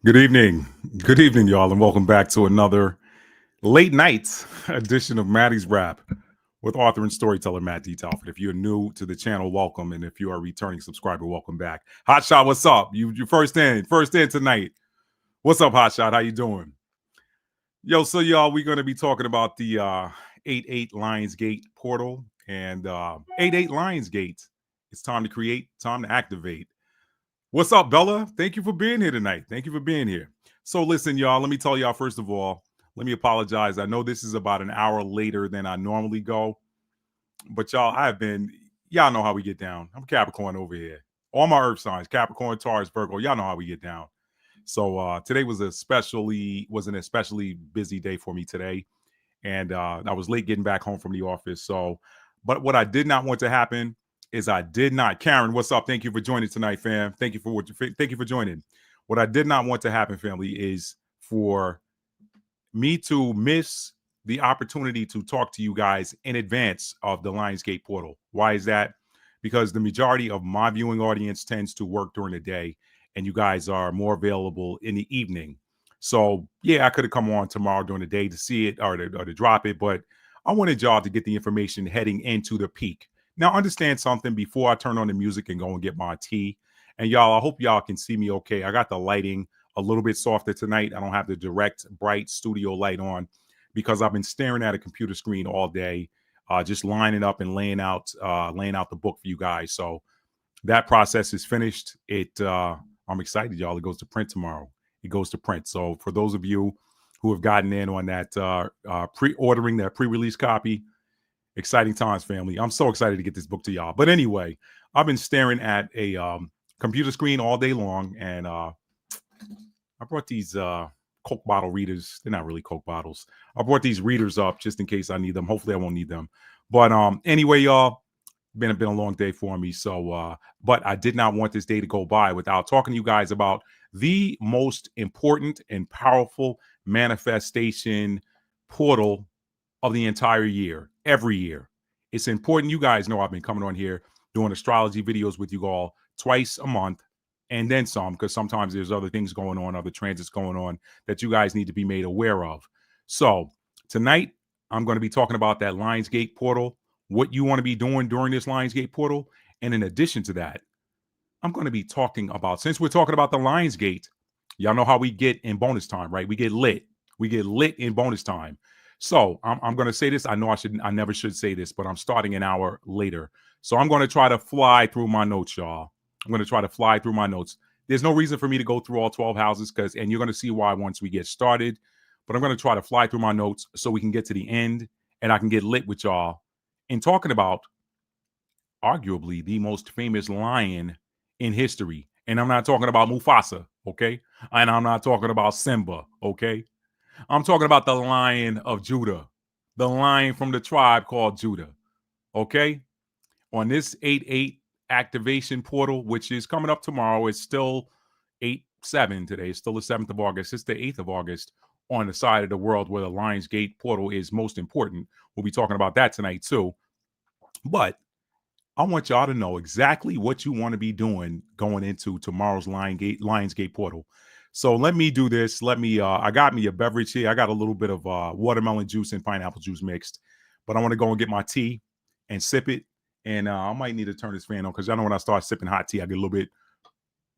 Good evening. Good evening, y'all, and welcome back to another late night edition of Maddie's Rap with author and storyteller Matt D. Talford. If you're new to the channel, welcome. And if you are a returning subscriber, welcome back. Hotshot, what's up? You first in tonight. What's up, Hotshot? How you doing? Yo, so y'all, we're gonna be talking about the 8-8 Lionsgate portal and 8-8 Lionsgate. It's time to create, time to activate. What's up, Bella? Thank you for being here tonight. Thank you for being here. So listen, y'all, let me tell y'all, first of all, let me apologize. I know this is about an hour later than I normally go, but y'all know how we get down. I'm Capricorn over here. All my earth signs, Capricorn, Taurus, Virgo, y'all know how we get down. So today was an especially busy day for me today. And I was late getting back home from the office. But what I did not want to happen is Karen, what's up? Thank you for joining tonight, fam. Thank you for joining. What I did not want to happen, family, is for me to miss the opportunity to talk to you guys in advance of the Lionsgate portal. Why is that? Because the majority of my viewing audience tends to work during the day, and you guys are more available in the evening. So yeah, I could have come on tomorrow during the day to see it or to drop it, but I wanted y'all to get the information heading into the peak. Now, understand something before I turn on the music and go and get my tea. And y'all, I hope y'all can see me okay. I got the lighting a little bit softer tonight. I don't have the direct, bright studio light on because I've been staring at a computer screen all day, just lining up and laying out the book for you guys. So that process is finished. I'm excited, y'all. It goes to print tomorrow. It goes to print. So for those of you who have gotten in on that pre-ordering that pre-release copy, exciting times, family. I'm so excited to get this book to y'all. But anyway, I've been staring at a computer screen all day long, and I brought these Coke bottle readers. They're not really Coke bottles. I brought these readers up just in case I need them. Hopefully I won't need them. But anyway, y'all, been a long day for me. So, but I did not want this day to go by without talking to you guys about the most important and powerful manifestation portal of the entire year, every year. It's important. You guys know I've been coming on here doing astrology videos with you all twice a month and then some, because sometimes there's other things going on, other transits going on that you guys need to be made aware of. So tonight, I'm going to be talking about that Lionsgate portal, what you want to be doing during this Lionsgate portal. And in addition to that, I'm going to be talking about, since we're talking about the Lionsgate, y'all know how we get in bonus time, right? We get lit. We get lit in bonus time. So I'm going to say this. I know I never should say this, but I'm starting an hour later. So I'm going to try to fly through my notes, y'all. I'm going to try to fly through my notes. There's no reason for me to go through all 12 houses and you're going to see why once we get started. But I'm going to try to fly through my notes so we can get to the end and I can get lit with y'all in talking about arguably the most famous lion in history. And I'm not talking about Mufasa, okay? And I'm not talking about Simba, okay? I'm talking about the Lion of Judah, the lion from the tribe called Judah, okay? On this 8-8 activation portal, which is coming up tomorrow, it's still 8-7 today. It's still the 7th of August. It's the 8th of August on the side of the world where the Lionsgate portal is most important. We'll be talking about that tonight too. But I want y'all to know exactly what you want to be doing going into tomorrow's Lionsgate portal. So let me do this. I got me a beverage here. I got a little bit of watermelon juice and pineapple juice mixed, but I want to go and get my tea and sip it. And I might need to turn this fan on because y'all know when I start sipping hot tea, I get a little bit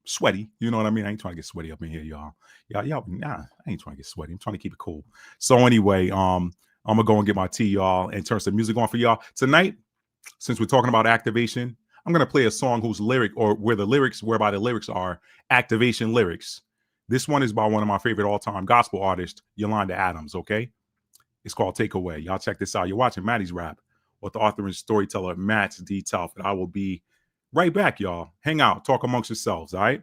sweaty. You know what I mean? I ain't trying to get sweaty up in here, y'all. Nah, I ain't trying to get sweaty. I'm trying to keep it cool. So anyway, I'm going to go and get my tea, y'all, and turn some music on for y'all. Tonight, since we're talking about activation, I'm going to play a song whereby the lyrics are activation lyrics. This one is by one of my favorite all-time gospel artists, Yolanda Adams, okay? It's called Take Away. Y'all check this out. You're watching Maddie's Rap with the author and storyteller, Matt D. Talford. I will be right back, y'all. Hang out. Talk amongst yourselves, all right?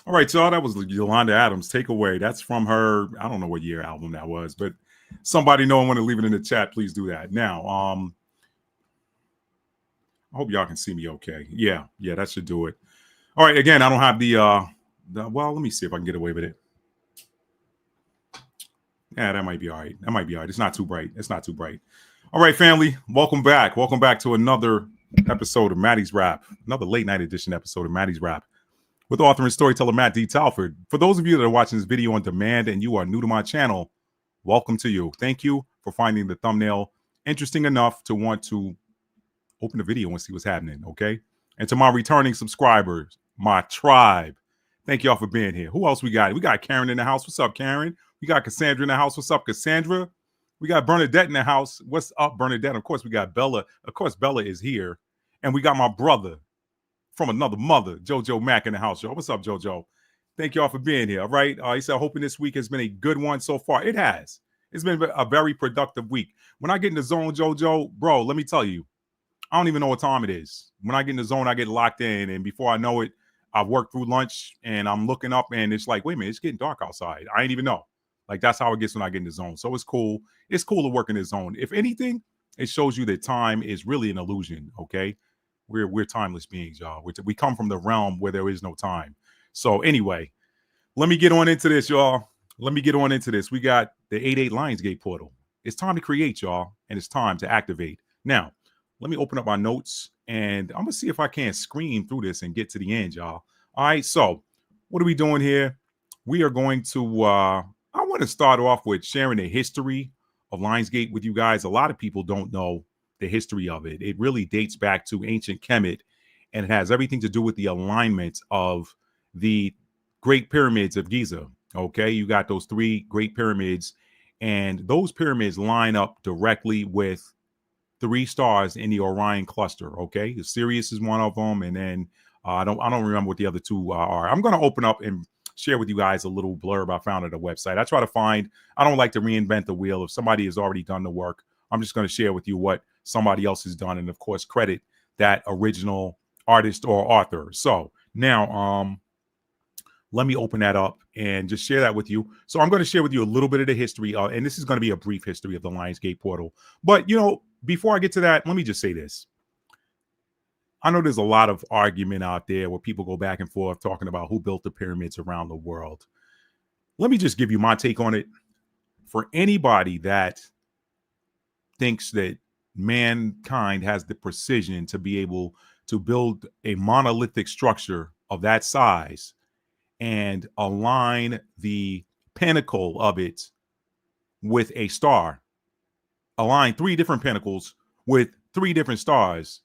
All right, y'all. That was Yolanda Adams, Take Away. That's from her, I don't know what year album that was, but somebody know and want to leave it in the chat, please do that. Now, I hope y'all can see me okay. Yeah, that should do it. All right, again, I don't have well, let me see if I can get away with it. Yeah, that might be all right. It's not too bright. All right, family, welcome back. Welcome back to another episode of Maddie's Rap, another late night edition episode of Maddie's Rap with author and storyteller Matt D. Talford. For those of you that are watching this video on demand and you are new to my channel, welcome to you. Thank you for finding the thumbnail interesting enough to want to open the video and see what's happening, okay? And to my returning subscribers, my tribe, thank y'all for being here. Who else we got? We got Karen in the house. What's up, Karen? We got Cassandra in the house. What's up, Cassandra? We got Bernadette in the house. What's up, Bernadette? Of course, we got Bella. Of course, Bella is here. And we got my brother from another mother, JoJo Mack, in the house, y'all. What's up, JoJo? Thank y'all for being here, all right? He said, hoping this week has been a good one so far. It has. It's been a very productive week. When I get in the zone, JoJo, bro, let me tell you, I don't even know what time it is. When I get in the zone, I get locked in. And before I know it, I've worked through lunch and I'm looking up and it's like, wait a minute, it's getting dark outside. I ain't even know. Like, that's how it gets when I get in the zone. So it's cool. It's cool to work in the zone. If anything, it shows you that time is really an illusion, okay? We're timeless beings, y'all. We come from the realm where there is no time. So anyway, let me get on into this, y'all. Let me get on into this. We got the 88 Lionsgate portal. It's time to create, y'all, and it's time to activate. Now, let me open up my notes, and I'm going to see if I can't scream through this and get to the end, y'all. All right, so what are we doing here? We are going to, I want to start off with sharing the history of Lionsgate with you guys. A lot of people don't know the history of it. It really dates back to ancient Kemet, and it has everything to do with the alignment of the Great Pyramids of Giza. Okay, you got those three Great Pyramids, and those pyramids line up directly with three stars in the Orion cluster. Okay, Sirius is one of them, and then I don't remember what the other two are. I'm going to open up and share with you guys a little blurb I found at a website. I try to find. I don't like to reinvent the wheel. If somebody has already done the work, I'm just going to share with you what somebody else has done, and of course, credit that original artist or author. So now, let me open that up and just share that with you. So I'm going to share with you a little bit of the history, and this is going to be a brief history of the Lionsgate portal. But, you know, before I get to that, let me just say this. I know there's a lot of argument out there where people go back and forth talking about who built the pyramids around the world. Let me just give you my take on it. For anybody that thinks that mankind has the precision to be able to build a monolithic structure of that size and align the pinnacle of it with a star, align three different pinnacles with three different stars,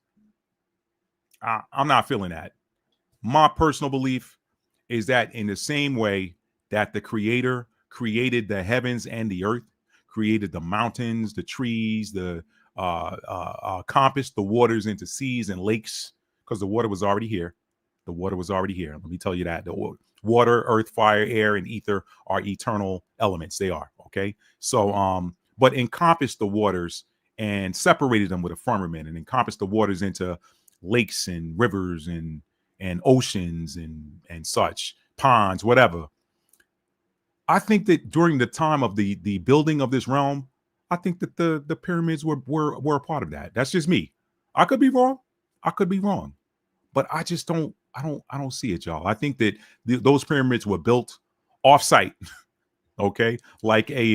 I'm not feeling that. My personal belief is that in the same way that the Creator created the heavens and the earth, created the mountains, the trees, the compassed the waters into seas and lakes, because the water was already here. The water was already here. Let me tell you that. The water, earth, fire, air, and ether are eternal elements. They are, okay? So, but encompassed the waters and separated them with a firmament and encompassed the waters into lakes and rivers and oceans and such, ponds, whatever. I think that during the time of the building of this realm, I think that the pyramids were a part of that. That's just me. I could be wrong. I could be wrong. But I just don't see it, y'all. I think that those pyramids were built off-site, okay, like a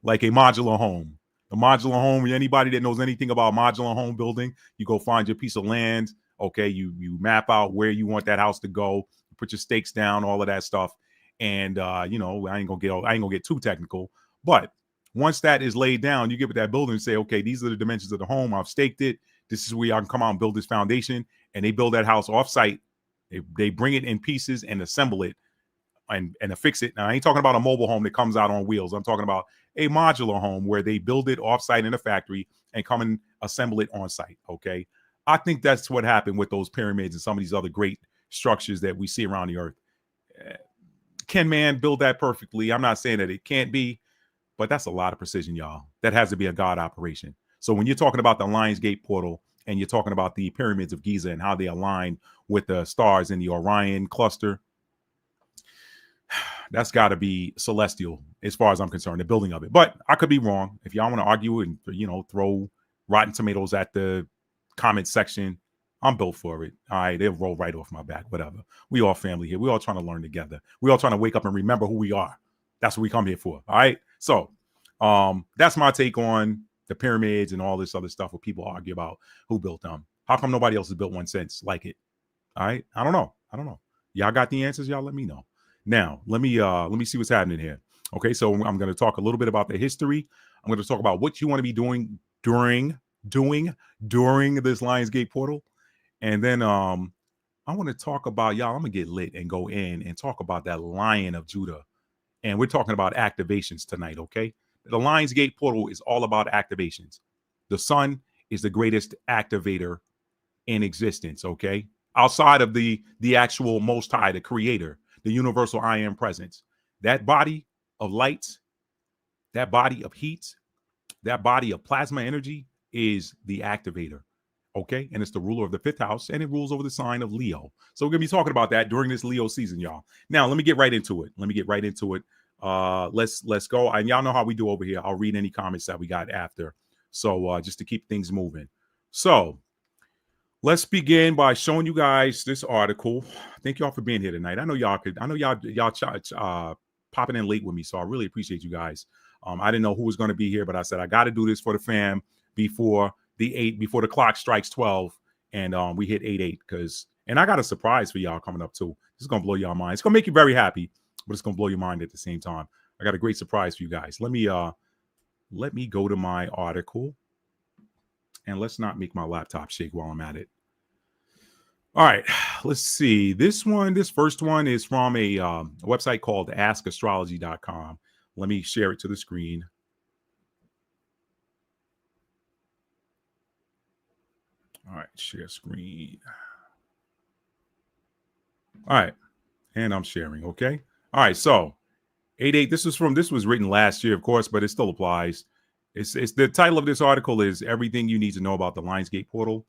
modular home. A modular home. Anybody that knows anything about modular home building, you go find your piece of land, okay. You map out where you want that house to go. You put your stakes down, all of that stuff, and you know, I ain't gonna get too technical, but once that is laid down, you give it that building and say, okay, these are the dimensions of the home. I've staked it. This is where I can come out and build this foundation. And they build that house off-site. They bring it in pieces and assemble it and affix it. Now, I ain't talking about a mobile home that comes out on wheels. I'm talking about a modular home where they build it off-site in a factory and come and assemble it on-site, okay? I think that's what happened with those pyramids and some of these other great structures that we see around the earth. Can man build that perfectly? I'm not saying that it can't be, but that's a lot of precision, y'all. That has to be a God operation. So when you're talking about the Lionsgate portal and you're talking about the pyramids of Giza and how they align with the stars in the Orion cluster, that's got to be celestial as far as I'm concerned, the building of it. But I could be wrong. If y'all want to argue and, you know, throw rotten tomatoes at the comment section, I'm built for it. All right, they'll roll right off my back, whatever. We all family here. We all trying to learn together. We all trying to wake up and remember who we are. That's what we come here for. All right. So that's my take on the pyramids and all this other stuff where people argue about who built them. How come nobody else has built one since like it? All right. I don't know. Y'all got the answers? Y'all let me know. Now, let me see what's happening here. Okay, so I'm going to talk a little bit about the history. I'm going to talk about what you want to be doing during this Lionsgate portal. And then I want to talk about, y'all, I'm going to get lit and go in and talk about that Lion of Judah. And we're talking about activations tonight, okay? The Lionsgate portal is all about activations. The sun is the greatest activator in existence, okay? Outside of the actual Most High, the creator, the universal I am presence. That body of light, that body of heat, that body of plasma energy is the activator, okay? And it's the ruler of the 5th house, and it rules over the sign of Leo. So we're going to be talking about that during this Leo season, y'all. Now, let me get right into it. Let's go. And y'all know how we do over here. I'll read any comments that we got after. So just to keep things moving. So let's begin by showing you guys this article. Thank y'all for being here tonight. I know y'all popping in late with me, so I really appreciate you guys. I didn't know who was going to be here, but I said I got to do this for the fam before the clock strikes 12, and we hit 8:08. And I got a surprise for y'all coming up too. This is gonna blow y'all mind. It's gonna make you very happy, but it's gonna blow your mind at the same time. I got a great surprise for you guys. Let me go to my article, and let's not make my laptop shake while I'm at it. All right, let's see. This first one is from a website called askastrology.com. Let me share it to the screen. All right, share screen. All right, and I'm sharing, okay? All right, so 8:08, this was written last year, of course, but it still applies. It's the title of this article is Everything You Need to Know About the Lionsgate Portal.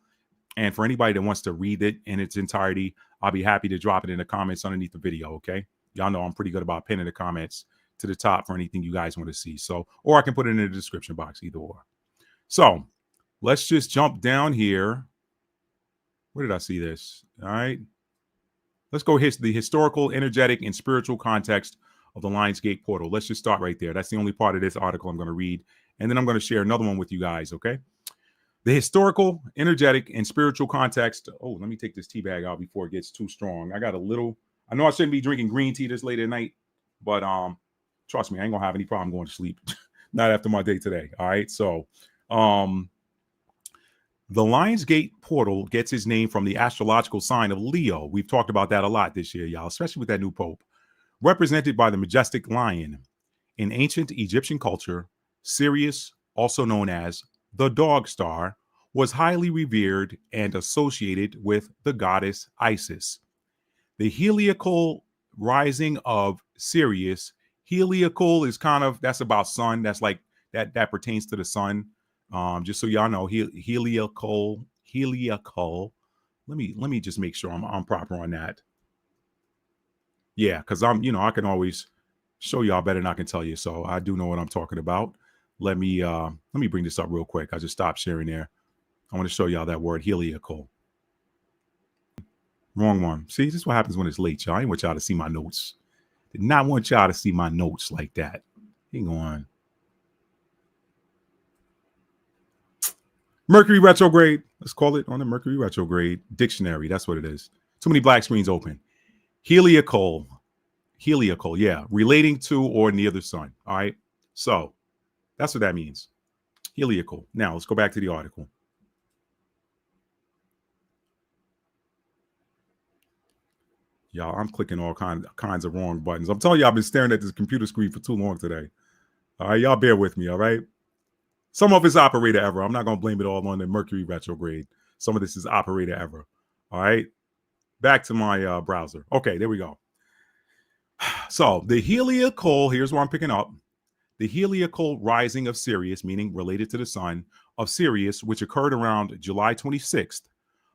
And for anybody that wants to read it in its entirety, I'll be happy to drop it in the comments underneath the video, okay? Y'all know I'm pretty good about pinning the comments to the top for anything you guys want to see. So, or I can put it in the description box, either or. So, let's just jump down here. Where did I see this? All right. Let's go the historical, energetic, and spiritual context of the Lionsgate portal. Let's just start right there. That's the only part of this article I'm going to read. And then I'm going to share another one with you guys, okay? The historical, energetic, and spiritual context. Oh, let me take this tea bag out before it gets too strong. I know I shouldn't be drinking green tea this late at night, but trust me, I ain't gonna have any problem going to sleep. Not after my day today. All right. So the Lionsgate portal gets its name from the astrological sign of Leo. We've talked about that a lot this year, y'all, especially with that new pope. Represented by the majestic lion. In ancient Egyptian culture, Sirius, also known as the dog star, was highly revered and associated with the goddess Isis. The heliacal rising of Sirius, heliacal is that's about sun. That's like that pertains to the sun. Just so y'all know, heliacal. Let me just make sure I'm proper on that. Yeah, because I can always show y'all better than I can tell you. So I do know what I'm talking about. Let me bring this up real quick. I just stopped sharing there. I want to show y'all that word heliacal. Wrong one. See, this is what happens when it's late, y'all. I didn't want y'all to see my notes. Did not want y'all to see my notes like that. Hang on. Mercury retrograde. Let's call it on the Mercury retrograde dictionary. That's what it is. Too many black screens open. Heliacal, yeah. Relating to or near the sun. All right. So that's what that means. Heliacal. Now let's go back to the article. Y'all, I'm clicking all kinds of wrong buttons. I'm telling you, I've been staring at this computer screen for too long today. All right, y'all bear with me, all right? Some of it's operator error. I'm not going to blame it all on the Mercury retrograde. Some of this is operator error. All right, back to my browser. Okay, there we go. So the heliacal, here's where I'm picking up. The heliacal rising of Sirius, meaning related to the sun, of Sirius, which occurred around July 26th,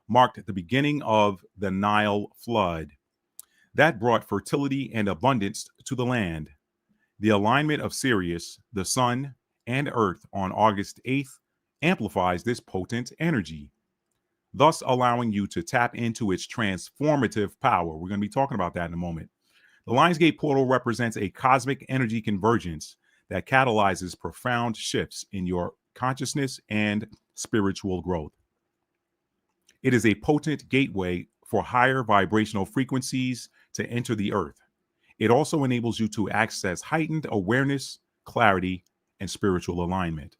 marked the beginning of the Nile flood. That brought fertility and abundance to the land. The alignment of Sirius, the sun, and Earth on August 8th amplifies this potent energy, thus allowing you to tap into its transformative power. We're going to be talking about that in a moment. The Lionsgate portal represents a cosmic energy convergence that catalyzes profound shifts in your consciousness and spiritual growth. It is a potent gateway for higher vibrational frequencies to enter the earth. It also enables you to access heightened awareness, clarity, and spiritual alignment.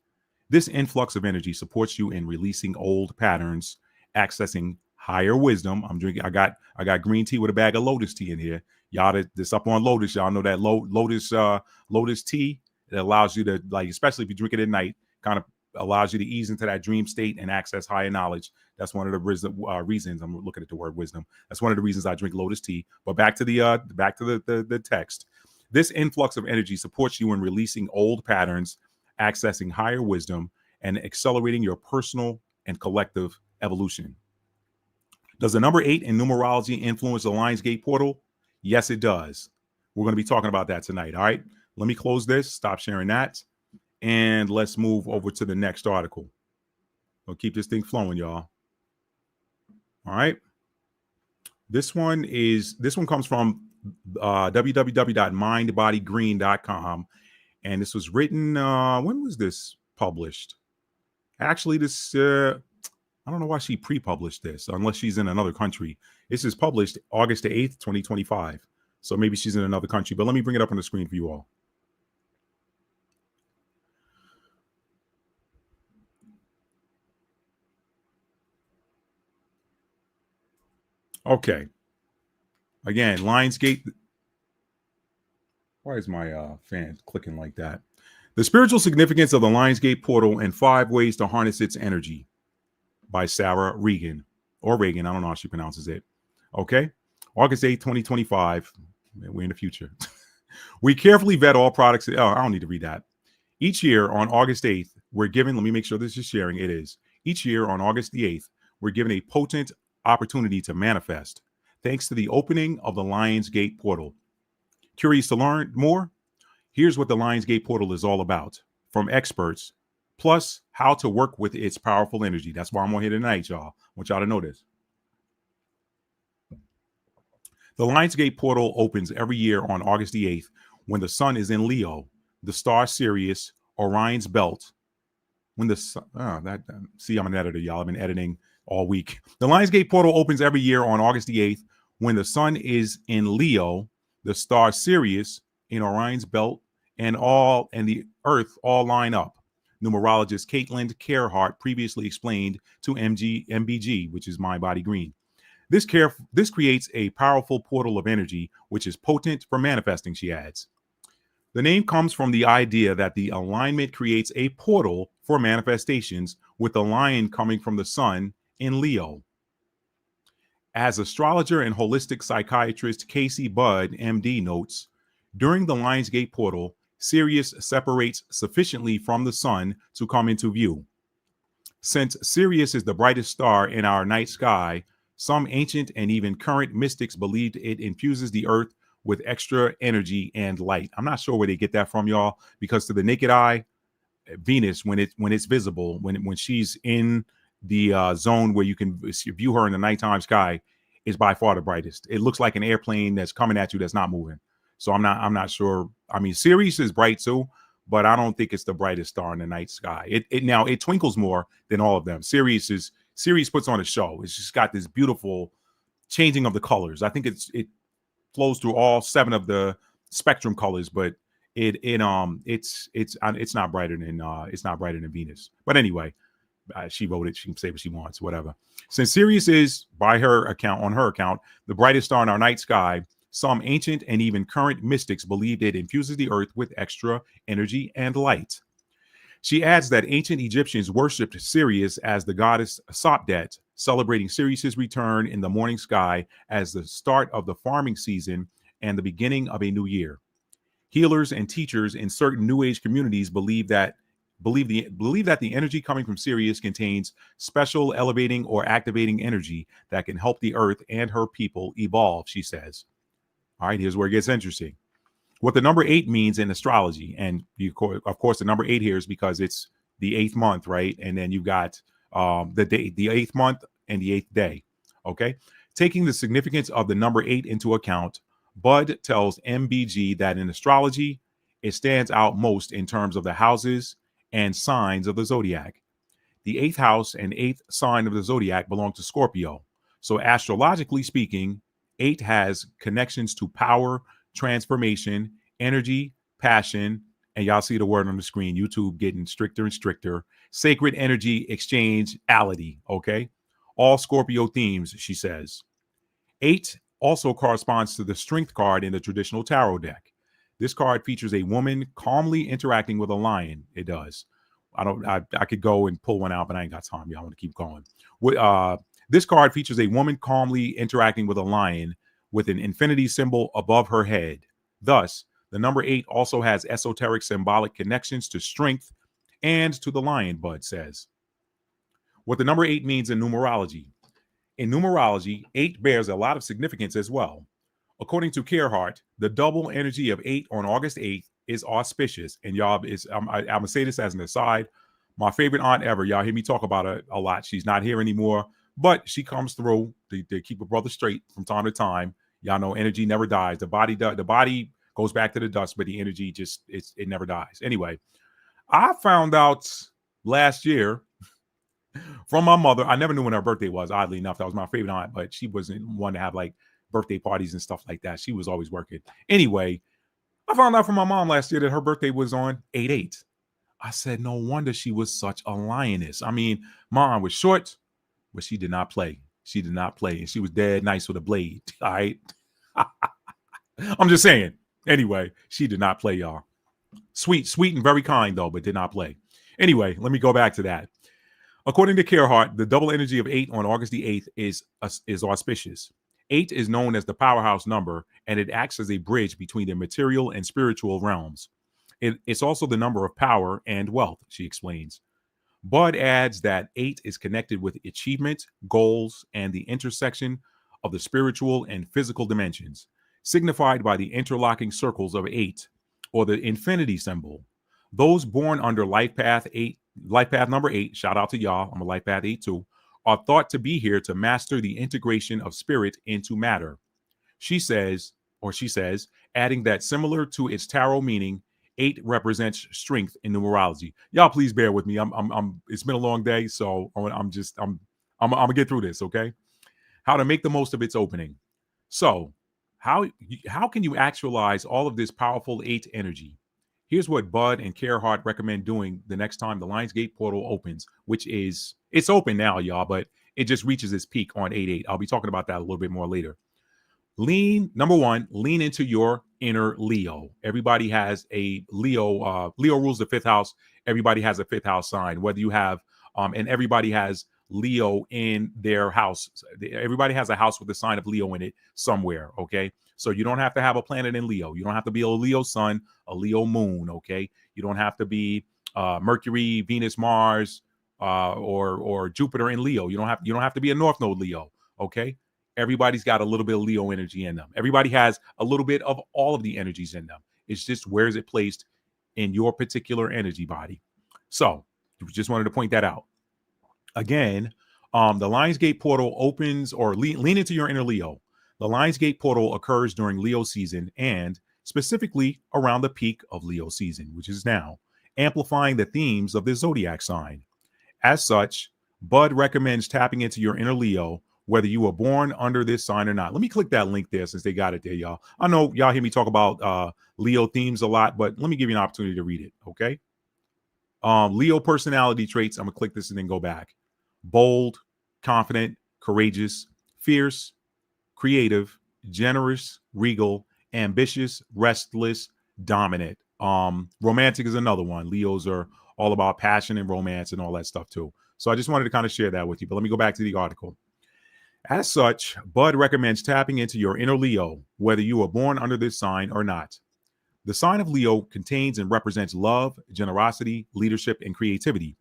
This influx of energy supports you in releasing old patterns, accessing higher wisdom. I'm drinking. I got green tea with a bag of Lotus tea in here. Y'all, this up on Lotus. Y'all know that Lotus tea. It allows you to, like, especially if you drink it at night, kind of allows you to ease into that dream state and access higher knowledge. That's one of the reasons I'm looking at the word wisdom. That's one of the reasons I drink Lotus tea. But back to the text. This influx of energy supports you in releasing old patterns, accessing higher wisdom, and accelerating your personal and collective evolution. Does the number 8 in numerology influence the Lionsgate portal? Yes, it does. We're going to be talking about that tonight. All right. Let me close this, stop sharing that, and let's move over to the next article. We'll keep this thing flowing, y'all. All right. This one comes from www.mindbodygreen.com. And this was written, when was this published? Actually, this, I don't know why she pre-published this, unless she's in another country. This is published August the 8th, 2025. So maybe she's in another country, but let me bring it up on the screen for you all. Okay. Again, Lionsgate. Why is my fan clicking like that? The Spiritual Significance of the Lionsgate Portal and 5 Ways to Harness Its Energy by Sarah Regan, or Reagan. I don't know how she pronounces it. Okay. August 8th, 2025. We're in the future. We carefully vet all products. Oh, I don't need to read that. Each year on August 8th, we're given, let me make sure this is sharing. It is. Each year on August the 8th, we're given a potent opportunity to manifest, thanks to the opening of the Lionsgate portal. Curious to learn more? Here's what the Lionsgate portal is all about from experts, plus how to work with its powerful energy. That's why I'm on here tonight, y'all. I want y'all to know this. The Lionsgate portal opens every year on August the 8th when the sun is in Leo, the star Sirius, Orion's belt. When the sun, see, I'm an editor, y'all. I've been editing all week. The Lionsgate portal opens every year on August the 8th when the sun is in Leo, the star Sirius in Orion's belt, and the earth all line up. Numerologist Caitlin Carhart previously explained to MBG, which is Mind Body Green. This creates a powerful portal of energy, which is potent for manifesting, she adds. The name comes from the idea that the alignment creates a portal for manifestations, with the lion coming from the sun in Leo. As astrologer and holistic psychiatrist Casey Budd, MD, notes, during the Lionsgate portal, Sirius separates sufficiently from the sun to come into view. Since Sirius is the brightest star in our night sky, some ancient and even current mystics believed it infuses the earth with extra energy and light. I'm not sure where they get that from, y'all, because to the naked eye, Venus, when it's visible, when she's in the zone where you can view her in the nighttime sky, is by far the brightest. It looks like an airplane that's coming at you that's not moving. So I'm not sure. I mean, Sirius is bright too, but I don't think it's the brightest star in the night sky. It twinkles more than all of them. Sirius puts on a show. It's just got this beautiful changing of the colors. I think it flows through all 7 of the spectrum colors, but it's not brighter than Venus. But anyway, she wrote it. She can say what she wants, whatever. Since Sirius is, on her account, the brightest star in our night sky, some ancient and even current mystics believed it infuses the earth with extra energy and light. She adds that ancient Egyptians worshipped Sirius as the goddess Sopdet, celebrating Sirius's return in the morning sky as the start of the farming season and the beginning of a new year. Healers and teachers in certain New Age communities believe that the energy coming from Sirius contains special elevating or activating energy that can help the earth and her people evolve, she says. All right, here's where it gets interesting. What the number 8 means in astrology, and of course, the number 8 here is because it's the 8th month, right? And then you've got the 8th month and the 8th day. Okay, taking the significance of the number 8 into account, Budd tells MBG that in astrology, it stands out most in terms of the houses and signs of the zodiac. The eighth house and eighth sign of the zodiac belong to Scorpio. So, astrologically speaking, eight has connections to power, transformation, energy, passion, and y'all see the word on the screen, YouTube getting stricter and stricter, sacred energy exchange ality, okay? All Scorpio themes, she says. Eight also corresponds to the strength card in the traditional tarot deck. This card features a woman calmly interacting with a lion. It does. I could go and pull one out, but I ain't got time. Y'all want to keep going. This card features a woman calmly interacting with a lion with an infinity symbol above her head. Thus, the number 8 also has esoteric symbolic connections to strength and to the lion, Bud says. What the number 8 means in numerology. In numerology, 8 bears a lot of significance as well. According to Gerhardt, the double energy of 8 on August 8th is auspicious. And y'all, I'm going to say this as an aside. My favorite aunt ever, y'all hear me talk about her a lot. She's not here anymore, but she comes through to keep her brother straight from time to time. Y'all know energy never dies. The body goes back to the dust, but the energy it never dies. Anyway, I found out last year from my mother. I never knew when her birthday was, oddly enough. That was my favorite aunt, but she wasn't one to have like birthday parties and stuff like that. She was always working. Anyway, I found out from my mom last year that her birthday was on 8/8. I said, no wonder she was such a lioness. I mean, Mom was short, but she did not play. She did not play. And she was dead nice with a blade. All right. I'm just saying. Anyway, she did not play, y'all. Sweet and very kind, though, but did not play. Anyway, let me go back to that. According to Gerhardt, the double energy of 8 on August the 8th is auspicious. 8 is known as the powerhouse number, and it acts as a bridge between the material and spiritual realms. It's also the number of power and wealth, she explains. Bud adds that 8 is connected with achievement, goals, and the intersection of the spiritual and physical dimensions, signified by the interlocking circles of 8, or the infinity symbol. Those born under life path number 8, shout out to y'all, I'm a life path 8 too, are thought to be here to master the integration of spirit into matter. She says, adding that similar to its tarot meaning, 8 represents strength in numerology. Y'all, please bear with me. It's been a long day, so I'm gonna get through this, okay? How to make the most of its opening. So, how can you actualize all of this powerful 8 energy? Here's what Bud and Gerhardt recommend doing the next time the Lionsgate portal opens, which is, it's open now, y'all, but it just reaches its peak on 8/8. I'll be talking about that a little bit more later. Number 1, lean into your inner Leo. Everybody has a Leo. Leo rules the 5th house. Everybody has a 5th house sign, whether you have, and everybody has Leo in their house. Everybody has a house with a sign of Leo in it somewhere, okay? So you don't have to have a planet in Leo. You don't have to be a Leo sun, a Leo moon, okay? You don't have to be Mercury, Venus, Mars, or Jupiter in Leo. You don't have to be a North Node Leo, okay? Everybody's got a little bit of Leo energy in them. Everybody has a little bit of all of the energies in them. It's just where is it placed in your particular energy body. So just wanted to point that out. Again, the Lionsgate portal opens, or lean into your inner Leo. The Lionsgate portal occurs during Leo season and specifically around the peak of Leo season, which is now, amplifying the themes of the zodiac sign. As such, Bud recommends tapping into your inner Leo, whether you were born under this sign or not. Let me click that link there since they got it there, y'all. I know y'all hear me talk about Leo themes a lot, but let me give you an opportunity to read it, okay? Leo personality traits. I'm going to click this and then go back. Bold, confident, courageous, fierce, creative, generous, regal, ambitious, restless, dominant. Romantic is another one. Leos are all about passion and romance and all that stuff too. So I just wanted to kind of share that with you, but let me go back to the article. As such, Bud recommends tapping into your inner Leo, whether you were born under this sign or not. The sign of Leo contains and represents love, generosity, leadership, and creativity.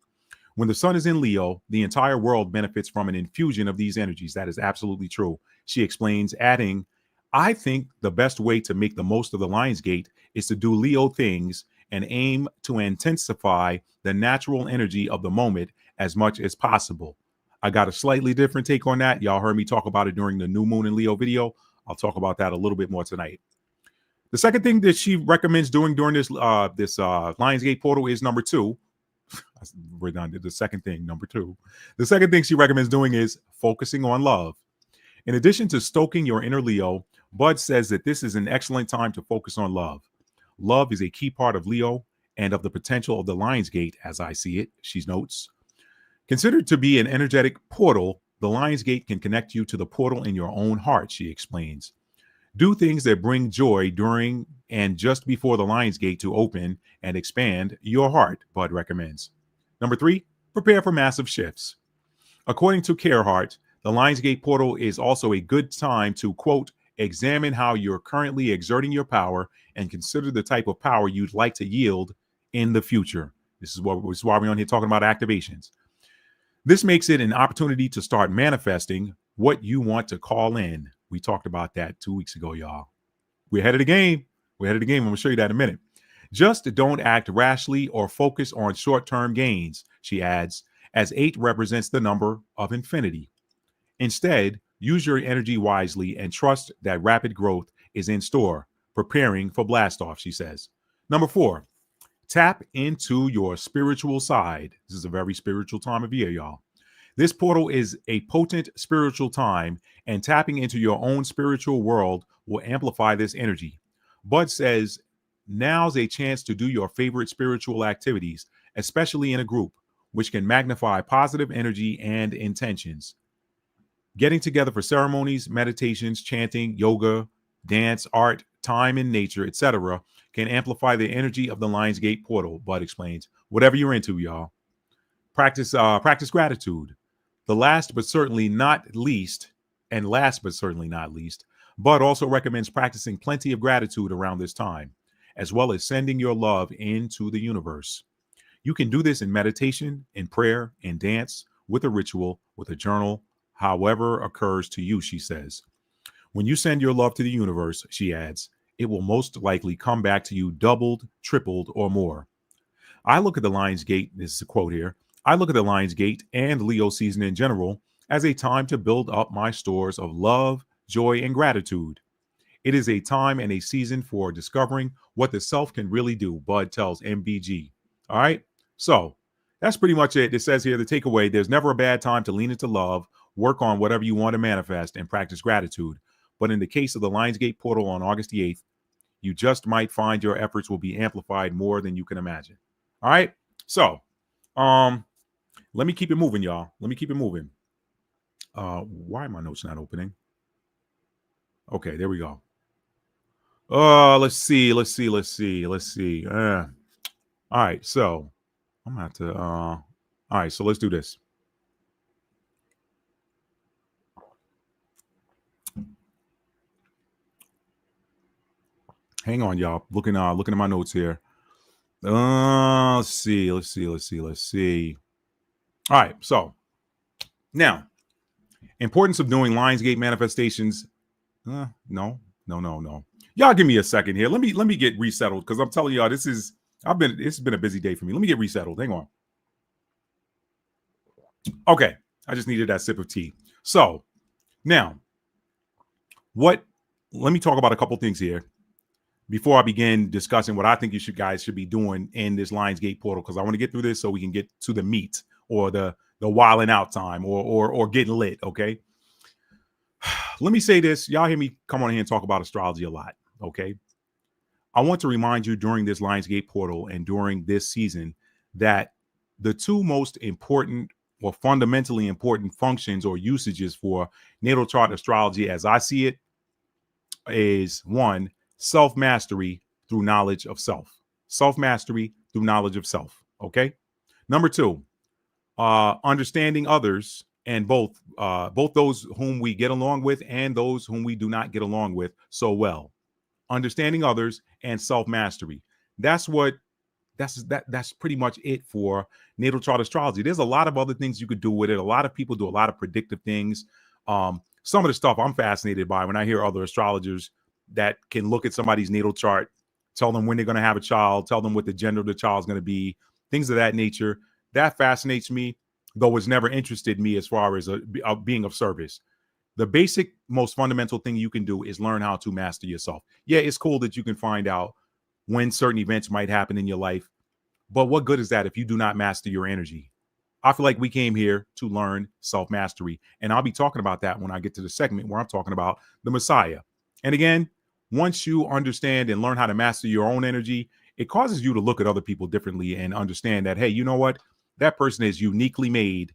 When the sun is in Leo, the entire world benefits from an infusion of these energies. That is absolutely true. She explains, adding, I think the best way to make the most of the Lionsgate is to do Leo things and aim to intensify the natural energy of the moment as much as possible. I got a slightly different take on that. Y'all heard me talk about it during the New Moon in Leo video. I'll talk about that a little bit more tonight. The second thing that she recommends doing during this Lionsgate portal is number 2, redundant. The second thing, number 2, the second thing she recommends doing is focusing on love. In addition to stoking your inner Leo, Bud says that this is an excellent time to focus on love. Love is a key part of Leo and of the potential of the Lionsgate, as I see it, she notes. Considered to be an energetic portal, the Lionsgate can connect you to the portal in your own heart, she explains. Do things that bring joy during and just before the Lionsgate to open and expand your heart, Bud recommends. Number 3, prepare for massive shifts. According to Carehart, the Lionsgate portal is also a good time to, quote, examine how you're currently exerting your power and consider the type of power you'd like to yield in the future. This is why we're on here talking about activations. This makes it an opportunity to start manifesting what you want to call in. We talked about that 2 weeks ago, y'all. We're ahead of the game. We're ahead of the game. I'm going to show you that in a minute. Just don't act rashly or focus on short-term gains, she adds, as 8 represents the number of infinity. Instead, use your energy wisely and trust that rapid growth is in store, preparing for blast-off, she says. Number 4, tap into your spiritual side. This is a very spiritual time of year, y'all. This portal is a potent spiritual time, and tapping into your own spiritual world will amplify this energy. Bud says, now's a chance to do your favorite spiritual activities, especially in a group, which can magnify positive energy and intentions. Getting together for ceremonies, meditations, chanting, yoga, dance, art, time in nature, etc., can amplify the energy of the Lionsgate portal, Bud explains. Whatever you're into, y'all. Practice gratitude. The last but certainly not least, Bud also recommends practicing plenty of gratitude around this time, as well as sending your love into the universe. You can do this in meditation, in prayer, in dance, with a ritual, with a journal, however occurs to you, she says. When you send your love to the universe, she adds, it will most likely come back to you doubled, tripled, or more. I look at the Lionsgate, this is a quote here, I look at the Lionsgate and Leo season in general as a time to build up my stores of love, joy, and gratitude. It is a time and a season for discovering what the self can really do, Bud tells MBG. All right, so that's pretty much it. It says here, the takeaway, there's never a bad time to lean into love, work on whatever you want to manifest, and practice gratitude. But in the case of the Lionsgate portal on August the 8th, you just might find your efforts will be amplified more than you can imagine. All right, so let me keep it moving, y'all. Let me keep it moving. Why are my notes not opening? Okay, there we go. Let's see. All right, so I'm gonna have to all right, so let's do this. Hang on, y'all. Looking at my notes here. Let's see. All right, so now, importance of doing Lionsgate manifestations. No. Y'all give me a second here. Let me get resettled, because I'm telling y'all, it's been a busy day for me. Let me get resettled. Hang on. Okay, I just needed that sip of tea. So now, let me talk about a couple things here before I begin discussing what I think you guys should be doing in this Lionsgate portal, because I want to get through this so we can get to the meat, or the wilding out time, or getting lit. Okay. Let me say this. Y'all hear me come on here and talk about astrology a lot. Okay. I want to remind you during this Lionsgate portal and during this season that the two most important or fundamentally important functions or usages for natal chart astrology, as I see it, is 1, self-mastery through knowledge of self. Self-mastery through knowledge of self. Okay. Number 2, understanding others, and both those whom we get along with and those whom we do not get along with so well. Understanding others and self-mastery. That's pretty much it for natal chart astrology. There's a lot of other things you could do with it. A lot of people do a lot of predictive things. Some of the stuff I'm fascinated by when I hear other astrologers that can look at somebody's natal chart, tell them when they're going to have a child, tell them what the gender of the child is going to be, things of that nature. That fascinates me, though it's never interested me as far as being of service. The basic, most fundamental thing you can do is learn how to master yourself. Yeah, it's cool that you can find out when certain events might happen in your life, But what good is that if you do not master your energy? I feel like we came here to learn self mastery. And I'll be talking about that when I get to the segment where I'm talking about the Messiah. And again, once you understand and learn how to master your own energy, it causes you to look at other people differently and understand that, hey, you know what? That person is uniquely made.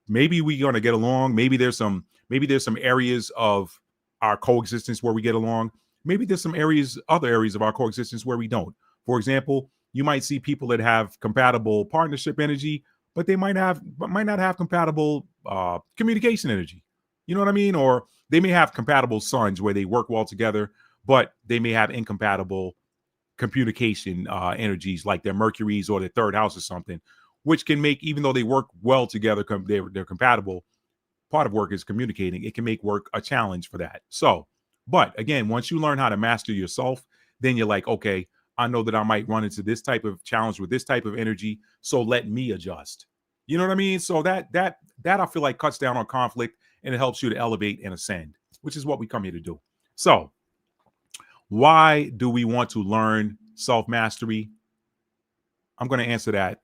Maybe we're going to get along. Maybe there's some areas of our coexistence where we get along. Maybe there's some other areas of our coexistence where we don't. For example, you might see people that have compatible partnership energy, but they might not have compatible communication energy. You know what I mean? Or they may have compatible suns where they work well together, but they may have incompatible communication energies like their Mercury's or their third house or something, which can make, even though they work well together, they're compatible. Part of work is communicating. It can make work a challenge for that. So, but again, once you learn how to master yourself, then you're like, okay, I know that I might run into this type of challenge with this type of energy. So let me adjust. You know what I mean? So that I feel like cuts down on conflict and it helps you to elevate and ascend, which is what we come here to do. So why do we want to learn self-mastery? I'm going to answer that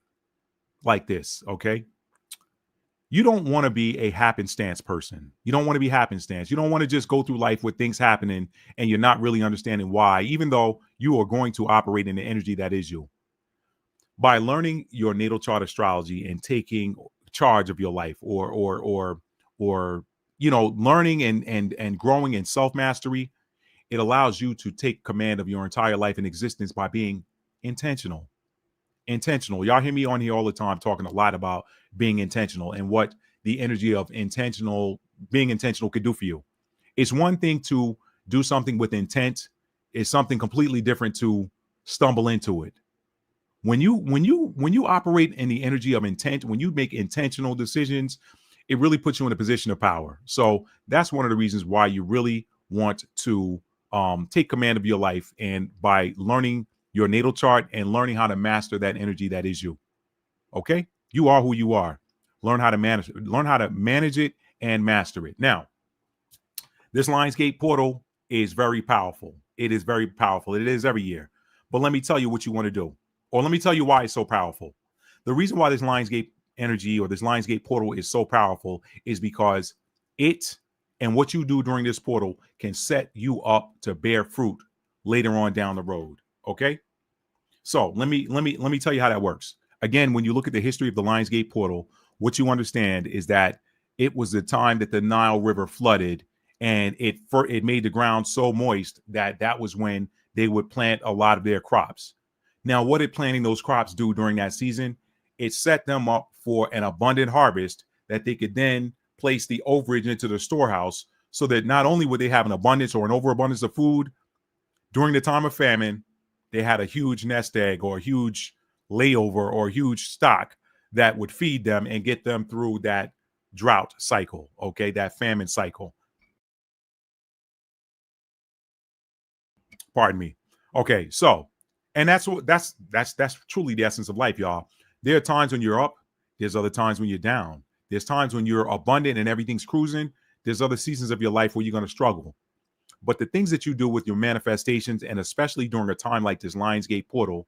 like this, okay? You don't want to be a happenstance person. You don't want to be happenstance. You don't want to just go through life with things happening and you're not really understanding why, even though you are going to operate in the energy that is you. By learning your natal chart astrology and taking charge of your life, or learning and growing in self-mastery, it allows you to take command of your entire life and existence by being intentional. Y'all hear me on here all the time talking a lot about being intentional and what the energy of being intentional could do for you. It's one thing to do something with intent. It's something completely different to stumble into it. When you operate in the energy of intent, when you make intentional decisions, it really puts you in a position of power. So that's one of the reasons why you really want to take command of your life, and by learning your natal chart and learning how to master that energy that is you. Okay? You are who you are. Learn how to manage it and master it. Now, this Lionsgate portal is very powerful. It is very powerful. It is every year. But let me tell you what you want to do. Or let me tell you why it's so powerful. The reason why this Lionsgate energy or this Lionsgate portal is so powerful is because it and what you do during this portal can set you up to bear fruit later on down the road. Okay? So let me tell you how that works. Again, when you look at the history of the Lionsgate portal, what you understand is that it was the time that the Nile River flooded, and it made the ground so moist that was when they would plant a lot of their crops. Now, what did planting those crops do during that season? It set them up for an abundant harvest that they could then place the overage into the storehouse, so that not only would they have an abundance or an overabundance of food during the time of famine, they had a huge nest egg or a huge layover or a huge stock that would feed them and get them through that drought cycle, okay, that famine cycle. Pardon me. Okay, so, and that's truly the essence of life, y'all. There are times when you're up, there's other times when you're down. There's times when you're abundant and everything's cruising. There's other seasons of your life where you're going to struggle. But the things that you do with your manifestations, and especially during a time like this Lionsgate portal,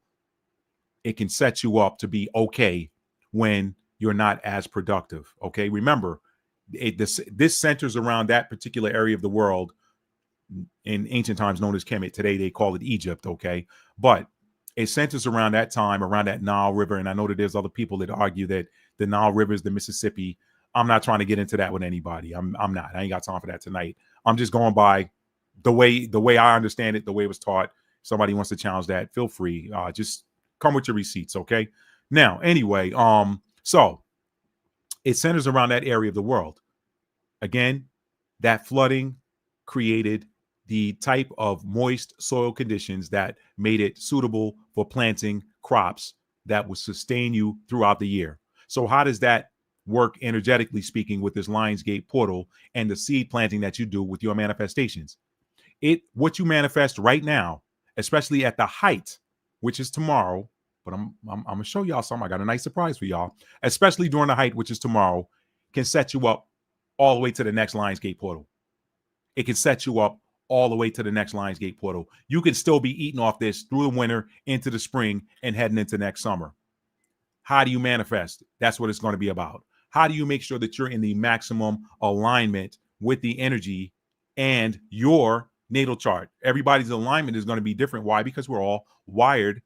it can set you up to be okay when you're not as productive. Okay, remember, this centers around that particular area of the world in ancient times known as Kemet. Today they call it Egypt. Okay, but it centers around that time, around that Nile River. And I know that there's other people that argue that the Nile River is the Mississippi. I'm not trying to get into that with anybody. I'm not. I ain't got time for that tonight. I'm just going by the way I understand it, the way it was taught. Somebody wants to challenge that, feel free. Just come with your receipts, okay? Now, anyway, so it centers around that area of the world. Again, that flooding created the type of moist soil conditions that made it suitable for planting crops that would sustain you throughout the year. So how does that work energetically speaking with this Lionsgate portal and the seed planting that you do with your manifestations? What you manifest right now, especially at the height, which is tomorrow, but I'm gonna show y'all something. I got a nice surprise for y'all, especially during the height, which is tomorrow, can set you up all the way to the next Lionsgate portal. It can set you up all the way to the next Lionsgate portal. You can still be eating off this through the winter into the spring and heading into next summer. How do you manifest? That's what it's going to be about. How do you make sure that you're in the maximum alignment with the energy and your natal chart? Everybody's alignment is going to be different. Why? Because we're all wired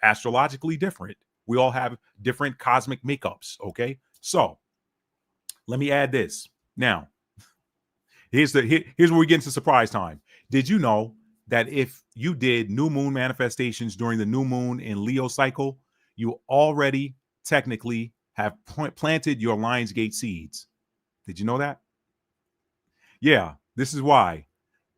astrologically different. We all have different cosmic makeups. Okay. So let me add this. Now, here's where we get into surprise time. Did you know that if you did new moon manifestations during the new moon in Leo cycle, you already technically have planted your Lionsgate seeds? Did you know that? Yeah, this is why.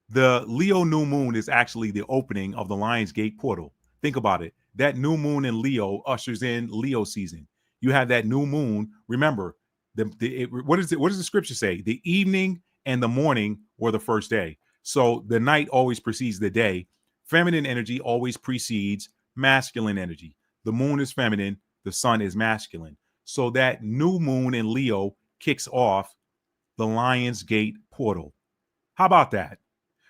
The Leo new moon is actually the opening of the Lionsgate portal. Think about it. That new moon in Leo ushers in Leo season. You have that new moon. Remember, what does the scripture say? The evening and the morning were the first day. So the night always precedes the day. Feminine energy always precedes masculine energy. The moon is feminine. The sun is masculine. So that new moon in Leo kicks off the Lionsgate portal. How about that?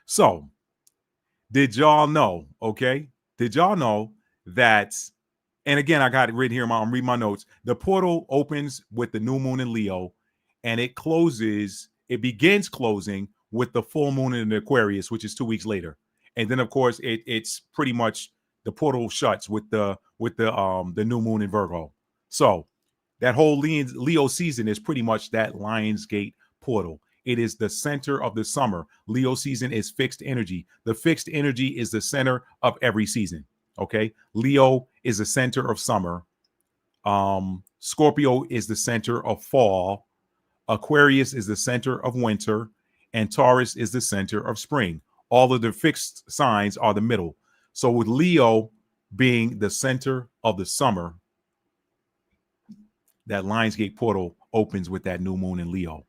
So did y'all know? Okay. Did y'all know that? And again, I got it written here. I'm reading my notes. The portal opens with the new moon in Leo, and it closes. It begins closing with the full moon in Aquarius, which is 2 weeks later. And then, of course, it's pretty much the portal shuts with the new moon in Virgo. So that whole Leo season is pretty much that Lionsgate portal. It is the center of the summer. Leo season is fixed energy. The fixed energy is the center of every season. Okay. Leo is the center of summer. Scorpio is the center of fall. Aquarius is the center of winter. And Taurus is the center of spring. All of the fixed signs are the middle. So with Leo being the center of the summer, that Lionsgate portal opens with that new moon in Leo.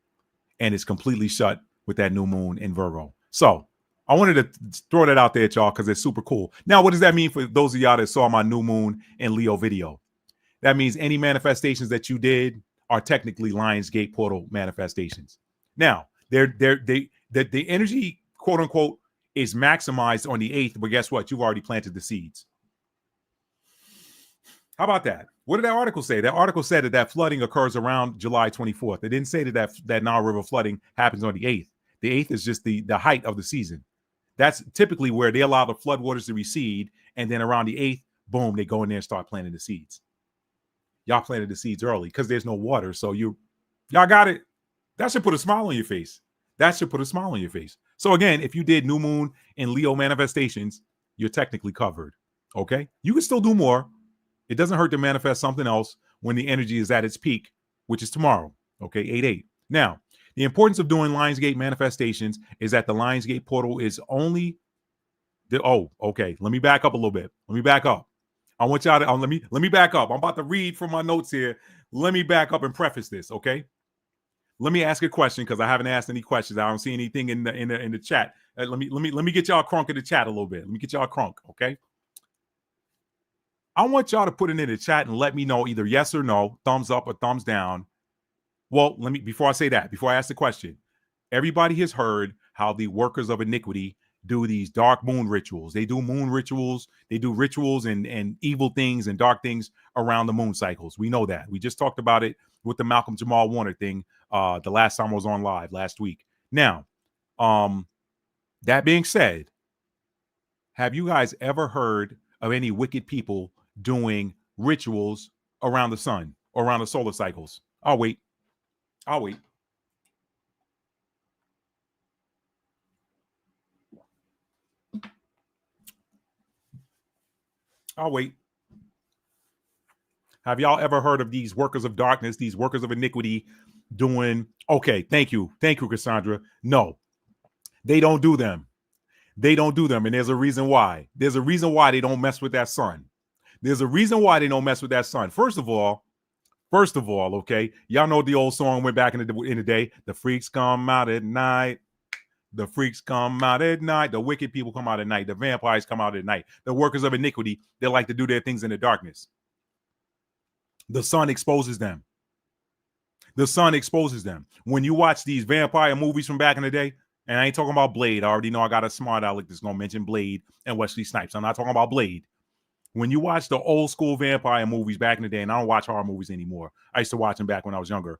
And it's completely shut with that new moon in Virgo. So I wanted to throw that out there at y'all because it's super cool. Now, what does that mean for those of y'all that saw my new moon in Leo video? That means any manifestations that you did are technically Lionsgate portal manifestations. Now, the energy, quote unquote, is maximized on the 8th, but guess what? You've already planted the seeds. How about that? What did that article say? That article said that flooding occurs around July 24th. It didn't say that Nile River flooding happens on the 8th. The 8th is just the height of the season. That's typically where they allow the floodwaters to recede, and then around the 8th, boom, they go in there and start planting the seeds. Y'all planted the seeds early because there's no water, so y'all got it. That should put a smile on your face. That should put a smile on your face. So again, if you did new moon and Leo manifestations, you're technically covered. Okay, you can still do more. It doesn't hurt to manifest something else when the energy is at its peak, which is tomorrow. Okay, 8/8. Now, the importance of doing Lionsgate manifestations is that the Lionsgate portal is only okay. Let me back up a little bit. Let me back up. I want y'all to let me back up. I'm about to read from my notes here. Let me back up and preface this, okay? Let me ask a question because I haven't asked any questions. I don't see anything in the chat. Let me get y'all crunk in the chat a little bit. Let me get y'all crunk, okay? I want y'all to put it in the chat and let me know either yes or no, thumbs up or thumbs down. Well, before I say that, before I ask the question, everybody has heard how the workers of iniquity do these dark moon rituals. They do moon rituals. They do rituals and evil things and dark things around the moon cycles. We know that. We just talked about it with the Malcolm Jamal Warner thing the last time I was on live last week. Now, that being said, have you guys ever heard of any wicked people doing rituals around the sun or around the solar cycles? I'll wait. I'll wait. I'll wait. Have y'all ever heard of these workers of darkness, these workers of iniquity doing? Okay, thank you. Thank you, Cassandra. No, they don't do them. They don't do them. And there's a reason why. There's a reason why they don't mess with that sun. There's a reason why they don't mess with that sun. First of all, okay, y'all know the old song went back in the day. The freaks come out at night. The freaks come out at night. The wicked people come out at night. The vampires come out at night. The workers of iniquity, they like to do their things in the darkness. The sun exposes them. The sun exposes them. When you watch these vampire movies from back in the day, And I ain't talking about Blade. I already know I got a smart aleck that's going to mention Blade and Wesley Snipes. I'm not talking about Blade. When you watch the old school vampire movies back in the day, and I don't watch horror movies anymore. I used to watch them back when I was younger.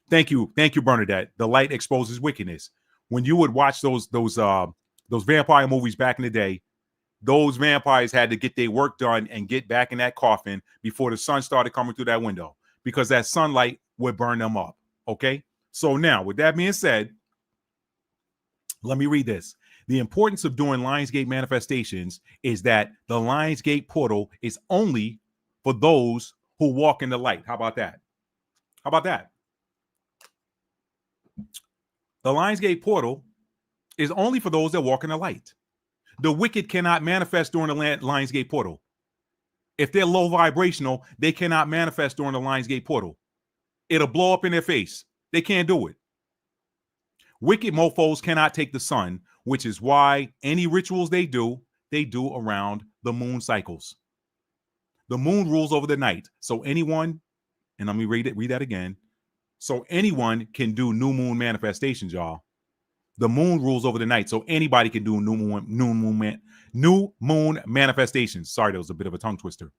Thank you, Bernadette. The light exposes wickedness. When you would watch those vampire movies back in the day, those vampires had to get their work done and get back in that coffin before the sun started coming through that window, because that sunlight would burn them up. Okay. So now, with that being said, let me read this. The importance of doing Lionsgate manifestations is that the Lionsgate portal is only for those who walk in the light. How about that? How about that? The Lionsgate portal is only for those that walk in the light. The wicked cannot manifest during the Lionsgate portal. If they're low vibrational, they cannot manifest during the Lionsgate portal. It'll blow up in their face. They can't do it. Wicked mofos cannot take the sun, which is why any rituals they do around the moon cycles. The moon rules over the night. So anyone, and let me read that again. So anyone can do new moon manifestations, y'all. The moon rules over the night, so anybody can do new moon manifestations. Sorry, that was a bit of a tongue twister.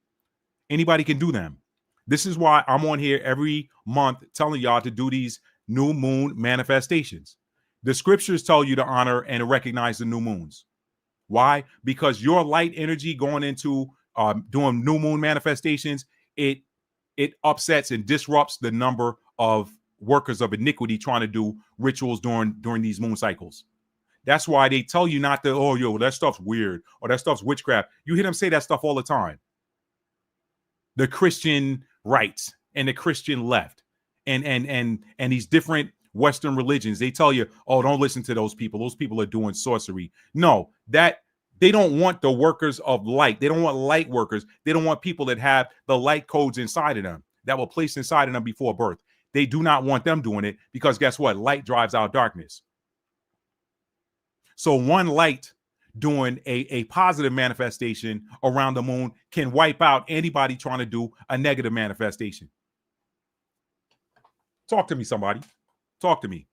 Anybody can do them. This is why I'm on here every month telling y'all to do these new moon manifestations. The scriptures tell you to honor and recognize the new moons. Why? Because your light energy going into doing new moon manifestations, it upsets and disrupts the number of workers of iniquity trying to do rituals during these moon cycles. That's why they tell you not to, that stuff's weird or that stuff's witchcraft. You hear them say that stuff all the time. The Christian rights and the Christian left and these different Western religions, they tell you, don't listen to those people. Those people are doing sorcery. No, that they don't want the workers of light. They don't want light workers. They don't want people that have the light codes inside of them that were placed inside of them before birth. They do not want them doing it because guess what? Light drives out darkness. So one light doing a positive manifestation around the moon can wipe out anybody trying to do a negative manifestation. Talk to me, somebody. Talk to me.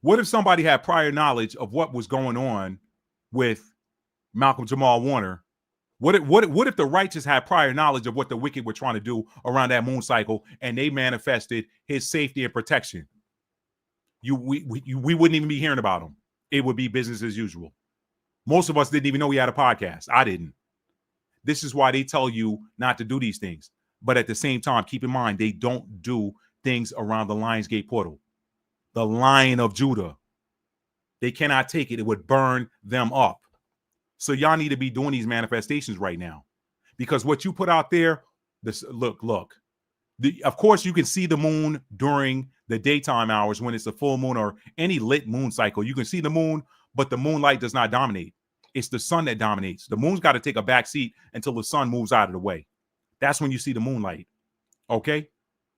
What if somebody had prior knowledge of what was going on with Malcolm Jamal Warner? What if the righteous had prior knowledge of what the wicked were trying to do around that moon cycle and they manifested his safety and protection? We wouldn't even be hearing about him. It would be business as usual. Most of us didn't even know he had a podcast. I didn't. This is why they tell you not to do these things. But at the same time, keep in mind, they don't do things around the Lionsgate portal. The Lion of Judah. They cannot take it. It would burn them up. So y'all need to be doing these manifestations right now, because what you put out there, look. Of course, you can see the moon during the daytime hours when it's a full moon or any lit moon cycle. You can see the moon, but the moonlight does not dominate. It's the sun that dominates. The moon's got to take a back seat until the sun moves out of the way. That's when you see the moonlight. Okay.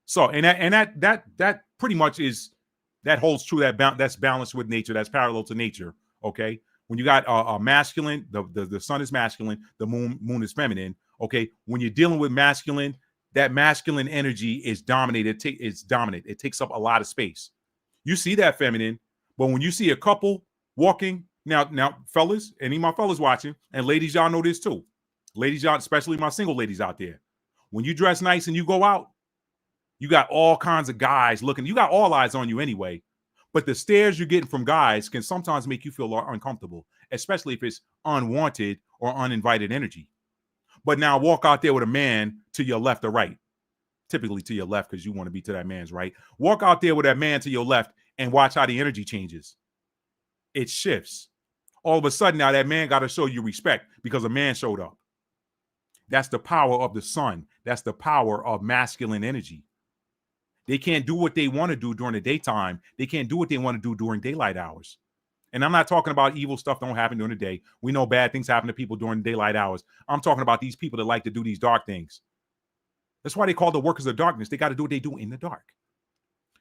So, and that pretty much is, that holds true. That's balanced with nature. That's parallel to nature. Okay. When you got a masculine, the sun is masculine, the moon is feminine. Okay. When you're dealing with masculine, that masculine energy is dominated. It's dominant. It takes up a lot of space. You see that feminine, but when you see a couple walking, now, fellas, any of my fellas watching, and ladies, y'all know this too. Ladies, y'all, especially my single ladies out there. When you dress nice and you go out, you got all kinds of guys looking. You got all eyes on you anyway. But the stares you're getting from guys can sometimes make you feel uncomfortable, especially if it's unwanted or uninvited energy. But now walk out there with a man to your left or right, typically to your left because you want to be to that man's right. Walk out there with that man to your left and watch how the energy changes. It shifts. All of a sudden now that man got to show you respect because a man showed up. That's the power of the sun. That's the power of masculine energy. They can't do what they want to do during the daytime. They can't do what they want to do during daylight hours. And I'm not talking about evil stuff don't happen during the day. We know bad things happen to people during daylight hours. I'm talking about these people that like to do these dark things. That's why they call the workers of darkness. They got to do what they do in the dark.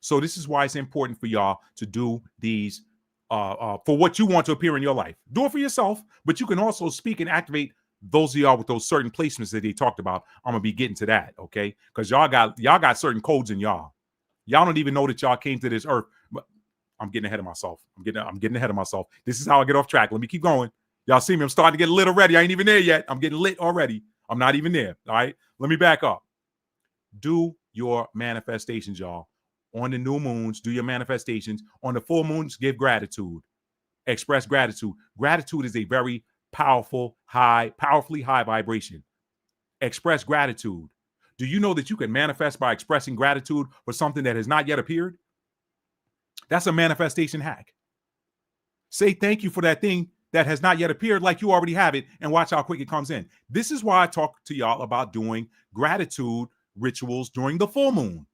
So this is why it's important for y'all to do these for what you want to appear in your life. Do it for yourself, but you can also speak and activate those of y'all with those certain placements that they talked about. I'm gonna be getting to that, okay? Because y'all got certain codes in y'all. Y'all don't even know that y'all came to this earth. I'm getting ahead of myself. I'm getting ahead of myself. This is how I get off track. Let me keep going. Y'all see me? I'm starting to get lit already. I ain't even there yet. I'm getting lit already. I'm not even there. All right. Let me back up. Do your manifestations, y'all. On the new moons, do your manifestations. On the full moons, give gratitude. Express gratitude. Gratitude is a very powerfully high vibration. Express gratitude. Do you know that you can manifest by expressing gratitude for something that has not yet appeared? That's a manifestation hack. Say thank you for that thing that has not yet appeared like you already have it, and watch how quick it comes in. This is why I talk to y'all about doing gratitude rituals during the full moon.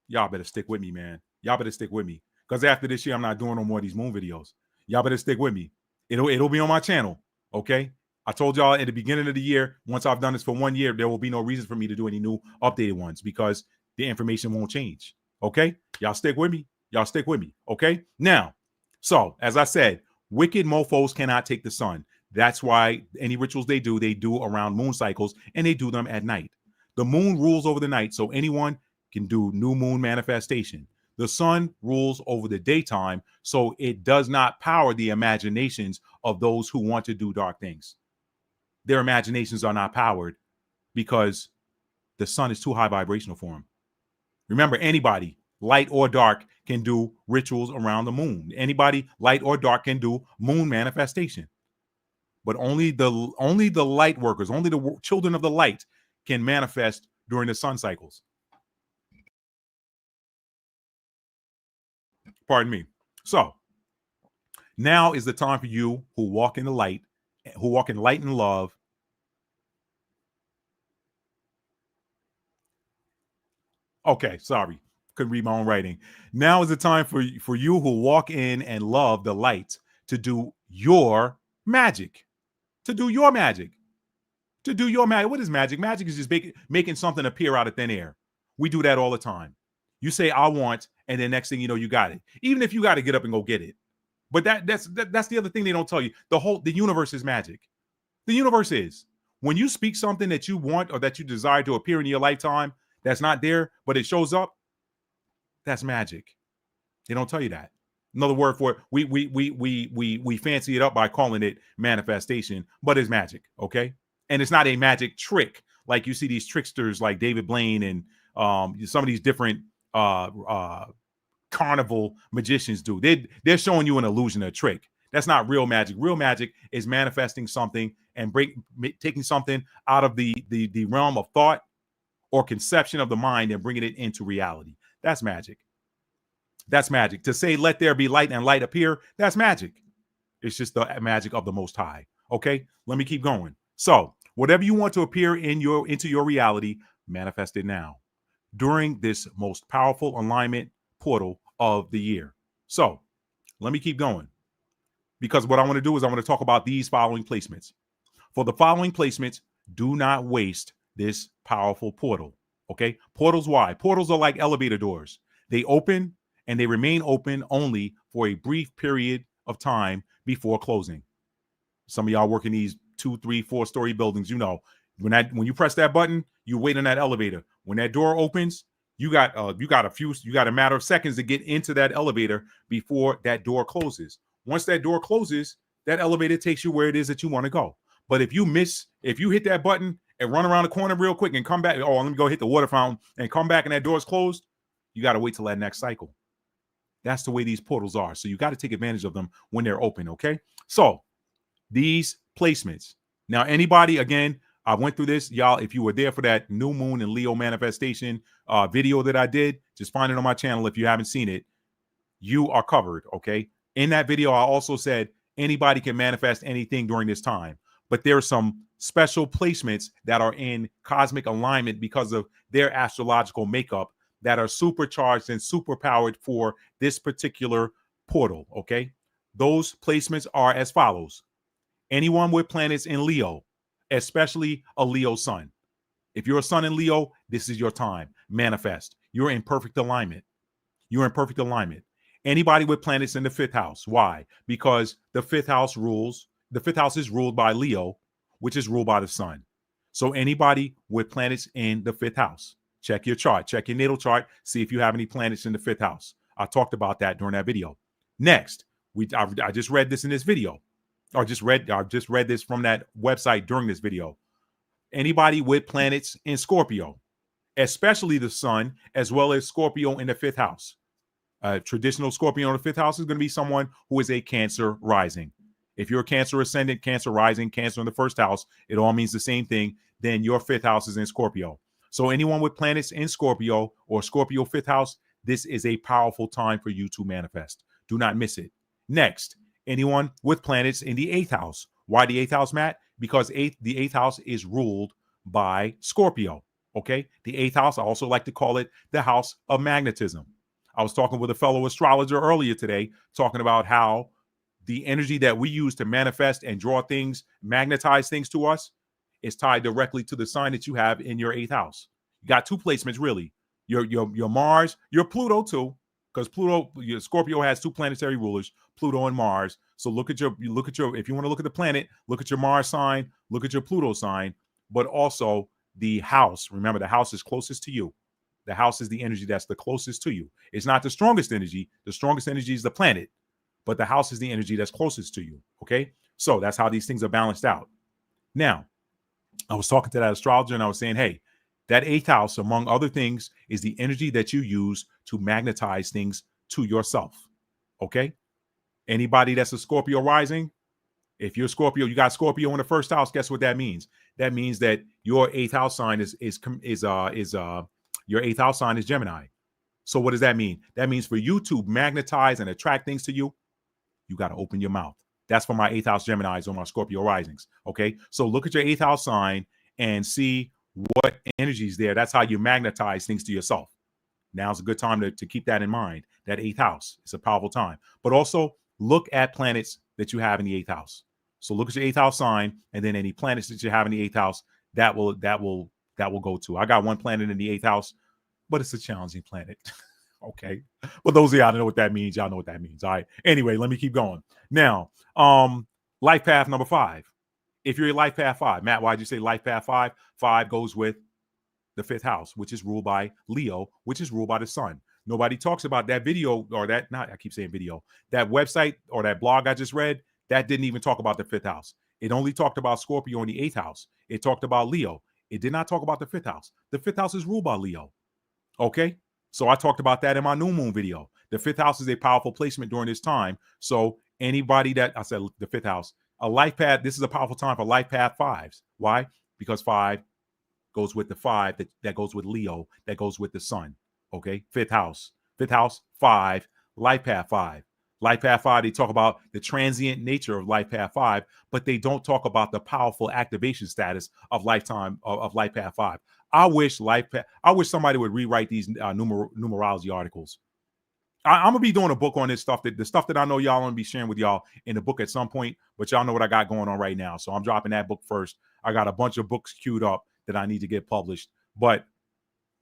Y'all better stick with me, man. Y'all better stick with me. Because after this year, I'm not doing no more of these moon videos. Y'all better stick with me. It'll be on my channel. Okay. I told y'all at the beginning of the year, once I've done this for 1 year, there will be no reason for me to do any new updated ones because the information won't change. Okay. Y'all stick with me. Y'all stick with me. Okay. Now, so as I said, wicked mofos cannot take the sun. That's why any rituals they do around moon cycles, and they do them at night. The moon rules over the night, so anyone can do new moon manifestation. The sun rules over the daytime, so it does not power the imaginations of those who want to do dark things. Their imaginations are not powered because the sun is too high vibrational for them. Remember, anybody, light or dark, can do rituals around the moon. Anybody, light or dark, can do moon manifestation. But only the light workers, only the children of the light can manifest during the sun cycles. Pardon me. So now is the time for you who walk in the light, who walk in light and love. Okay, sorry. Couldn't read my own writing. Now is the time for you who walk in and love the light to do your magic. To do your magic. To do your magic. What is magic? Magic is just making something appear out of thin air. We do that all the time. You say, I want, and then next thing you know, you got it. Even if you got to get up and go get it. But that's the other thing they don't tell you. The universe is magic. The universe is. When you speak something that you want or that you desire to appear in your lifetime that's not there, but it shows up, that's magic. They don't tell you that. Another word for it, we fancy it up by calling it manifestation, but it's magic, okay? And it's not a magic trick like you see these tricksters like David Blaine and some of these different carnival magicians do. They're showing you an illusion, a trick. That's not real magic. Real magic is manifesting something and taking something out of the realm of thought or conception of the mind and bringing it into reality. That's magic. That's magic. To say, let there be light and light appear, that's magic. It's just the magic of the Most High. Okay, let me keep going. So whatever you want to appear into your reality, manifest it now during this most powerful alignment portal of the year. So let me keep going, because what I want to do is I want to talk about these following placements. For the following placements, do not waste this powerful portal. Okay, portals, why? Portals are like elevator doors. They open and they remain open only for a brief period of time before closing. Some of y'all work in these 2, 3, 4-story buildings. You know, when you press that button, you wait on that elevator. When that door opens, you got a matter of seconds to get into that elevator before that door closes. Once that door closes, that elevator takes you where it is that you want to go. But if you hit that button and run around the corner real quick and come back, let me go hit the water fountain and come back and that door's closed, you got to wait till that next cycle. That's the way these portals are. So you got to take advantage of them when they're open, okay? So these placements. Now, anybody, again, I went through this. Y'all, if you were there for that new moon and Leo manifestation video that I did, just find it on my channel if you haven't seen it. You are covered, okay? In that video, I also said anybody can manifest anything during this time. But there are some special placements that are in cosmic alignment because of their astrological makeup that are supercharged and superpowered for this particular portal, okay? Those placements are as follows. Anyone with planets in Leo, especially a Leo sun. If you're a sun in Leo, this is your time. Manifest. You're in perfect alignment. You're in perfect alignment. Anybody with planets in the 5th house. Why? Because the 5th house is ruled by Leo, which is ruled by the sun. So anybody with planets in the 5th house, check your chart, check your natal chart, see if you have any planets in the 5th house. I talked about that during that video. Next, I just read this in this video, or I just read this from that website during this video. Anybody with planets in Scorpio, especially the sun, as well as Scorpio in the fifth house. Traditional Scorpio in the fifth house is going to be someone who is a Cancer rising. If you're a Cancer ascendant, Cancer rising, Cancer in the first house, it all means the same thing. Then your fifth house is in Scorpio. So anyone with planets in Scorpio or Scorpio fifth house, this is a powerful time for you to manifest. Do not miss it. Next, anyone with planets in the eighth house. Why the eighth house, Matt? Because the eighth house is ruled by Scorpio. Okay. The eighth house, I also like to call it the house of magnetism. I was talking with a fellow astrologer earlier today, talking about how the energy that we use to manifest and draw things, magnetize things to us, is tied directly to the sign that you have in your eighth house. You got two placements, really. Your Mars, your Pluto too, because your Scorpio has two planetary rulers, Pluto and Mars. So look at your, if you want to look at the planet, look at your Mars sign, look at your Pluto sign, but also the house. Remember, the house is closest to you. The house is the energy that's the closest to you. It's not the strongest energy. The strongest energy is the planet, but the house is the energy that's closest to you. Okay. So that's how these things are balanced out. Now, I was talking to that astrologer and I was saying, hey, that eighth house, among other things, is the energy that you use to magnetize things to yourself. Okay. Anybody that's a Scorpio rising, if you're Scorpio, you got Scorpio in the first house. Guess what that means? That means that your eighth house sign is your eighth house sign is Gemini. So what does that mean? That means for you to magnetize and attract things to you, you got to open your mouth. That's for my eighth house Geminis or my Scorpio risings. Okay. So look at your eighth house sign and see what energy is there. That's how you magnetize things to yourself. Now's a good time to keep that in mind. That eighth house is a powerful time. But also look at planets that you have in the eighth house. So look at your eighth house sign, and then any planets that you have in the eighth house, that will go to. I got one planet in the eighth house, but it's a challenging planet. Okay. But those of y'all know what that means. Y'all know what that means. All right. Anyway, let me keep going. Now, life path number 5. If you're a life path 5, Matt, why'd you say life path 5? 5 goes with the fifth house, which is ruled by Leo, which is ruled by the sun. Nobody talks about that video or that, not, I keep saying video, that website or that blog I just read, that didn't even talk about the fifth house. It only talked about Scorpio in the eighth house. It talked about Leo. It did not talk about the fifth house. The fifth house is ruled by Leo. Okay. So I talked about that in my new moon video. The fifth house is a powerful placement during this time. So anybody that I said the fifth house, a life path, this is a powerful time for life path 5s. Why? Because 5 goes with the 5 that goes with Leo, that goes with the sun. Okay. Fifth house, 5, life path 5. Life path 5, they talk about the transient nature of life path 5, but they don't talk about the powerful activation status of life path 5. I wish somebody would rewrite these numerology articles. I'm gonna be doing a book on this stuff, the stuff that I know y'all gonna be sharing with y'all in the book at some point, but y'all know what I got going on right now. So I'm dropping that book first. I got a bunch of books queued up that I need to get published. But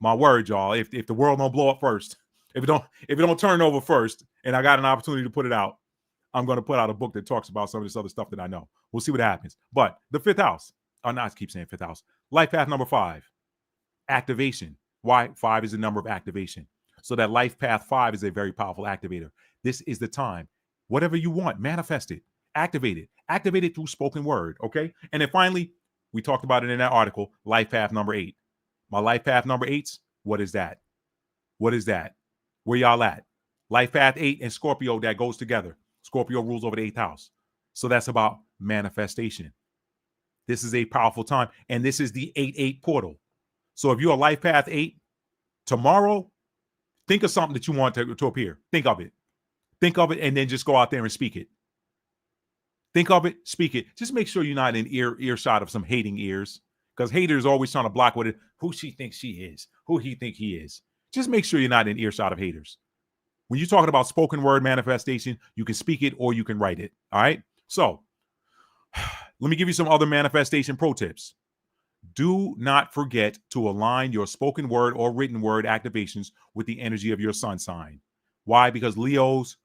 my word, y'all, if the world don't blow up first, if it don't turn over first, and I got an opportunity to put it out, I'm going to put out a book that talks about some of this other stuff that I know. We'll see what happens. But the fifth house, I keep saying fifth house, life path number 5, activation. Why? 5 is the number of activation. So that life path 5 is a very powerful activator. This is the time. Whatever you want, manifest it, activate it through spoken word. Okay. And then finally, we talked about it in that article, life path number 8. My life path number 8s, what is that? What is that? Where y'all at? Life path 8 and Scorpio, that goes together. Scorpio rules over the 8th house. So that's about manifestation. This is a powerful time. And this is the 8-8 portal. So if you're a life path 8, tomorrow, think of something that you want to appear. Think of it. And then just go out there and speak it. Think of it, speak it. Just make sure you're not in earshot of some hating ears, because haters are always trying to block who she thinks she is, who he think he is. Just make sure you're not in earshot of haters. When you're talking about spoken word manifestation, you can speak it or you can write it. All right. So let me give you some other manifestation pro tips. Do not forget to align your spoken word or written word activations with the energy of your sun sign. Why? Because Leo's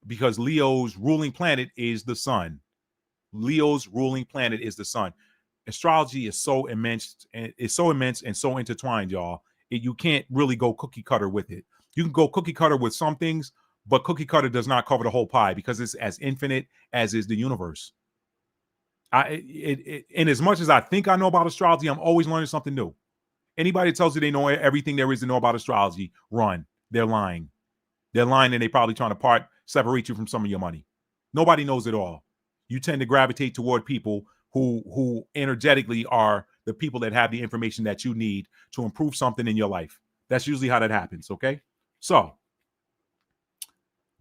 ruling planet is the sun. Leo's ruling planet is the sun. Astrology is so immense and so intertwined, y'all. You can't really go cookie cutter with it. You can go cookie cutter with some things, but cookie cutter does not cover the whole pie because it's as infinite as is the universe. And as much as I think I know about astrology, I'm always learning something new. Anybody that tells you they know everything there is to know about astrology, run. They're lying. They're lying, and they probably trying to separate you from some of your money. Nobody knows it all. You tend to gravitate toward people who energetically are the people that have the information that you need to improve something in your life. That's usually how that happens, okay? So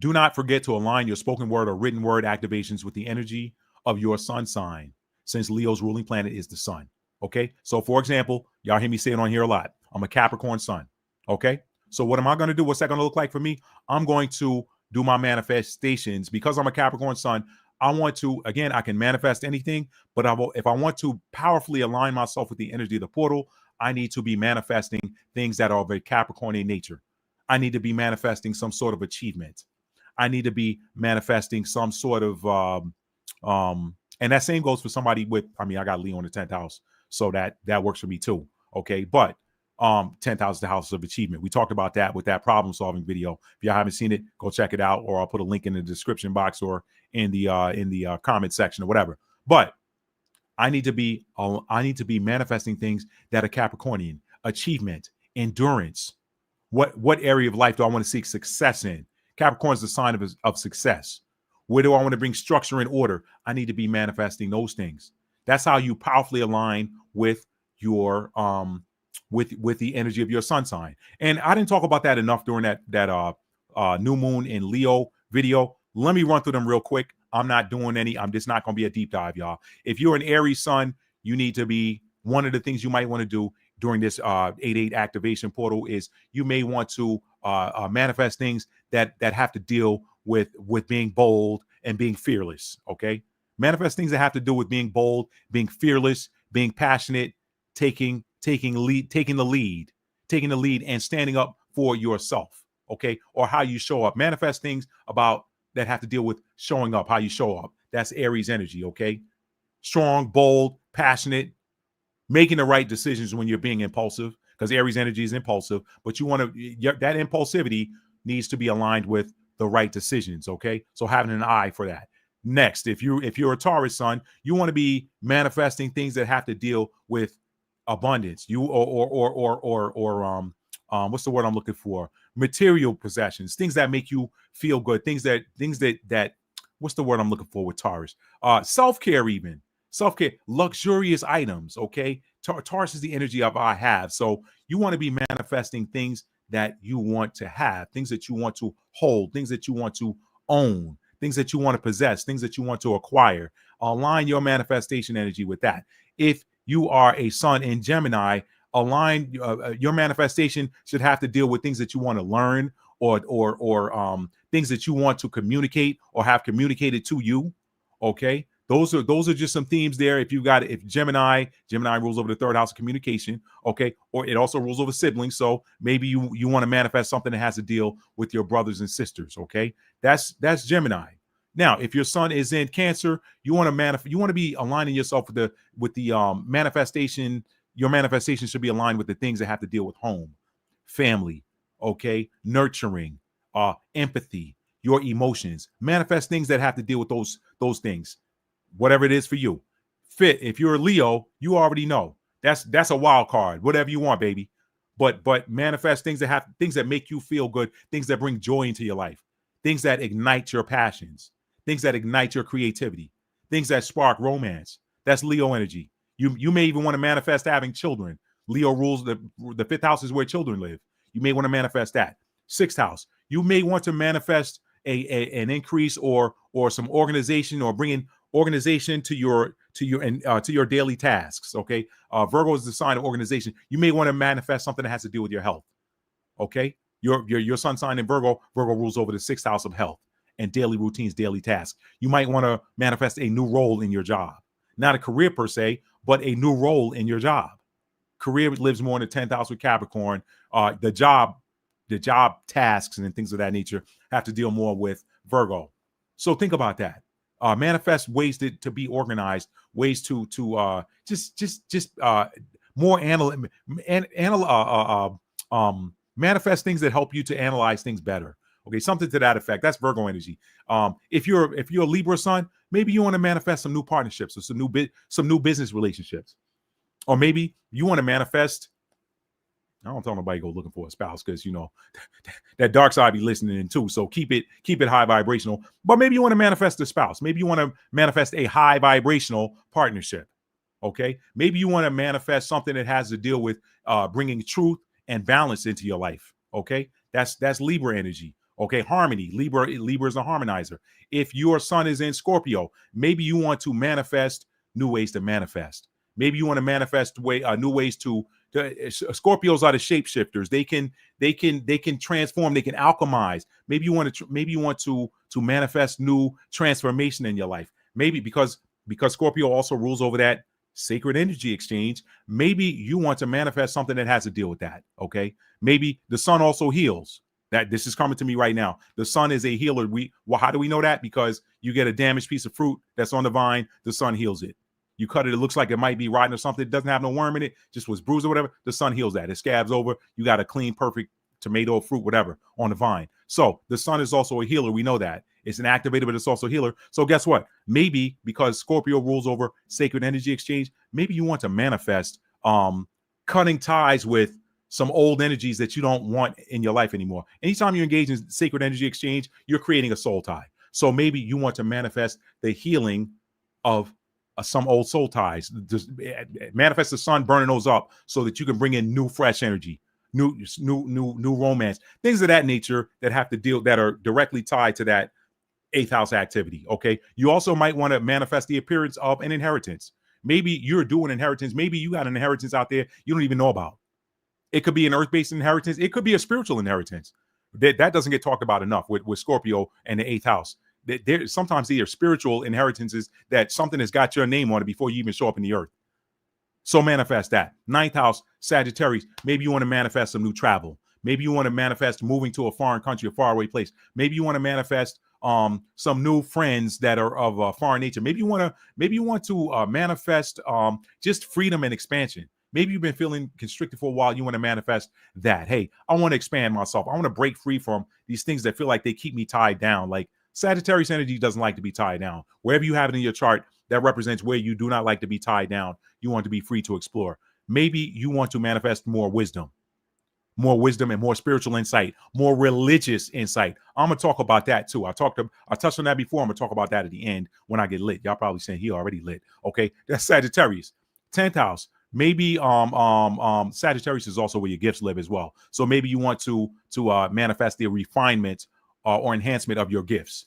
do not forget to align your spoken word or written word activations with the energy of your sun sign, since Leo's ruling planet is the sun, okay? So, for example, y'all hear me say it on here a lot. I'm a Capricorn sun, okay? So what am I going to do? What's that going to look like for me? I'm going to do my manifestations. Because I'm a Capricorn sun, I want to, again, I can manifest anything, but if I want to powerfully align myself with the energy of the portal, I need to be manifesting things that are of a Capricornian nature. I need to be manifesting some sort of achievement. I need to be manifesting some sort of, and that same goes for somebody with, I mean, I got Leo in the 10th house, so that works for me too. Okay. But 10th house is the house of achievement. We talked about that with that problem solving video. If y'all haven't seen it, go check it out, or I'll put a link in the description box or in the comment section or whatever. But I need to be manifesting things that are Capricornian: achievement, endurance. What area of life do I want to seek success in? Capricorn is the sign of success. Where do I want to bring structure and order? I need to be manifesting those things. That's how you powerfully align with your with the energy of your sun sign. And I didn't talk about that enough during that new moon in Leo video. Let me run through them real quick. I'm not doing any. I'm just not going to be a deep dive, y'all. If you're an Aries sun, you need to be, one of the things you might want to do during this 8/8 activation portal is you may want to manifest things that have to deal with being bold and being fearless. Okay, manifest things that have to do with being bold, being fearless, being passionate, taking the lead, and standing up for yourself. Okay, or how you show up. Manifest things about that have to deal with showing up, how you show up. That's Aries energy. Okay, strong, bold, passionate, making the right decisions when you're being impulsive, because Aries energy is impulsive, but you want to, that impulsivity needs to be aligned with the right decisions. Okay, so having an eye for that. Next, if you're a Taurus sun, you want to be manifesting things that have to deal with abundance. You or what's the word I'm looking for? Material possessions, things that make you feel good, things that what's the word I'm looking for with Taurus? Self-care, even self-care, luxurious items. Okay, Taurus is the energy of I have. So you want to be manifesting things that you want to have, things that you want to hold, things that you want to own, things that you want to possess, things that you want to acquire. Align your manifestation energy with that. If you are a sun in Gemini, align your manifestation should have to deal with things that you want to learn, or things that you want to communicate or have communicated to you. Okay, those are just some themes there. If Gemini rules over the third house of communication, okay, or it also rules over siblings. So maybe you want to manifest something that has to deal with your brothers and sisters. Okay, that's Gemini. Now, if your sun is in Cancer, you want to be aligning yourself with the manifestation. Your manifestation should be aligned with the things that have to deal with home, family, okay, nurturing, empathy, your emotions. Manifest things that have to deal with those things, whatever it is for you. Fit. If you're a Leo, you already know that's a wild card. Whatever you want, baby. But manifest things that make you feel good, things that bring joy into your life, things that ignite your passions, things that ignite your creativity, things that spark romance. That's Leo energy. You may even want to manifest having children. Leo rules the fifth house is where children live. You may want to manifest that. Sixth house, you may want to manifest an increase or some organization, or bringing organization to your daily tasks. Okay, Virgo is the sign of organization. You may want to manifest something that has to do with your health. Okay, your sun sign in Virgo rules over the sixth house of health and daily routines, daily tasks. You might want to manifest a new role in your job, not a career per se, but a new role in your job. Career lives more in the 10th house with Capricorn. The job tasks and things of that nature have to deal more with Virgo. So think about that. Manifest ways to be organized, ways to more manifest things that help you to analyze things better. Okay, something to that effect. That's Virgo energy. If you're a Libra sun, maybe you want to manifest some new partnerships or some new business relationships, or maybe you want to manifest. I don't tell nobody go looking for a spouse because that dark side be listening in too. So keep it high vibrational. But maybe you want to manifest a spouse. Maybe you want to manifest a high vibrational partnership. Okay, maybe you want to manifest something that has to deal with bringing truth and balance into your life. Okay, that's Libra energy. Okay, harmony. Libra is a harmonizer. If your sun is in Scorpio, maybe you want to manifest new ways to manifest. Maybe you want to manifest new ways to. Scorpios are the shapeshifters. They can transform. They can alchemize. Maybe you want to manifest new transformation in your life. Maybe because Scorpio also rules over that sacred energy exchange. Maybe you want to manifest something that has to deal with that. Okay. Maybe the sun also heals. That this is coming to me right now. The sun is a healer. How do we know that? Because you get a damaged piece of fruit that's on the vine. The sun heals it. You cut it, it looks like it might be rotten or something. It doesn't have no worm in it, just was bruised or whatever. The sun heals that. It scabs over. You got a clean, perfect tomato, fruit, whatever on the vine. So the sun is also a healer. We know that. It's an activator, but it's also a healer. So guess what? Maybe because Scorpio rules over sacred energy exchange, maybe you want to manifest cutting ties with some old energies that you don't want in your life anymore. Anytime you engage in sacred energy exchange, you're creating a soul tie. So maybe you want to manifest the healing of some old soul ties. Just manifest the sun burning those up so that you can bring in new fresh energy, new romance, things of that nature that are directly tied to that 8th house activity. Okay, you also might want to manifest the appearance of an inheritance. Maybe you're doing inheritance. Maybe you got an inheritance out there you don't even know about. It could be an earth-based inheritance. It could be a spiritual inheritance. That doesn't get talked about enough with Scorpio and the 8th house. Sometimes they are spiritual inheritances that something has got your name on it before you even show up in the earth. So manifest that. 9th house, Sagittarius. Maybe you want to manifest some new travel. Maybe you want to manifest moving to a foreign country, a faraway place. Maybe you want to manifest some new friends that are of foreign nature. Maybe you want to manifest just freedom and expansion. Maybe you've been feeling constricted for a while. You want to manifest that. Hey, I want to expand myself. I want to break free from these things that feel like they keep me tied down. Like Sagittarius energy doesn't like to be tied down. Wherever you have it in your chart, that represents where you do not like to be tied down. You want to be free to explore. Maybe you want to manifest more wisdom and more spiritual insight, more religious insight. I'm going to talk about that too. I touched on that before. I'm going to talk about that at the end when I get lit. Y'all probably saying he already lit. Okay. That's Sagittarius. 10th house. Maybe Sagittarius is also where your gifts live as well. So maybe you want to manifest the refinement or enhancement of your gifts,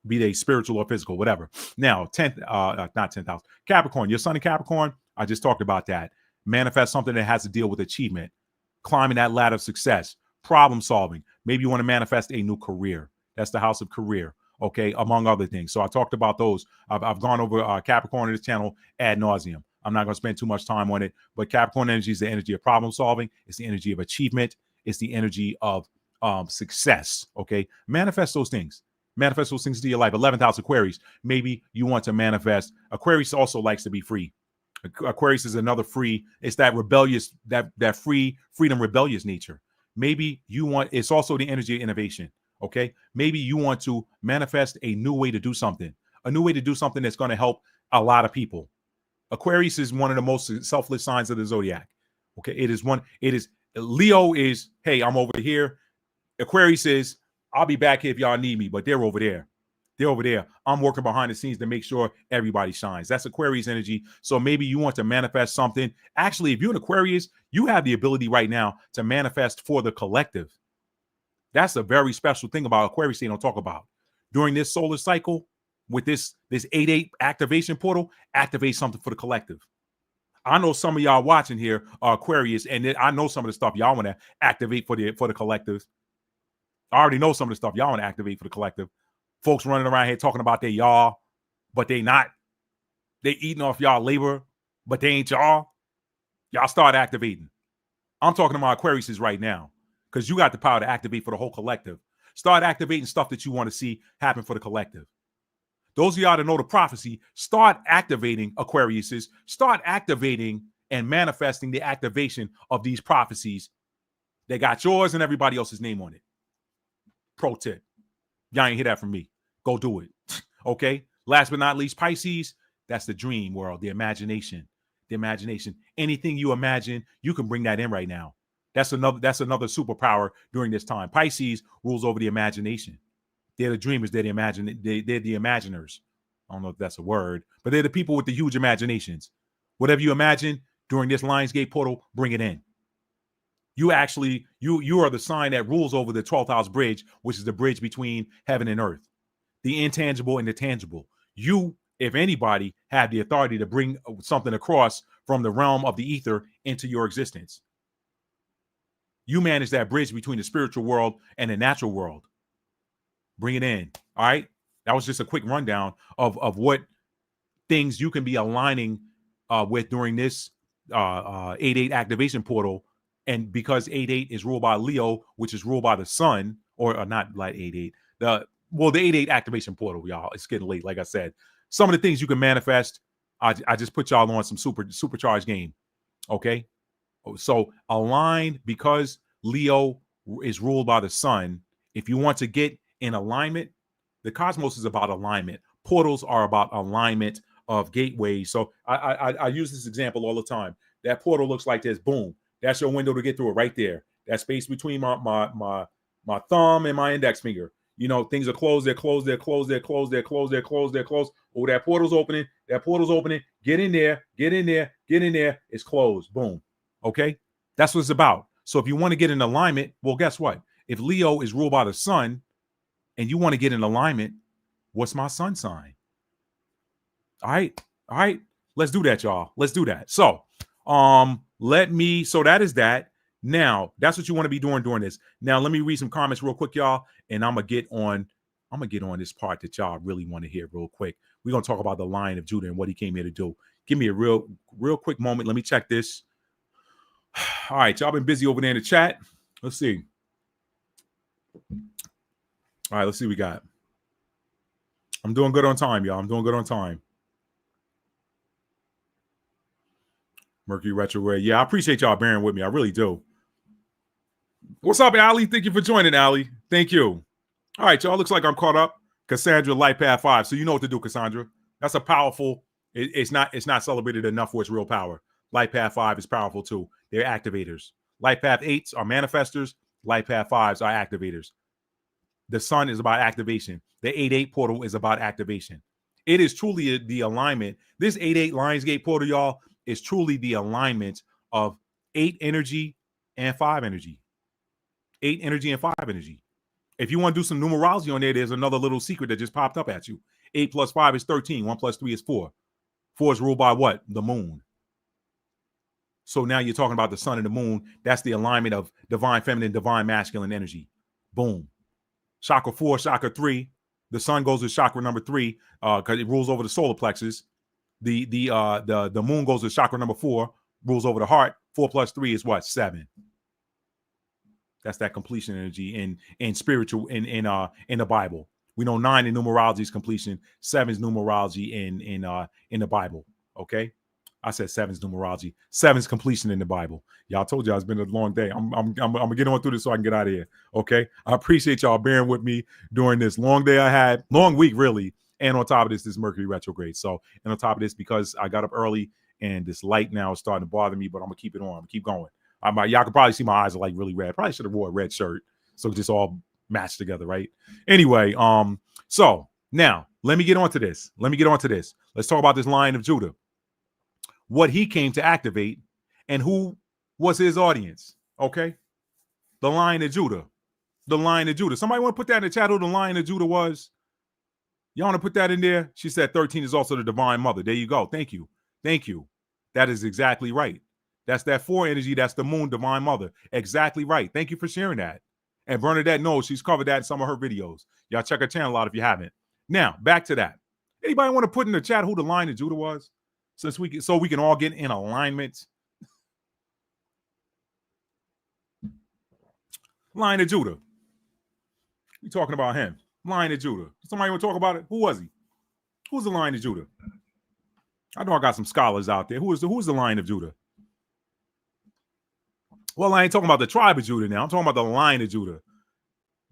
be they spiritual or physical, whatever. Now, not 10th house, Capricorn, your sun in Capricorn, I just talked about that. Manifest something that has to deal with achievement, climbing that ladder of success, problem solving. Maybe you want to manifest a new career. That's the house of career, okay, among other things. So I talked about those. I've gone over Capricorn in this channel ad nauseum. I'm not going to spend too much time on it, but Capricorn energy is the energy of problem solving. It's the energy of achievement. It's the energy of success. Okay. Manifest those things. Manifest those things to your life. 11th house Aquarius. Maybe you want to manifest. Aquarius also likes to be free. Aquarius is another free. It's that rebellious, that freedom, rebellious nature. Maybe you want, it's also the energy of innovation. Okay. Maybe you want to manifest a new way to do something that's going to help a lot of people. Aquarius is one of the most selfless signs of the zodiac. Okay. Leo is, hey, I'm over here. Aquarius is, I'll be back here if y'all need me, but they're over there. I'm working behind the scenes to make sure everybody shines. That's Aquarius energy. So maybe you want to manifest something. Actually, if you're an Aquarius, you have the ability right now to manifest for the collective. That's a very special thing about Aquarius they don't talk about. During this solar cycle, with this 8/8 activation portal, activate something for the collective. I know some of y'all watching here are Aquarius, and I know some of the stuff y'all want to activate for the collective. I already know some of the stuff y'all want to activate for the collective. Folks running around here talking about they y'all, but they not. They eating off y'all labor, but they ain't y'all. Y'all start activating. I'm talking to my Aquariuses right now because you got the power to activate for the whole collective. Start activating stuff that you want to see happen for the collective. Those of y'all that know the prophecy, start activating Aquariuses. Start activating and manifesting the activation of these prophecies that got yours and everybody else's name on it. Pro tip. Y'all ain't hear that from me. Go do it. Okay. Last but not least, Pisces, that's the dream world, the imagination. The imagination. Anything you imagine, you can bring that in right now. That's another superpower during this time. Pisces rules over the imagination. They're the dreamers. They're the they're the imaginers. I don't know if that's a word, but they're the people with the huge imaginations. Whatever you imagine during this Lionsgate portal, bring it in. You actually, you are the sign that rules over the 12th house bridge, which is the bridge between heaven and earth, the intangible and the tangible. You, if anybody, have the authority to bring something across from the realm of the ether into your existence. You manage that bridge between the spiritual world and the natural world. Bring it in. All right. That was just a quick rundown of what things you can be aligning with during this 8-8 activation portal. And because 8-8 is ruled by Leo, which is ruled by the sun, or not like 8-8, the 8-8 activation portal, y'all. It's getting late, like I said. Some of the things you can manifest, I just put y'all on some supercharged game. Okay. So align, because Leo is ruled by the sun. If you want to get in alignment, the cosmos is about alignment. Portals are about alignment of gateways. So I use this example all the time. That portal looks like this. Boom. That's your window to get through it right there. That space between my thumb and my index finger. You know, things are closed. They're closed. They're closed. They're closed. They're closed. They're closed. They're closed. Oh, that portal's opening. That portal's opening. Get in there. Get in there. Get in there. It's closed. Boom. Okay. That's what it's about. So if you want to get in alignment, well, guess what? If Leo is ruled by the sun and you want to get in alignment, what's my sun sign? All right. All right. Let's do that, y'all. Let's do that. So, so that is that. Now, that's what you want to be doing during this. Now, let me read some comments real quick, y'all, and I'm gonna get on this part that y'all really want to hear real quick. We're gonna talk about the Lion of Judah and what he came here to do. Give me a real quick moment. Let me check this. All right, y'all been busy over there in the chat. Let's see. All right, let's see what we got. I'm doing good on time, y'all. I'm doing good on time. Mercury retrograde. Yeah, I appreciate y'all bearing with me. I really do. What's up, Ali? Thank you for joining, Ali. Thank you. All right, y'all. Looks like I'm caught up. Cassandra, Light Path 5. So you know what to do, Cassandra. That's a powerful. It's not celebrated enough for its real power. Light Path 5 is powerful too. They're activators. Light Path 8s are manifestors. Light Path 5s are activators. The sun is about activation. The 8-8 portal is about activation. It is truly the alignment. This 8-8 Lionsgate portal, y'all, is truly the alignment of 8 energy and 5 energy. 8 energy and 5 energy. If you want to do some numerology on there, there's another little secret that just popped up at you. 8 plus 5 is 13. 1 plus 3 is 4. 4 is ruled by what? The moon. So now you're talking about the sun and the moon. That's the alignment of divine feminine, divine masculine energy. Boom. Chakra 4, chakra 3. The sun goes to chakra number 3 because it rules over the solar plexus. The moon goes to chakra number 4, rules over the heart. 4 plus 3 is what? 7. That's that completion energy in spiritual in the Bible. We know 9 in numerology is completion. 7 is numerology in the Bible. Okay, I said 7's numerology. 7's completion in the Bible. Y'all, told y'all it's been a long day. I'm gonna get on through this so I can get out of here. Okay, I appreciate y'all bearing with me during this long day I had, long week really. And on top of this Mercury retrograde. So, and on top of this, because I got up early and this light now is starting to bother me, but I'm gonna keep it on. I'm gonna keep going. Y'all can probably see my eyes are like really red. Probably should have wore a red shirt so just all matched together, right? Anyway, so now let me get on to this. Let's talk about this Lion of Judah. What he came to activate and who was his audience. Okay, the Lion of Judah. The Lion of Judah. Somebody want to put that in the chat who the Lion of Judah was? Y'all want to put that in there? She said 13 is also the divine mother. There you go. Thank you. That is exactly right. That's that 4 energy. That's the moon, divine mother. Exactly right. Thank you for sharing that. And Bernadette knows she's covered that in some of her videos. Y'all check her channel out if you haven't. Now, back to that. Anybody want to put in the chat who the Lion of Judah was? So we can all get in alignment. Lion of Judah. We talking about him. Lion of Judah. Somebody want to talk about it? Who was he? Who's the Lion of Judah? I know I got some scholars out there. Who's the Lion of Judah? Well, I ain't talking about the tribe of Judah now. I'm talking about the Lion of Judah.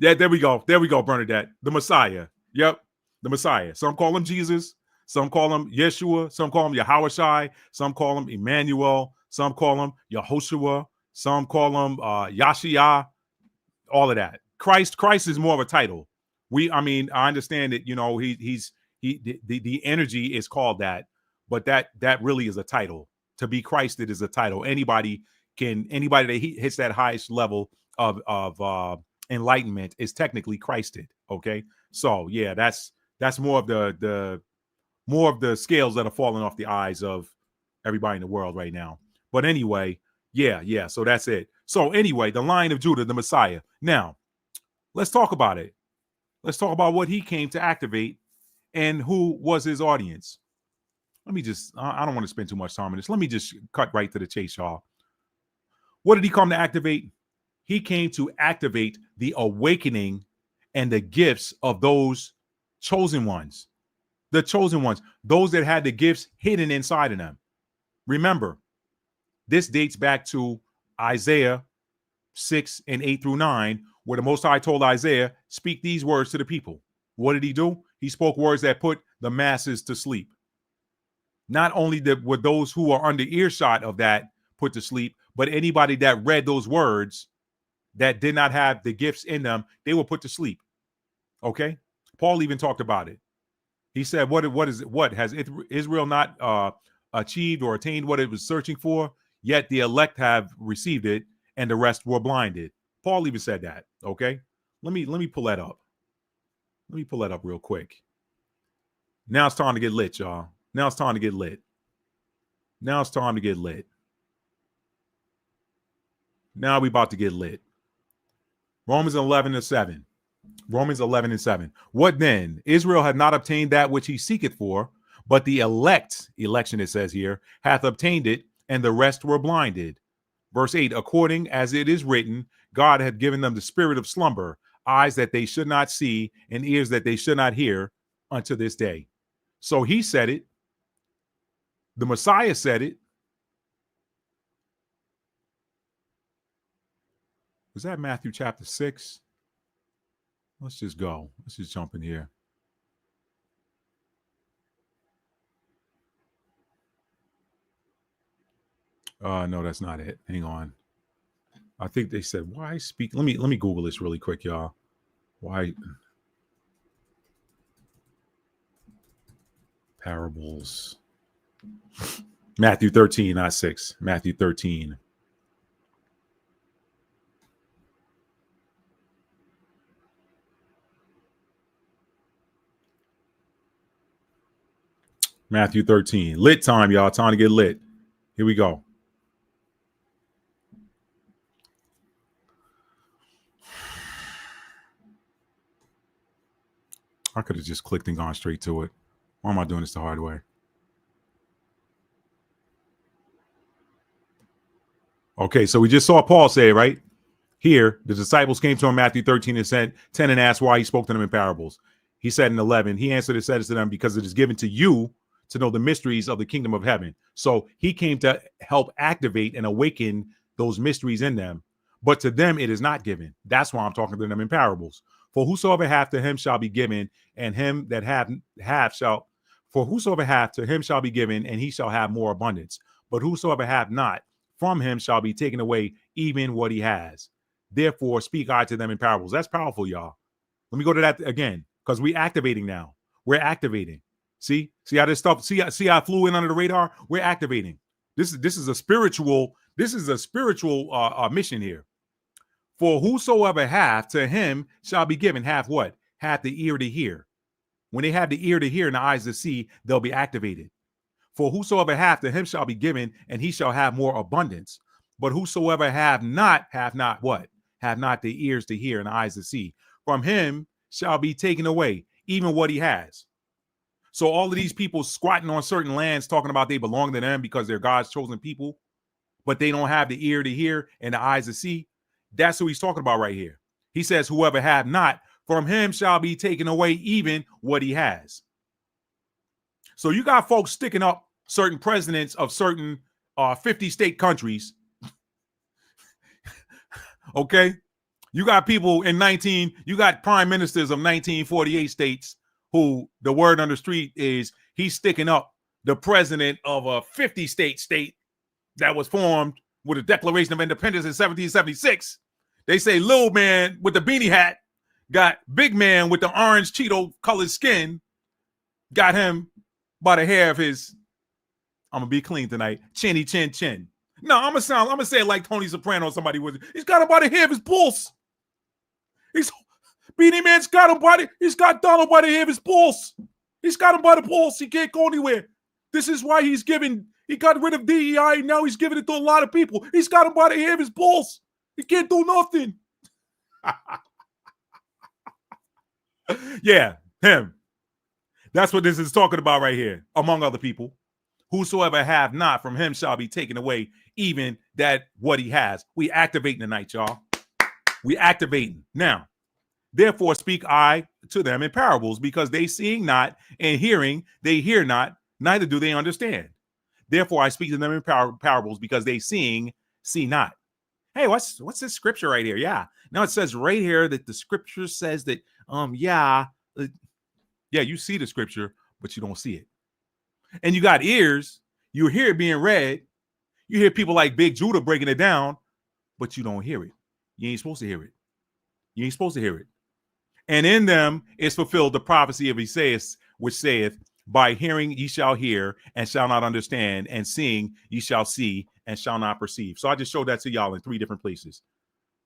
Yeah, there we go. There we go, Bernadette. The Messiah. Yep, the Messiah. Some call him Jesus. Some call him Yeshua. Some call him Yahushai. Some call him Emmanuel. Some call him Yehoshua. Some call him Yashia. All of that. Christ is more of a title. I mean, I understand that, you know, the energy is called that, but that really is a title. To be Christed is a title. Anybody that hits that highest level of enlightenment is technically Christed. Okay, so yeah, that's more of the scales that are falling off the eyes of everybody in the world right now. But anyway, yeah. So that's it. So anyway, the Lion of Judah, the Messiah. Now, let's talk about it. Let's talk about what he came to activate and who was his audience. Let me just, I don't want to spend too much time on this. Let me just cut right to the chase, y'all. What did he come to activate? He came to activate the awakening and the gifts of those chosen ones. The chosen ones, those that had the gifts hidden inside of them. Remember, this dates back to Isaiah 6 and 8 through 9, where the Most High told Isaiah, speak these words to the people. What did he do? He spoke words that put the masses to sleep. Not only were those who are under earshot of that put to sleep, but anybody that read those words that did not have the gifts in them, they were put to sleep. Okay? Paul even talked about it. He said, what has Israel not achieved or attained what it was searching for? Yet the elect have received it, and the rest were blinded. Paul even said that. Okay, let me pull that up. Let me pull that up real quick. Now it's time to get lit, y'all. Now it's time to get lit. Now it's time to get lit. Now we about to get lit. Romans 11:7. Romans 11:7. What then? Israel had not obtained that which he seeketh for, but the election it says here, hath obtained it, and the rest were blinded. Verse 8, according as it is written, God had given them the spirit of slumber, eyes that they should not see, and ears that they should not hear unto this day. So he said it. The Messiah said it. Was that Matthew chapter 6? Let's just go. Let's just jump in here. No, that's not it. Hang on. I think they said, why speak? Let me Google this really quick, y'all. Why parables? Matthew 13, not 6. Matthew 13. Matthew 13. Lit time, y'all. Time to get lit. Here we go. I could have just clicked and gone straight to it. Why am I doing this the hard way? Okay, so we just saw Paul say, right? Here, the disciples came to him, Matthew 13 and said, 10, and asked why he spoke to them in parables. He said in 11, he answered and said to them, because it is given to you to know the mysteries of the kingdom of heaven. So he came to help activate and awaken those mysteries in them. But to them, it is not given. That's why I'm talking to them in parables. For whosoever hath, to him shall be given, and him that hath shall, for whosoever hath, to him shall be given, and he shall have more abundance. But whosoever hath not, from him shall be taken away even what he has. Therefore, speak I to them in parables. That's powerful, y'all. Let me go to that again, because we're activating now. We're activating. See how this stuff, see how I flew in under the radar? We're activating. This is a spiritual mission here. For whosoever hath, to him shall be given. Hath what? Hath the ear to hear. When they have the ear to hear and the eyes to see, they'll be activated. For whosoever hath, to him shall be given, and he shall have more abundance. But whosoever hath not what? Have not the ears to hear and the eyes to see. From him shall be taken away, even what he has. So all of these people squatting on certain lands talking about they belong to them because they're God's chosen people, but they don't have the ear to hear and the eyes to see. That's who he's talking about right here. He says, whoever have not, from him shall be taken away even what he has. So you got folks sticking up certain presidents of certain 50 state countries. Okay. You got people you got prime ministers of 1948 states who the word on the street is he's sticking up the president of a 50-state state that was formed with a Declaration of Independence in 1776. They say little man with the beanie hat got big man with the orange Cheeto colored skin, got him by the hair of his, I'm gonna be clean tonight, chinny chin chin. No, I'm gonna say it like Tony Soprano or somebody was. He's got him by the hair of his pulse. Beanie Man's got him he's got Donald by the hair of his pulse. He's got him by the pulse. He can't go anywhere. This is why he got rid of DEI. Now he's giving it to a lot of people. He's got him by the hair of his pulse. He can't do nothing. Yeah, him. That's what this is talking about right here, among other people. Whosoever have not from him shall be taken away, even that what he has. We activating tonight, y'all. We activating. Now, therefore speak I to them in parables, because they seeing not, and hearing, they hear not, neither do they understand. Therefore I speak to them in parables, because they seeing, see not. Hey, what's this scripture right here? Yeah. Now it says right here that the scripture says that, you see the scripture, but you don't see it. And you got ears, you hear it being read. You hear people like Big Judah breaking it down, but you don't hear it. You ain't supposed to hear it. You ain't supposed to hear it. And in them is fulfilled the prophecy of Isaiah, which saith, by hearing ye shall hear and shall not understand, and seeing ye shall see and shall not perceive. So I just showed that to y'all in 3 different places.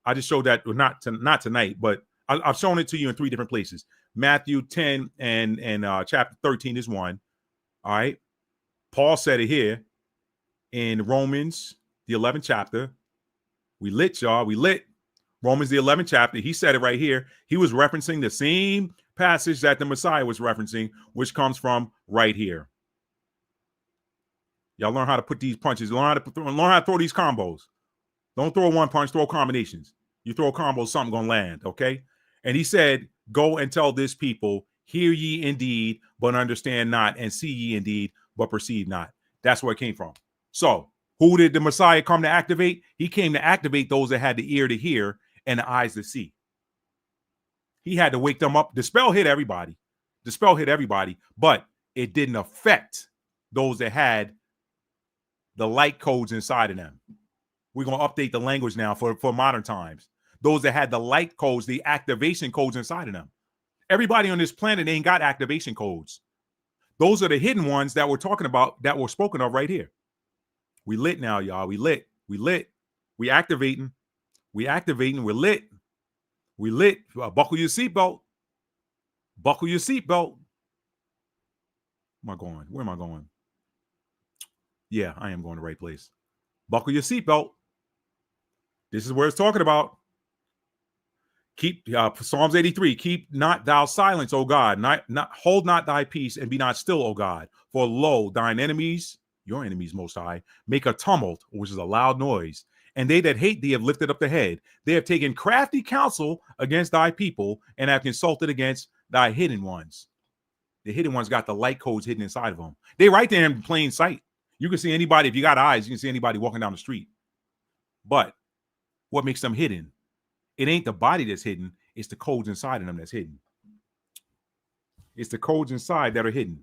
I just showed that, not tonight, but I've shown it to you in 3 different places. Matthew 10 and chapter 13 is one. All right. Paul said it here in Romans, the 11th chapter. We lit, y'all. We lit. Romans, the 11th chapter. He said it right here. He was referencing the same passage that the Messiah was referencing, which comes from right here. Y'all learn how to put these punches. Learn how to throw these combos. Don't throw one punch, throw combinations. You throw a combo, something gonna land, okay? And he said, go and tell this people, hear ye indeed, but understand not, and see ye indeed, but perceive not. That's where it came from. So who did the Messiah come to activate? He came to activate those that had the ear to hear and the eyes to see. He had to wake them up. The spell hit everybody. But it didn't affect those that had the light codes inside of them. We're going to update the language now for modern times. Those that had the light codes, the activation codes inside of them. Everybody on this planet ain't got activation codes. Those are the hidden ones that we're talking about, that were spoken of right here. We lit now, y'all. We lit. We activating. We're lit. Buckle your seatbelt. Where am I going? Yeah, I am going the right place. Buckle your seatbelt. This is where it's talking about. Keep Psalms 83. Keep not thou silence, O God. Hold not thy peace, and be not still, O God. For lo, thine enemies, your enemies most high, make a tumult, which is a loud noise. And they that hate thee have lifted up the head. They have taken crafty counsel against thy people, and have consulted against thy hidden ones. The hidden ones got the light codes hidden inside of them. They right there in plain sight. You can see anybody. If you got eyes, you can see anybody walking down the street. But what makes them hidden? It ain't the body that's hidden. It's the codes inside of them that's hidden. It's the codes inside that are hidden.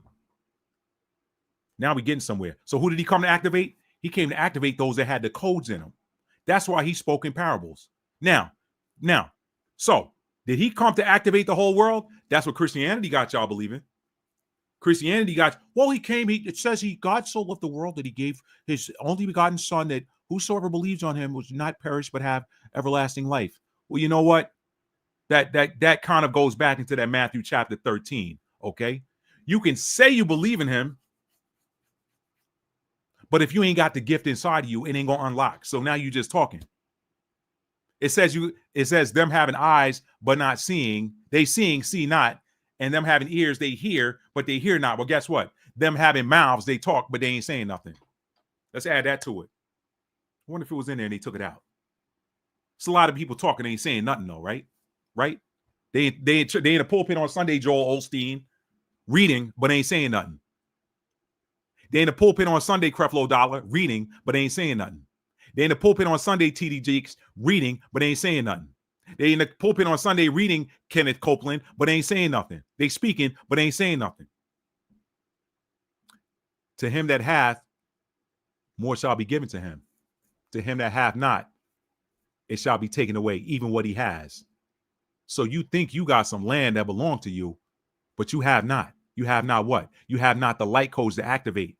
Now we're getting somewhere. So who did he come to activate? He came to activate those that had the codes in them. That's why he spoke in parables. Now, so did he come to activate the whole world? That's what Christianity got y'all believing. It says God so loved the world that he gave his only begotten son, that whosoever believes on him was not perish, but have everlasting life. Well, you know what? That kind of goes back into that Matthew chapter 13. Okay. You can say you believe in him, but if you ain't got the gift inside of you, it ain't gonna unlock. So now you just talking. It says them having eyes but not seeing, they seeing, see not, and them having ears, they hear, but they hear not. Well, guess what? Them having mouths, they talk, but they ain't saying nothing. Let's add that to it. I wonder if it was in there and they took it out. It's a lot of people talking, they ain't saying nothing though, right? Right? They in a pulpit on Sunday, Joel Osteen, reading, but they ain't saying nothing. They in the pulpit on Sunday, Creflo Dollar, reading, but they ain't saying nothing. They in the pulpit on Sunday, TD Jakes, reading, but they ain't saying nothing. They in the pulpit on Sunday reading Kenneth Copeland, but they ain't saying nothing. They speaking, but they ain't saying nothing. To him that hath, more shall be given to him. To him that hath not, it shall be taken away, even what he has. So you think you got some land that belong to you, but you have not. You have not what? You have not the light codes to activate.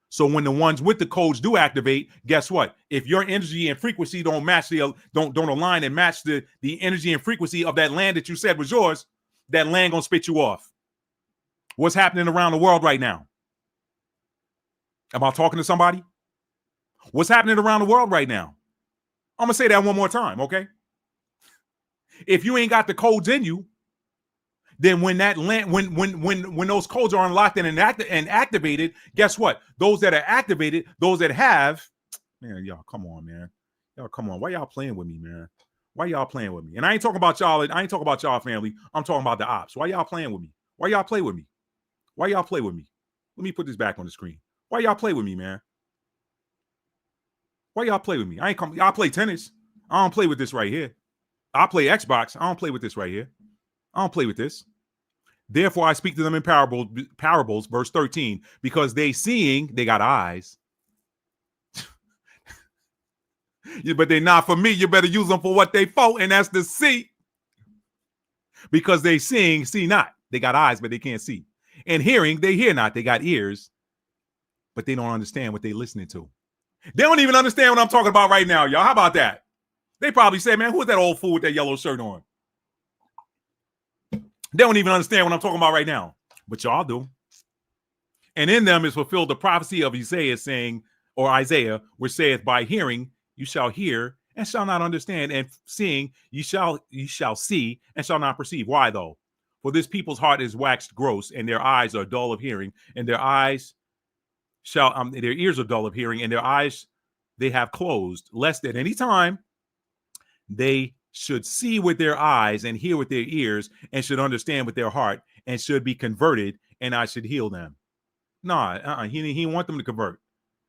So when the ones with the codes do activate, guess what? If your energy and frequency don't match don't align and match the energy and frequency of that land that you said was yours, that land gonna spit you off. What's happening around the world right now? Am I talking to somebody? What's happening around the world right now? I'm gonna say that one more time, okay? If you ain't got the codes in you, then when that land, when those codes are unlocked and activated, guess what? Those that are activated, those that have, man, y'all, come on, man. Y'all, come on. Why y'all playing with me, man? Why y'all playing with me? And I ain't talking about y'all. I ain't talking about y'all family. I'm talking about the ops. Why y'all playing with me? Why y'all play with me? Why y'all play with me? Let me put this back on the screen. Why y'all play with me, man? Why y'all play with me? Y'all play tennis. I don't play with this right here. I play Xbox. I don't play with this right here. I don't play with this. Therefore, I speak to them in parables, verse 13, because they seeing, they got eyes. But they're not for me. You better use them for what they for, and that's to see. Because they seeing, see not. They got eyes, but they can't see. And hearing, they hear not. They got ears, but they don't understand what they're listening to. They don't even understand what I'm talking about right now, y'all. How about that? They probably say, man, who's that old fool with that yellow shirt on? They don't even understand what I'm talking about right now, but y'all do. And in them is fulfilled the prophecy of Isaiah saying, or Isaiah, which saith, by hearing you shall hear and shall not understand, and seeing you shall see and shall not perceive. Why though? For this people's heart is waxed gross, and their eyes are dull of hearing, and their ears are dull of hearing, and their eyes they have closed, lest at any time they should see with their eyes and hear with their ears and should understand with their heart and should be converted, and I should heal them. Nah, he didn't want them to convert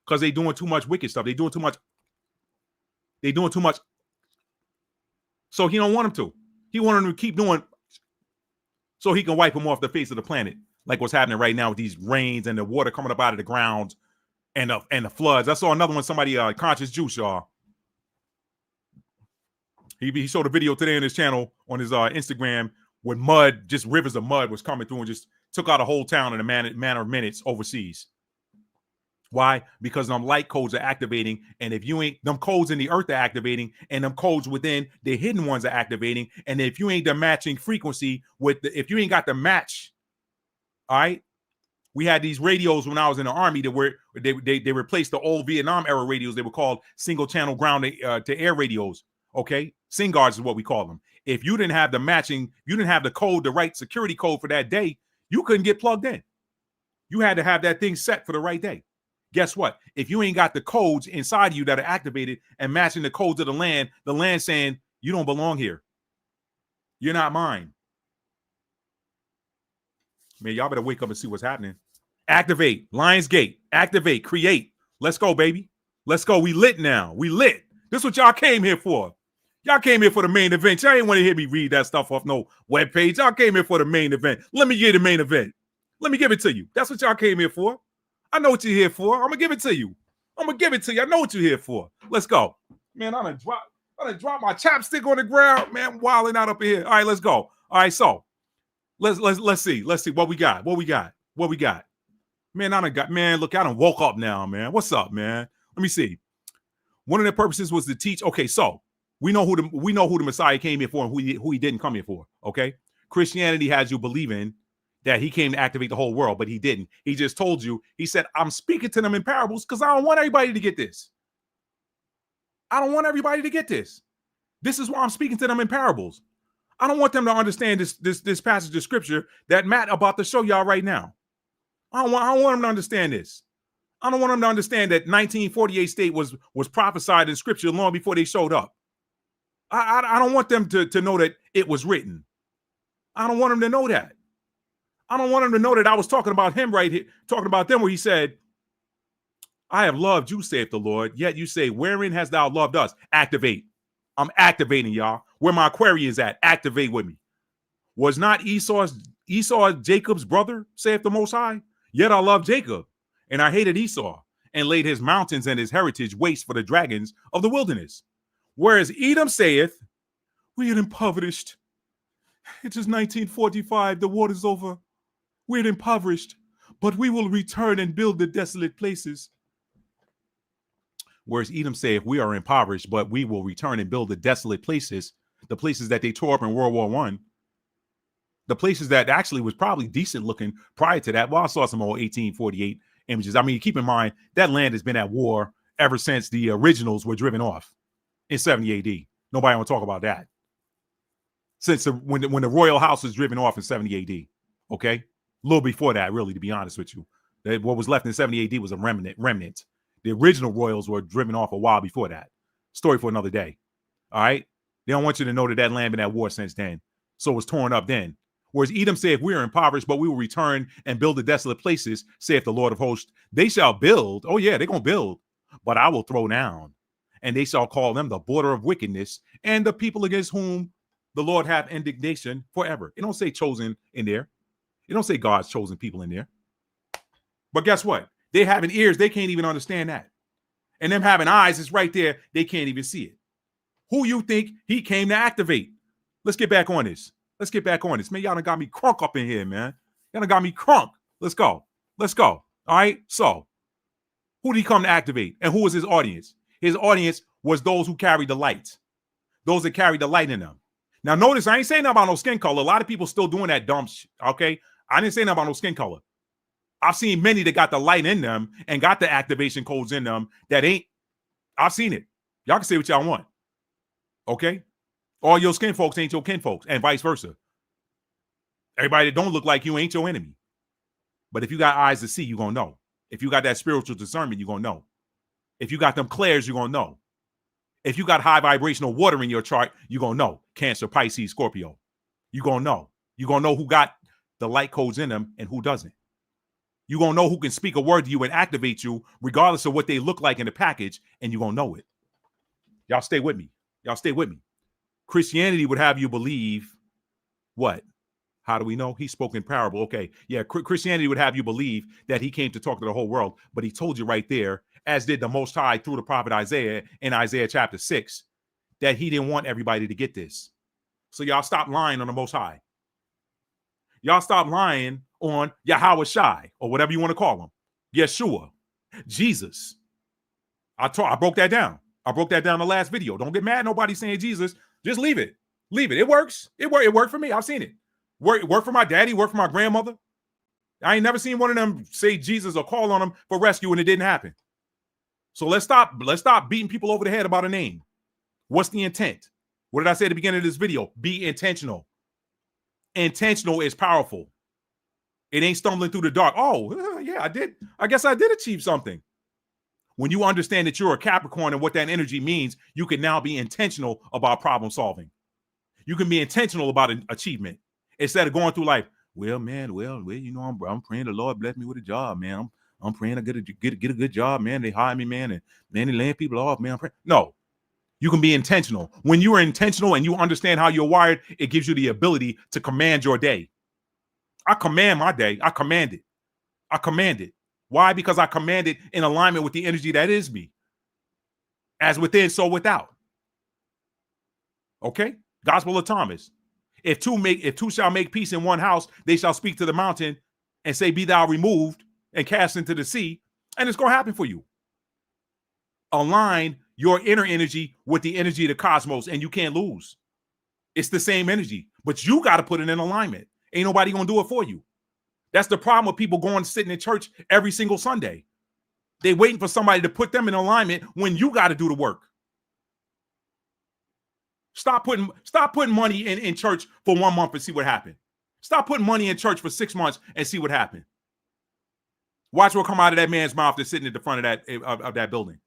because they doing too much wicked stuff. They doing too much. So he don't want them to. He wanted them to keep doing so he can wipe them off the face of the planet, like what's happening right now with these rains and the water coming up out of the ground and the floods. I saw another one, somebody, Conscious Juice, y'all. He showed a video today on his channel, on his Instagram, when mud, just rivers of mud was coming through and just took out a whole town in a matter of minutes overseas. Why? Because them light codes are activating, and if you ain't, them codes in the earth are activating, and them codes within the hidden ones are activating, and if you ain't the matching frequency with if you ain't got the match, all right. We had these radios when I was in the Army that were they replaced the old Vietnam era radios. They were called single channel ground to air radios. Okay, SINGARs is what we call them. If you didn't have the matching, you didn't have the code, the right security code for that day, you couldn't get plugged in. You had to have that thing set for the right day. Guess what? If you ain't got the codes inside of you that are activated and matching the codes of the land saying you don't belong here. You're not mine. Man, y'all better wake up and see what's happening. Activate. Lionsgate. Activate. Create. Let's go, baby. Let's go. We lit now. We lit. This is what y'all came here for. Y'all came here for the main event. Y'all ain't want to hear me read that stuff off no webpage. Y'all came here for the main event. Let me get the main event. Let me give it to you. That's what y'all came here for. I know what you're here for. I'm going to give it to you. I know what you're here for. Let's go. Man, I done dropped my chapstick on the ground. Man, I'm wilding out up in here. All right, let's go. All right, so let's see. Let's see what we got. Man, look, I done woke up now, man. What's up, man? Let me see. One of the purposes was to teach. Okay, so we know who the Messiah came here for and who he didn't come here for. Okay, Christianity has you believing that he came to activate the whole world, but he didn't. He just told you. He said, "I'm speaking to them in parables because I don't want everybody to get this. I don't want everybody to get this. This is why I'm speaking to them in parables. I don't want them to understand this passage of scripture that Matt about to show y'all right now. I don't want them to understand this. I don't want them to understand that 1948 state was prophesied in scripture long before they showed up. I don't want them to know that it was written. I don't want them to know that. I don't want them to know that I was talking about him right here, talking about them where he said, I have loved you, saith the Lord, yet you say, wherein hast thou loved us? Activate. I'm activating, y'all. Where my Aquarius at? Activate with me. Was not Esau Jacob's brother, saith the Most High? Yet I love Jacob, and I hated Esau, and laid his mountains and his heritage waste for the dragons of the wilderness. Whereas Edom saith, we are impoverished. It is 1945. The war is over. We're impoverished, but we will return and build the desolate places. Whereas Edom saith, we are impoverished, but we will return and build the desolate places, the places that they tore up in World War I. The places that actually was probably decent looking prior to that. Well, I saw some old 1848 images. I mean, keep in mind, that land has been at war ever since the originals were driven off in 70 AD. Nobody want to talk about that. Since when the royal house was driven off in 70 AD. Okay? A little before that, really, to be honest with you. What was left in 70 AD was a remnant. The original royals were driven off a while before that. Story for another day. All right? They don't want you to know that that land been at war since then. So it was torn up then. Whereas Edom saith, we are impoverished, but we will return and build the desolate places, saith the Lord of hosts. They shall build. Oh, yeah, they're going to build. But I will throw down. And they shall call them the border of wickedness, and the people against whom the Lord hath indignation forever. It don't say chosen in there. It don't say God's chosen people in there. But guess what? They having ears. They can't even understand that. And them having eyes is right there. They can't even see it. Who you think he came to activate? Let's get back on this. Let's get back on this. Man, y'all done got me crunk up in here, man. Y'all done got me crunk. Let's go. Let's go. All right? So, who did he come to activate? And who was his audience? His audience was those who carried the light. Those that carried the light in them. Now, notice, I ain't saying nothing about no skin color. A lot of people still doing that dumb shit, okay? I didn't say nothing about no skin color. I've seen many that got the light in them and got the activation codes in them that ain't. I've seen it. Y'all can say what y'all want. Okay? All your skin folks ain't your kin folks, and vice versa. Everybody that don't look like you ain't your enemy. But if you got eyes to see, you're going to know. If you got that spiritual discernment, you're going to know. If you got them clairs, you're going to know. If you got high vibrational water in your chart, you're going to know. Cancer, Pisces, Scorpio. You're going to know. You're going to know who got the light codes in them and who doesn't. You're going to know who can speak a word to you and activate you regardless of what they look like in the package, and you're going to know it. Y'all stay with me. Y'all stay with me. Christianity would have you believe what? How do we know? He spoke in parable. Okay. Yeah. Christianity would have you believe that he came to talk to the whole world, but he told you right there, as did the Most High through the prophet Isaiah in Isaiah chapter 6, that he didn't want everybody to get this. So y'all stop lying on the Most High. Y'all stop lying on Yahweh Shai or whatever you want to call him. Yeshua, Jesus. I broke that down. I broke that down in the last video. Don't get mad. Nobody's saying Jesus. Just leave it. Leave it. It works. It worked for me. I've seen it. Work for my daddy. Work for my grandmother. I ain't never seen one of them say Jesus or call on them for rescue and it didn't happen. So let's stop beating people over the head about a name. What's the intent? What did I say at the beginning of this video? Be intentional. Intentional is powerful. It ain't stumbling through the dark. Oh, yeah, I did. I guess I did achieve something. When you understand that you're a Capricorn and what that energy means, you can now be intentional about problem solving. You can be intentional about an achievement instead of going through life. Well, you know, I'm praying the Lord bless me with a job, man. I'm praying I get a good job, man. They hire me, man, and man, they laying people off, man. No, you can be intentional. When you are intentional and you understand how you're wired, it gives you the ability to command your day. I command my day. I command it. I command it. Why? Because I command it in alignment with the energy that is me. As within, so without. Okay? Gospel of Thomas. If two shall make peace in one house, they shall speak to the mountain and say, be thou removed and cast into the sea. And it's going to happen for you. Align your inner energy with the energy of the cosmos and you can't lose. It's the same energy, but you got to put it in alignment. Ain't nobody going to do it for you. That's the problem with people going sitting in church every single Sunday. They waiting for somebody to put them in alignment when you got to do the work. Stop putting money in church for 1 month and see what happened. Stop putting money in church for 6 months and see what happened. Watch what come out of that man's mouth that's sitting at the front of that building.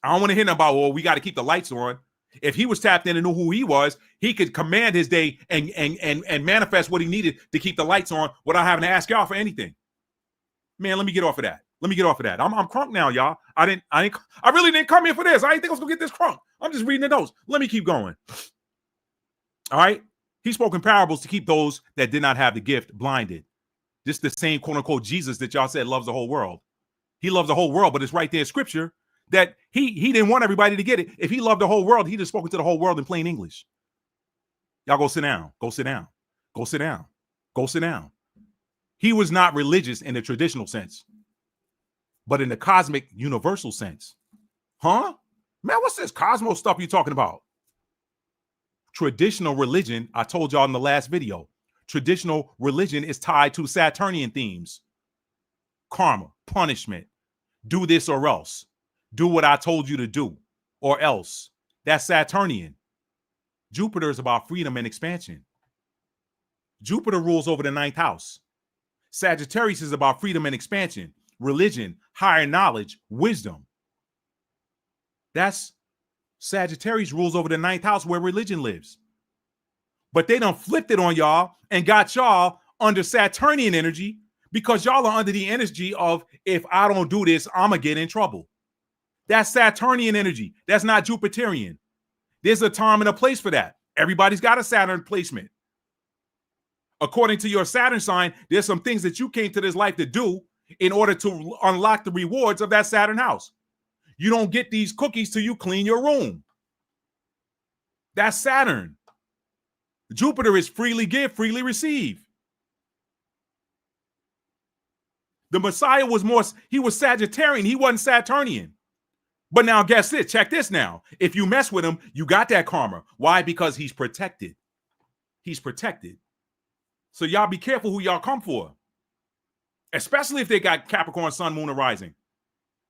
I don't want to hear about, well, we got to keep the lights on. If he was tapped in and knew who he was, he could command his day and manifest what he needed to keep the lights on without having to ask y'all for anything. Man, let me get off of that. I'm crunk now, y'all. I really didn't come here for this. I didn't think I was gonna get this crunk. I'm just reading the notes. Let me keep going. All right. He spoke in parables to keep those that did not have the gift blinded. This is the same quote unquote Jesus that y'all said loves the whole world. He loves the whole world, but it's right there in scripture that he didn't want everybody to get it. If he loved the whole world, he'd have spoken to the whole world in plain English. Y'all go sit down. Go sit down. Go sit down. Go sit down. He was not religious in the traditional sense, but in the cosmic universal sense. Huh? Man, what's this cosmos stuff you talking about? Traditional religion, I told y'all in the last video, traditional religion is tied to Saturnian themes. Karma, punishment, do this or else. Do what I told you to do or else. That's Saturnian. Jupiter is about freedom and expansion. Jupiter rules over the 9th house. Sagittarius is about freedom and expansion, religion, higher knowledge, wisdom. That's Sagittarius rules over the 9th house where religion lives. But they done flipped it on y'all and got y'all under Saturnian energy because y'all are under the energy of, if I don't do this, I'm going to get in trouble. That's Saturnian energy. That's not Jupiterian. There's a time and a place for that. Everybody's got a Saturn placement. According to your Saturn sign, there's some things that you came to this life to do in order to unlock the rewards of that Saturn house. You don't get these cookies till you clean your room. That's Saturn. Jupiter is freely give, freely receive. The Messiah was he was Sagittarian. He wasn't Saturnian. But now guess this, check this now. If you mess with him, you got that karma. Why? Because he's protected. He's protected. So y'all be careful who y'all come for. Especially if they got Capricorn, Sun, Moon, or Rising.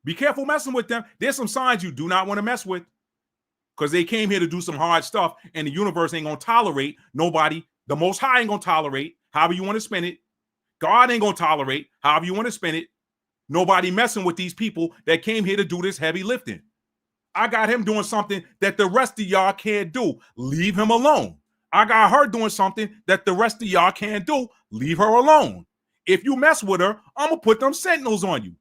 Be careful messing with them. There's some signs you do not want to mess with because they came here to do some hard stuff and the universe ain't going to tolerate nobody. The Most High ain't going to tolerate however you want to spend it. God ain't going to tolerate however you want to spend it. Nobody messing with these people that came here to do this heavy lifting. I got him doing something that the rest of y'all can't do. Leave him alone. I got her doing something that the rest of y'all can't do. Leave her alone. If you mess with her, I'm going to put them sentinels on you.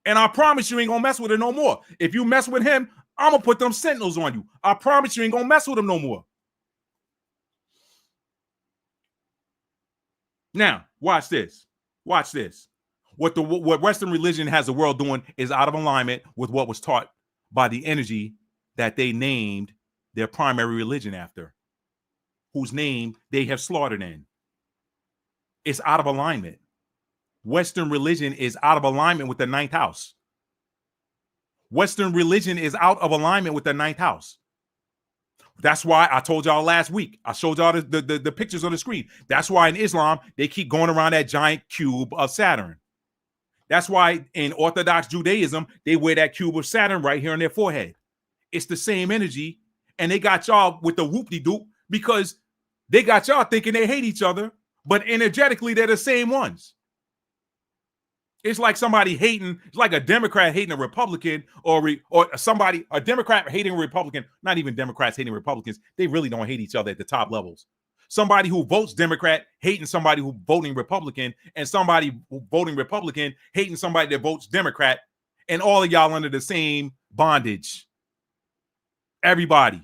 And I promise you ain't going to mess with her no more. If you mess with him, I'm going to put them sentinels on you. I promise you ain't going to mess with him no more. Now, watch this. Watch this. What Western religion has the world doing is out of alignment with what was taught by the energy that they named their primary religion after, whose name they have slaughtered in. It's out of alignment. Western religion is out of alignment with the 9th house. Western religion is out of alignment with the 9th house. That's why I told y'all last week. I showed y'all the pictures on the screen. That's why in Islam, they keep going around that giant cube of Saturn. That's why in Orthodox Judaism, they wear that cube of Saturn right here on their forehead. It's the same energy. And they got y'all with the whoop-de-doop because they got y'all thinking they hate each other, but energetically, they're the same ones. It's like somebody hating, it's like a Democrat hating a Republican or a Democrat hating a Republican, not even Democrats hating Republicans. They really don't hate each other at the top levels. Somebody who votes Democrat hating somebody who voting Republican, and somebody who voting Republican hating somebody that votes Democrat, and all of y'all under the same bondage. Everybody.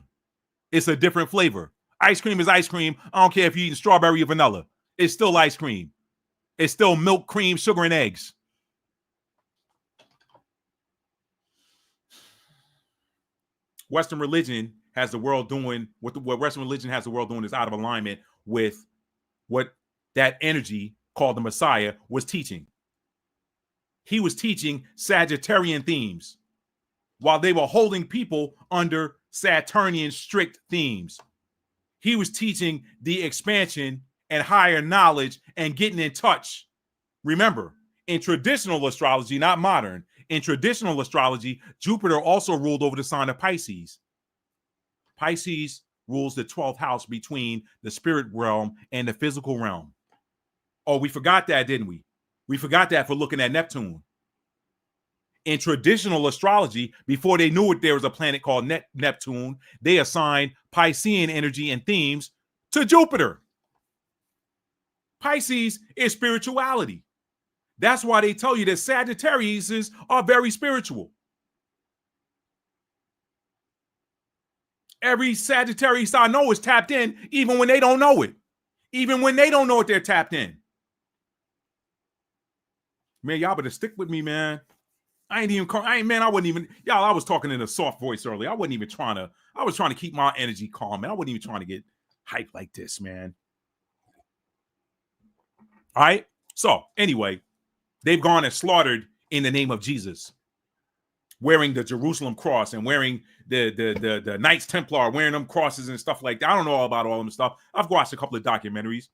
It's a different flavor. Ice cream is ice cream. I don't care if you're eating strawberry or vanilla. It's still ice cream. It's still milk, cream, sugar, and eggs. Western religion has the world doing what Western religion has the world doing is out of alignment with what that energy called the Messiah was teaching. He was teaching Sagittarian themes while they were holding people under Saturnian strict themes. He was teaching the expansion and higher knowledge and getting in touch. Remember, in traditional astrology, not modern, in traditional astrology, Jupiter also ruled over the sign of Pisces. Pisces rules the 12th house between the spirit realm and the physical realm. Oh, we forgot that, didn't we? We forgot that for looking at Neptune. In traditional astrology, before they knew it, there was a planet called Neptune. They assigned Piscean energy and themes to Jupiter. Pisces is spirituality. That's why they tell you that Sagittariuses are very spiritual. Every Sagittarius I know is tapped in, even when they don't know it. Even when they don't know it, they're tapped in. Man, y'all better stick with me, man. I wasn't even, y'all, I was talking in a soft voice earlier. I wasn't even I was trying to keep my energy calm, man. I wasn't even trying to get hyped like this, man. All right. So anyway, they've gone and slaughtered in the name of Jesus, wearing the Jerusalem cross and wearing the Knights Templar, wearing them crosses and stuff like that. I don't know all about all of them stuff. I've watched a couple of documentaries.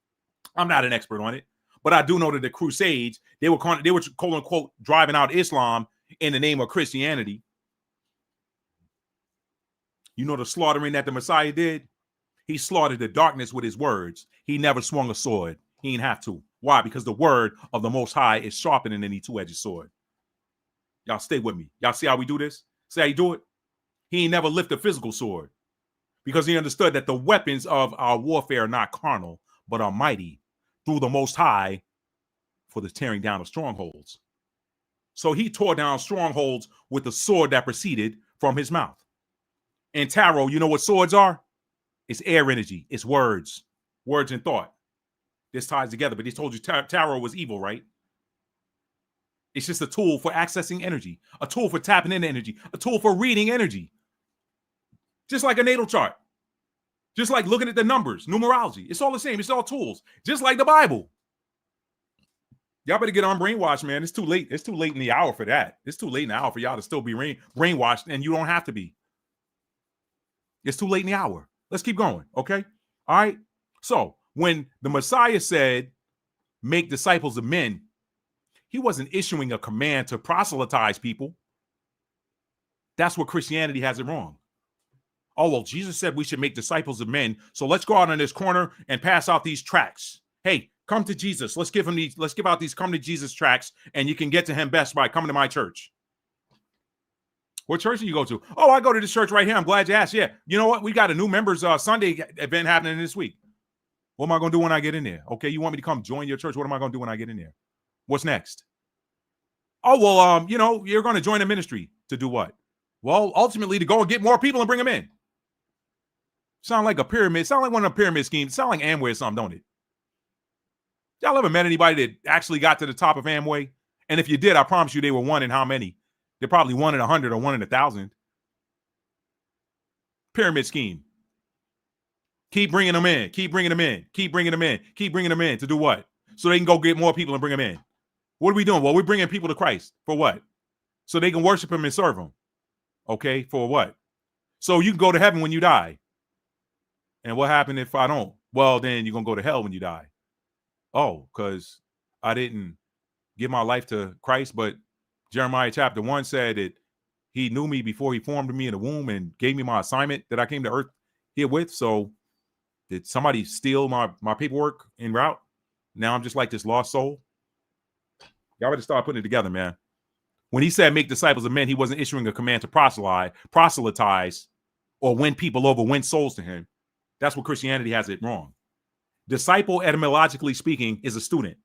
I'm not an expert on it, but I do know that the Crusades, they were quote unquote driving out Islam in the name of Christianity. You know the slaughtering that the Messiah did? He slaughtered the darkness with his words. He never swung a sword. He didn't have to. Why? Because the word of the Most High is sharper than any two-edged sword. Y'all stay with me. Y'all see how we do this? See how you do it? He ain't never lifted a physical sword because he understood that the weapons of our warfare are not carnal, but are mighty through the Most High for the tearing down of strongholds. So he tore down strongholds with the sword that proceeded from his mouth. And tarot, you know what swords are? It's air energy. It's words and thought. This ties together, but he told you tarot was evil, right? It's just a tool for accessing energy, a tool for tapping into energy, a tool for reading energy. Just like a natal chart, just like looking at the numbers, numerology. It's all the same. It's all tools, just like the Bible. Y'all better get on brainwashed, man. It's too late. It's too late in the hour for that. It's too late in the hour for y'all to still be brainwashed, and you don't have to be. It's too late in the hour. Let's keep going, okay? All right? So when the Messiah said, make disciples of men, he wasn't issuing a command to proselytize people. That's where Christianity has it wrong. Oh, well, Jesus said we should make disciples of men. So let's go out on this corner and pass out these tracts. Hey, come to Jesus. Let's give out these come to Jesus tracts, and you can get to him best by coming to my church. What church do you go to? Oh, I go to this church right here. I'm glad you asked. Yeah. You know what? We got a new members Sunday event happening this week. What am I going to do when I get in there? Okay, you want me to come join your church? What am I going to do when I get in there? What's next? Oh, well, you're going to join a ministry to do what? Well, ultimately to go and get more people and bring them in. Sound like a pyramid. Sound like one of the pyramid schemes. Sound like Amway or something, don't it? Y'all ever met anybody that actually got to the top of Amway? And if you did, I promise you they were one in how many? They're probably 1 in 100 or 1 in 1,000. Pyramid scheme. Keep bringing them in. Keep bringing them in. Keep bringing them in. Keep bringing them in to do what? So they can go get more people and bring them in. What are we doing? Well, we're bringing people to Christ. For what? So they can worship him and serve him. Okay, for what? So you can go to heaven when you die. And what happened if I don't? Well, then you're going to go to hell when you die. Oh, because I didn't give my life to Christ, but Jeremiah chapter 1 said that he knew me before he formed me in the womb and gave me my assignment that I came to earth here with. So did somebody steal my paperwork en route? Now I'm just like this lost soul. Y'all better start putting it together, man. When he said make disciples of men, he wasn't issuing a command to proselytize or win people over, win souls to him. That's what Christianity has it wrong. Disciple, etymologically speaking, is a student,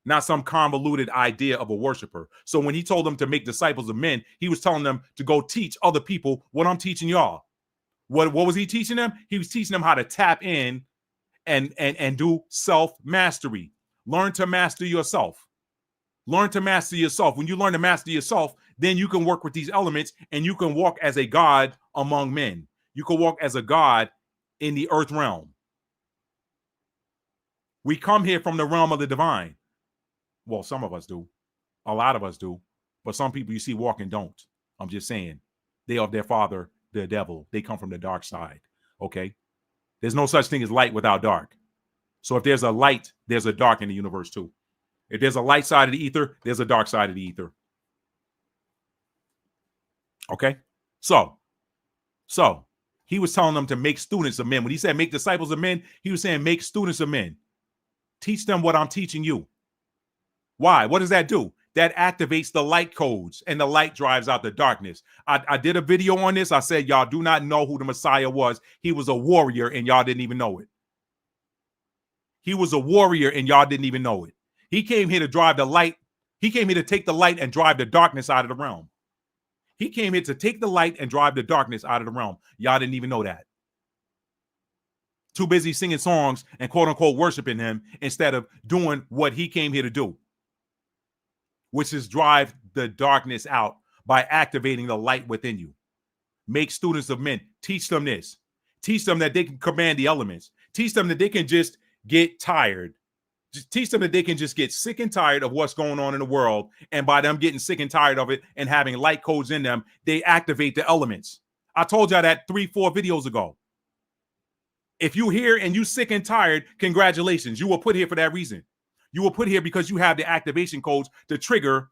not some convoluted idea of a worshiper. So when he told them to make disciples of men, he was telling them to go teach other people what I'm teaching y'all. What was he teaching them? He was teaching them how to tap in and do self-mastery. Learn to master yourself. Learn to master yourself. When you learn to master yourself, then you can work with these elements and you can walk as a God among men. You can walk as a God in the earth realm. We come here from the realm of the divine. Well, some of us do. A lot of us do. But some people you see walking don't. I'm just saying. They are of their father, the devil. They come from the dark side. Okay? There's no such thing as light without dark. So if there's a light, there's a dark in the universe too. If there's a light side of the ether, there's a dark side of the ether. Okay? So he was telling them to make students of men. When he said make disciples of men, he was saying make students of men. Teach them what I'm teaching you. Why? What does that do? That activates the light codes and the light drives out the darkness. I did a video on this. I said, y'all do not know who the Messiah was. He was a warrior and y'all didn't even know it. He was a warrior and y'all didn't even know it. He came here to drive the light. He came here to take the light and drive the darkness out of the realm. He came here to take the light and drive the darkness out of the realm. Y'all didn't even know that. Too busy singing songs and quote unquote worshiping him instead of doing what he came here to do, which is drive the darkness out by activating the light within you. Make students of men. Teach them this. Teach them that they can command the elements. Teach them that they can just get tired. Just teach them that they can just get sick and tired of what's going on in the world. And by them getting sick and tired of it and having light codes in them, they activate the elements. I told y'all that 3-4 videos ago. If you here and you sick and tired, congratulations. You were put here for that reason. You were put here because you have the activation codes to trigger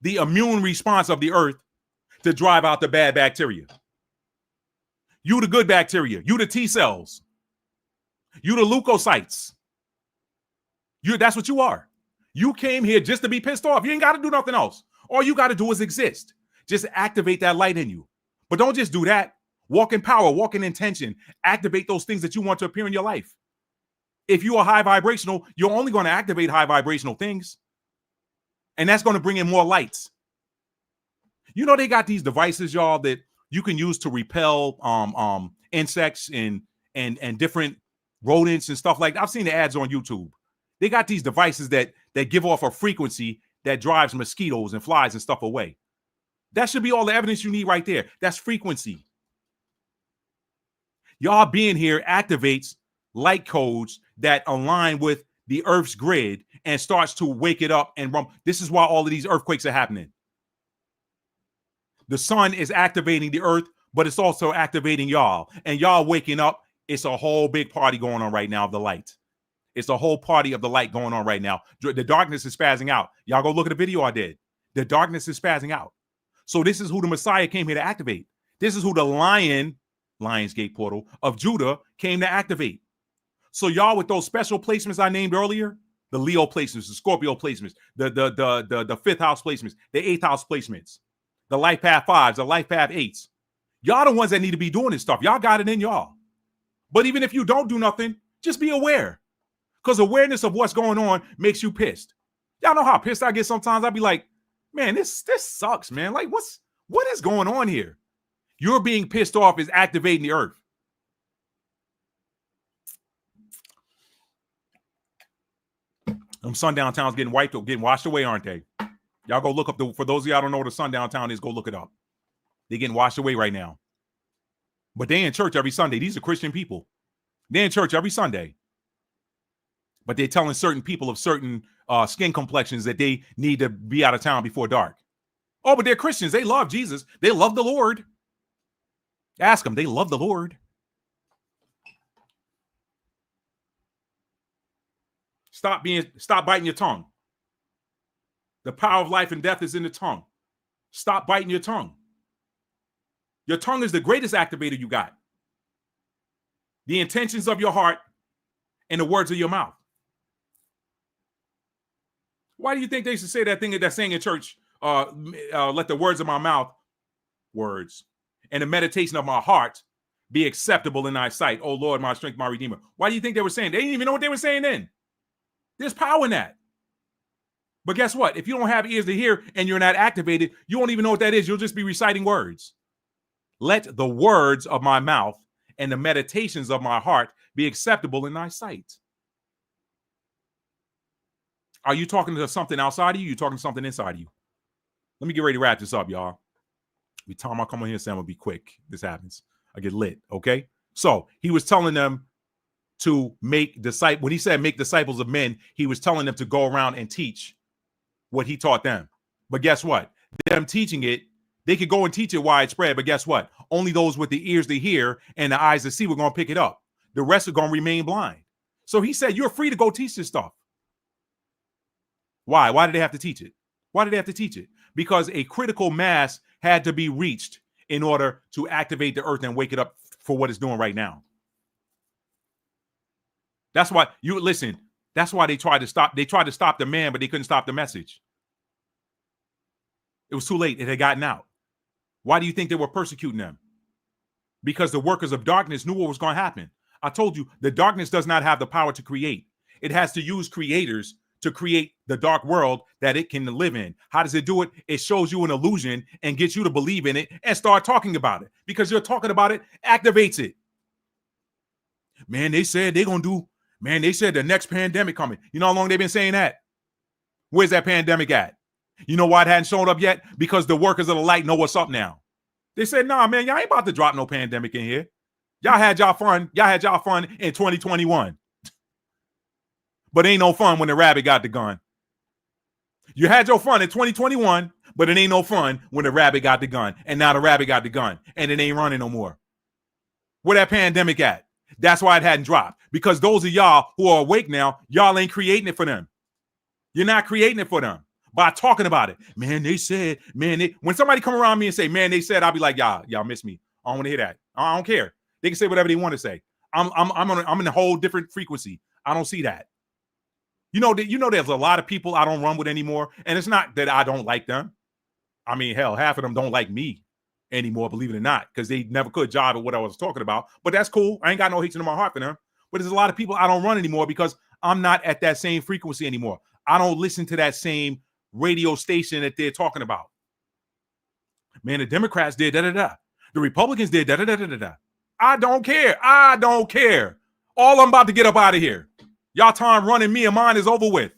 the immune response of the earth to drive out the bad bacteria. You the good bacteria. You the T cells. You the leukocytes. That's what you are. You came here just to be pissed off. You ain't got to do nothing else. All you got to do is exist. Just activate that light in you. But don't just do that. Walk in power, walk in intention. Activate those things that you want to appear in your life. If you are high vibrational, you're only going to activate high vibrational things. And that's going to bring in more lights. You know, they got these devices, y'all, that you can use to repel insects and different rodents and stuff like that. I've seen the ads on YouTube. They got these devices that give off a frequency that drives mosquitoes and flies and stuff away. That should be all the evidence you need right there. That's frequency. Y'all being here activates light codes that align with the Earth's grid and starts to wake it up and run. This is why all of these earthquakes are happening. The sun is activating the earth, but it's also activating y'all. And y'all waking up. It's a whole big party going on right now of the light. It's a whole party of the light going on right now. The darkness is spazzing out. Y'all go look at the video I did. The darkness is spazzing out. So this is who the Messiah came here to activate. This is who the Lionsgate portal of Judah came to activate. So y'all with those special placements I named earlier, the Leo placements, the Scorpio placements, the fifth house placements, the eighth house placements, the life path 5s, the life path 8s. Y'all the ones that need to be doing this stuff. Y'all got it in y'all. But even if you don't do nothing, just be aware. Because awareness of what's going on makes you pissed. Y'all know how pissed I get sometimes. I'll be like, man, this sucks, man. Like, what is going on here? You're being pissed off is activating the earth. Them sundown towns getting wiped up, getting washed away, aren't they? Y'all go look up for those of y'all don't know what a sundown town is, go look it up. They're getting washed away right now. But they in church every Sunday. These are Christian people. They're in church every Sunday. But they're telling certain people of certain skin complexions that they need to be out of town before dark. Oh, but they're Christians. They love Jesus. They love the Lord. Ask them. They love the Lord. Stop biting your tongue. The power of life and death is in the tongue. Stop biting your tongue. Your tongue is the greatest activator you got. The intentions of your heart and the words of your mouth. Why do you think they should say that thing that they're saying in church? Let the words of my mouth, words, and the meditation of my heart be acceptable in thy sight. Oh Lord, my strength, my redeemer. Why do you think they were saying? They didn't even know what they were saying then. There's power in that. But guess what? If you don't have ears to hear and you're not activated, you won't even know what that is. You'll just be reciting words. Let the words of my mouth and the meditations of my heart be acceptable in thy sight. Are you talking to something outside of you? You're talking to something inside of you. Let me get ready to wrap this up, y'all. Every time I come on here and say I'm going to be quick, this happens. I get lit, okay? So he was telling them to make disciples. When he said make disciples of men, he was telling them to go around and teach what he taught them. But guess what? Them teaching it, they could go and teach it widespread, but guess what? Only those with the ears to hear and the eyes to see were going to pick it up. The rest are going to remain blind. So he said, you're free to go teach this stuff. Why? Why did they have to teach it? Why did they have to teach it? Because a critical mass had to be reached in order to activate the earth and wake it up for what it's doing right now. That's why that's why they tried to stop the man, but they couldn't stop the message. It was too late. It had gotten out. Why do you think they were persecuting them? Because the workers of darkness knew what was going to happen. I told you, the darkness does not have the power to create. It has to use creators to create the dark world that it can live in. How does it do it? It shows you an illusion and gets you to believe in it and start talking about it. Because you're talking about it activates it. Man, they said they're going to do, man, they said the next pandemic coming. You know how long they've been saying that? Where's that pandemic at? You know why it hadn't shown up yet? Because the workers of the light know what's up now. They said, nah, man, y'all ain't about to drop no pandemic in here. Y'all had y'all fun. Y'all had y'all fun in 2021. But ain't no fun when the rabbit got the gun. You had your fun in 2021, but it ain't no fun when the rabbit got the gun. And now the rabbit got the gun, and it ain't running no more. Where that pandemic at? That's why it hadn't dropped. Because those of y'all who are awake now, y'all ain't creating it for them. You're not creating it for them by talking about it. Man, they said, man, when somebody come around me and say, man, they said, I'll be like, y'all miss me. I don't want to hear that. I don't care. They can say whatever they want to say. I'm in a whole different frequency. I don't see that. You know, there's a lot of people I don't run with anymore. And it's not that I don't like them. I mean, hell, half of them don't like me anymore, believe it or not, because they never could jive at what I was talking about. But that's cool. I ain't got no hatred in my heart for them. But there's a lot of people I don't run anymore because I'm not at that same frequency anymore. I don't listen to that same radio station that they're talking about. Man, the Democrats did da-da-da. The Republicans did da-da-da-da-da. I don't care. I don't care. All I'm about to get up out of here. Y'all time running me and mine is over with.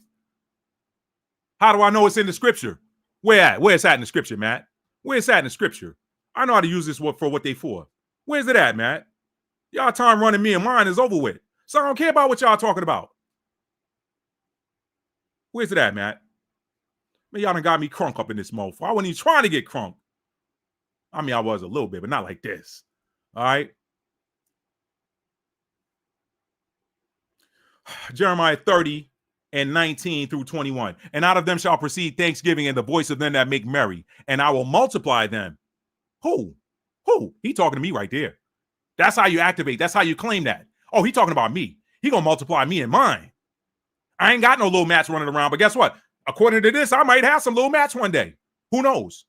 How do I know it's in the scripture? Where at? Where it's at in the scripture, Matt? Where it's at in the scripture? I know how to use this for what they for. Where's it at, Matt? Y'all time running me and mine is over with. So I don't care about what y'all talking about. Where's it at, Matt? Man, y'all done got me crunk up in this mofo. I wasn't even trying to get crunk. I mean, I was a little bit, but not like this. All right. Jeremiah 30 and 19 through 21. And out of them shall proceed thanksgiving and the voice of them that make merry. And I will multiply them. Who? He talking to me right there. That's how you activate. That's how you claim that. Oh, he talking about me. He gonna multiply me and mine. I ain't got no little mats running around. But guess what? According to this, I might have some little mats one day. Who knows?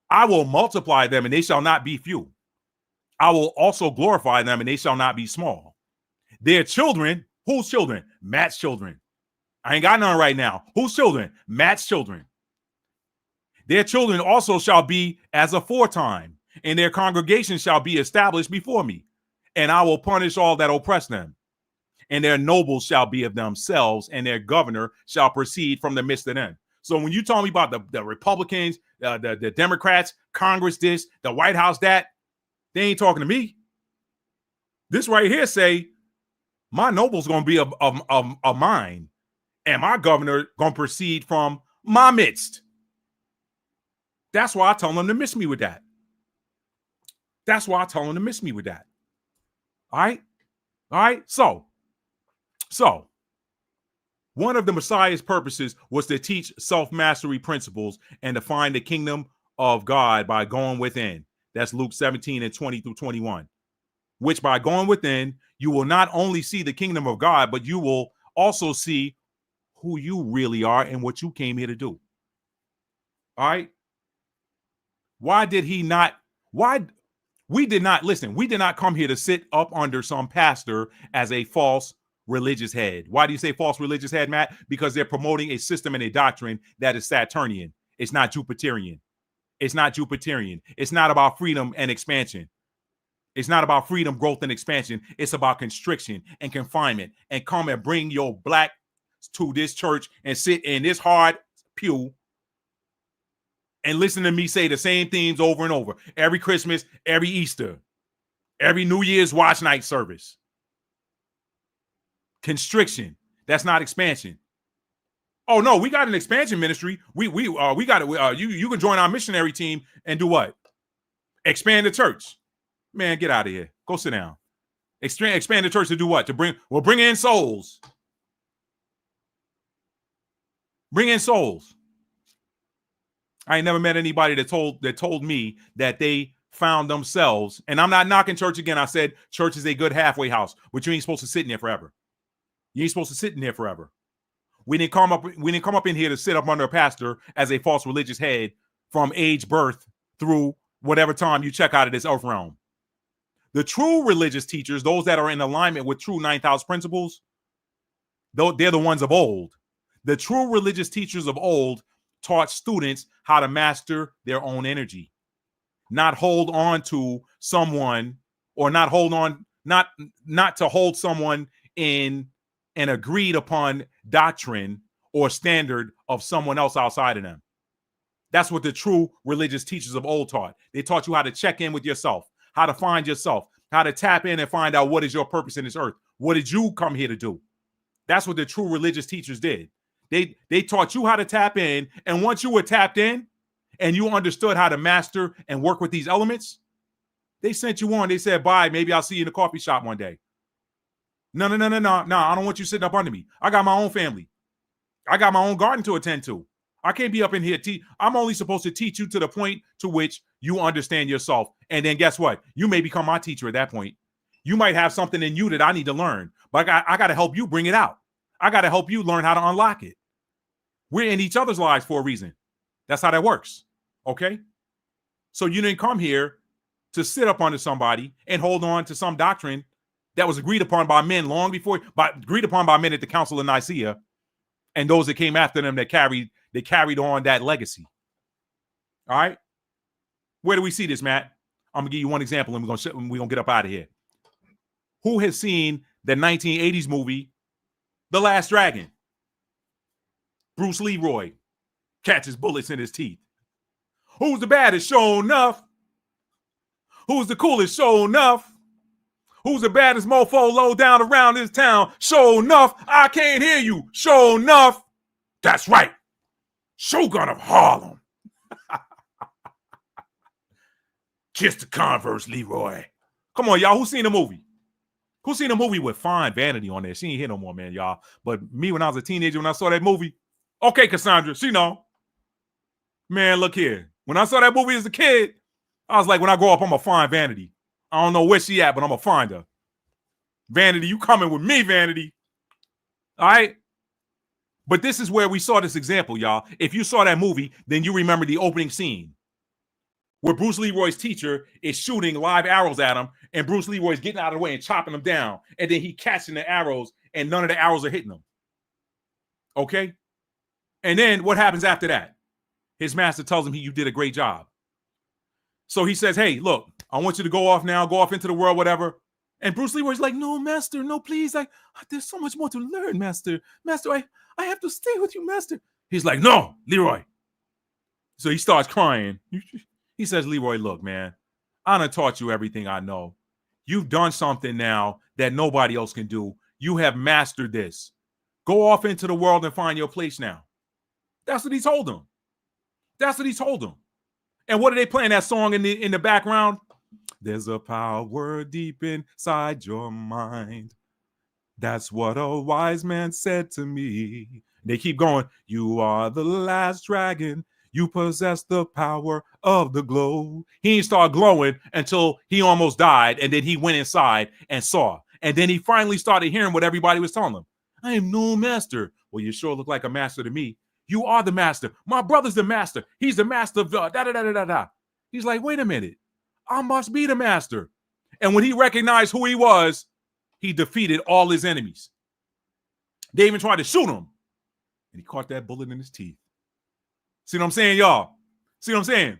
I will multiply them and they shall not be few. I will also glorify them and they shall not be small. Their children. Whose children? Matt's children. I ain't got none right now. Whose children? Matt's children. Their children also shall be as aforetime, and their congregation shall be established before me. And I will punish all that oppress them. And their nobles shall be of themselves, and their governor shall proceed from the midst of them. So when you talk me about the Republicans, the Democrats, Congress this, the White House that, they ain't talking to me. This right here say, my noble's going to be of mine, and my governor going to proceed from my midst. That's why I tell them to miss me with that. That's why I tell them to miss me with that. All right. So one of the Messiah's purposes was to teach self-mastery principles and to find the kingdom of God by going within. That's Luke 17 and 20 through 21. Which by going within, you will not only see the kingdom of God, but you will also see who you really are and what you came here to do. All right. Why did he not? Why? We did not listen. We did not come here to sit up under some pastor as a false religious head. Why do you say false religious head, Matt? Because they're promoting a system and a doctrine that is Saturnian. It's not Jupiterian. It's not Jupiterian. It's not about freedom and expansion. It's not about freedom, growth, and expansion. It's about constriction and confinement. And come and bring your black to this church and sit in this hard pew and listen to me say the same themes over and over. Every Christmas, every Easter, every New Year's watch night service. Constriction. That's not expansion. Oh no, we got an expansion ministry. We got it. You can join our missionary team and do what? Expand the church. Man, get out of here. Go sit down. Expand the church to do what? To bring in souls. Bring in souls. I ain't never met anybody that told me that they found themselves. And I'm not knocking church again. I said church is a good halfway house, but you ain't supposed to sit in there forever. You ain't supposed to sit in there forever. We didn't come up in here to sit up under a pastor as a false religious head from age birth through whatever time you check out of this earth realm. The true religious teachers, those that are in alignment with true ninth house principles, they're the ones of old. The true religious teachers of old taught students how to master their own energy, not hold on to someone or not hold on not to hold someone in an agreed upon doctrine or standard of someone else outside of them. That's what the true religious teachers of old taught. They taught you how to check in with yourself, how to find yourself, how to tap in and find out what is your purpose in this earth. What did you come here to do? That's what the true religious teachers did. They taught you how to tap in, and once you were tapped in and you understood how to master and work with these elements, they sent you on. They said, bye, maybe I'll see you in the coffee shop one day. No, I don't want you sitting up under me. I got my own family. I got my own garden to attend to. I can't be up in here. I'm only supposed to teach you to the point to which you understand yourself. And then guess what? You may become my teacher at that point. You might have something in you that I need to learn, but I got to help you bring it out. I got to help you learn how to unlock it. We're in each other's lives for a reason. That's how that works. Okay? So you didn't come here to sit up under somebody and hold on to some doctrine that was agreed upon by men long before, agreed upon by men at the Council of Nicaea, and those that came after them that carried on that legacy. All right? Where do we see this, Matt? I'm gonna give you one example, and we're gonna get up out of here. Who has seen the 1980s movie, The Last Dragon? Bruce Leroy catches bullets in his teeth. Who's the baddest? Sure enough. Who's the coolest? Sure enough. Who's the baddest mofo low down around this town? Sure enough. I can't hear you. Sure enough. That's right. Shogun of Harlem. Kiss the Converse, Leroy. Come on, y'all. Who's seen the movie? Who's seen a movie with Fine Vanity on there? She ain't here no more, man, y'all. But me, when I was a teenager, when I saw that movie, okay, Cassandra, she know. Man, look here. When I saw that movie as a kid, I was like, when I grow up, I'm going to find Vanity. I don't know where she at, but I'm going to find her. Vanity, you coming with me, Vanity. All right? But this is where we saw this example, y'all. If you saw that movie, then you remember the opening scene where Bruce Leroy's teacher is shooting live arrows at him, and Bruce Leroy's getting out of the way and chopping them down, and then he catching the arrows, and none of the arrows are hitting him. Okay? And then what happens after that? His master tells him, you did a great job. So he says, hey, look, I want you to go off now, go off into the world, whatever. And Bruce Leroy's like, no, master, no, please. There's so much more to learn, master. Master, I have to stay with you, master. He's like, no, Leroy. So he starts crying. He says, Leroy, look, man, I done taught you everything I know. You've done something now that nobody else can do. You have mastered this. Go off into the world and find your place now. That's what he told him. That's what he told him. And what are they playing that song in the background? There's a power deep inside your mind. That's what a wise man said to me. They keep going. You are the last dragon. You possess the power of the glow. He didn't start glowing until he almost died. And then he went inside and saw. And then he finally started hearing what everybody was telling him. I am no master. Well, you sure look like a master to me. You are the master. My brother's the master. He's the master of da-da-da-da-da-da. He's like, wait a minute. I must be the master. And when he recognized who he was, he defeated all his enemies. They even tried to shoot him. And he caught that bullet in his teeth. See what I'm saying, y'all? See what I'm saying?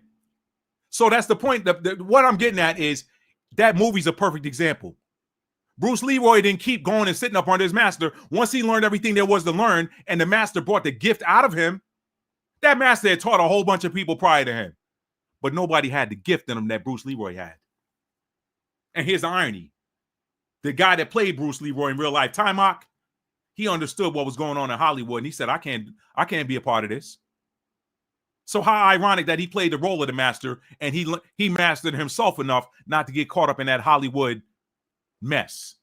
So that's the point. What I'm getting at is that movie's a perfect example. Bruce Leroy didn't keep going and sitting up under his master. Once he learned everything there was to learn and the master brought the gift out of him, that master had taught a whole bunch of people prior to him. But nobody had the gift in him that Bruce Leroy had. And here's the irony. The guy that played Bruce Leroy in real life, Timock, he understood what was going on in Hollywood. And he said, I can't be a part of this. So how ironic that he played the role of the master and he mastered himself enough not to get caught up in that Hollywood mess.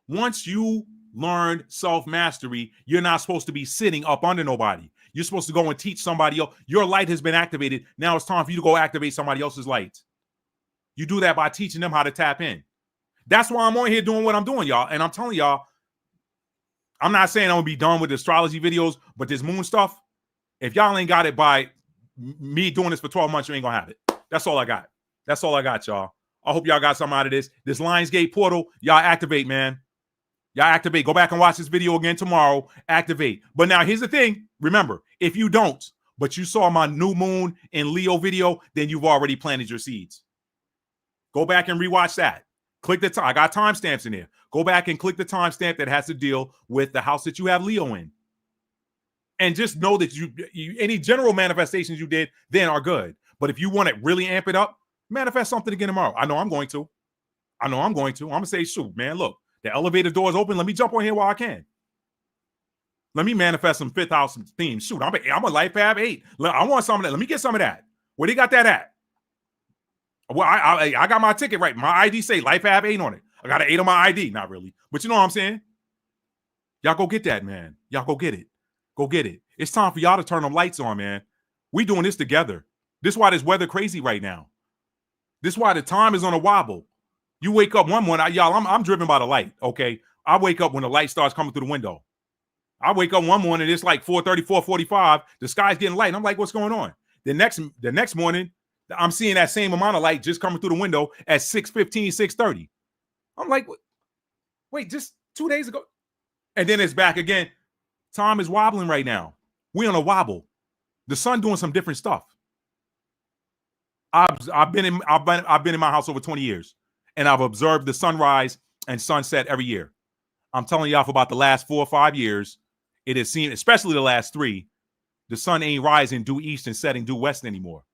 Once you learn self-mastery, you're not supposed to be sitting up under nobody. You're supposed to go and teach somebody else. Your light has been activated. Now it's time for you to go activate somebody else's light. You do that by teaching them how to tap in. That's why I'm on here doing what I'm doing, y'all. And I'm telling y'all, I'm not saying I'm going to be done with the astrology videos, but this moon stuff, if y'all ain't got it by me doing this for 12 months, you ain't going to have it. That's all I got. That's all I got, y'all. I hope y'all got something out of this. This Lionsgate portal, y'all activate, man. Y'all activate. Go back and watch this video again tomorrow. Activate. But now here's the thing. Remember, if you don't, but you saw my new moon in Leo video, then you've already planted your seeds. Go back and rewatch that. Click the time. I got timestamps in there. Go back and click the timestamp that has to deal with the house that you have Leo in. And just know that you any general manifestations you did then are good. But if you want to really amp it up, manifest something again tomorrow. I know I'm going to. I'm going to say, shoot, man, look, the elevator door is open. Let me jump on here while I can. Let me manifest some fifth house themes. Shoot, I'm a Life Path 8. I want some of that. Let me get some of that. Where they got that at? Well, I got my ticket right. My ID say Life Path 8 on it. I got an 8 on my ID. Not really. But you know what I'm saying? Y'all go get that, man. Y'all go get it. Go get it. It's time for y'all to turn them lights on, man. We doing this together. This is why this weather crazy right now. This is why the time is on a wobble. You wake up one morning, y'all, I'm driven by the light, okay? I wake up when the light starts coming through the window. I wake up one morning, it's like 4:30, 4:45. The sky's getting light. And I'm like, what's going on? The next morning, I'm seeing that same amount of light just coming through the window at 6:15, 6:30. I'm like, wait, just 2 days ago. And then it's back again. Time is wobbling right now. We on a wobble. The sun doing some different stuff. I've been in my house over 20 years, and I've observed the sunrise and sunset every year. I'm telling y'all for about the last 4 or 5 years, it has seemed, especially the last 3, the sun ain't rising due east and setting due west anymore.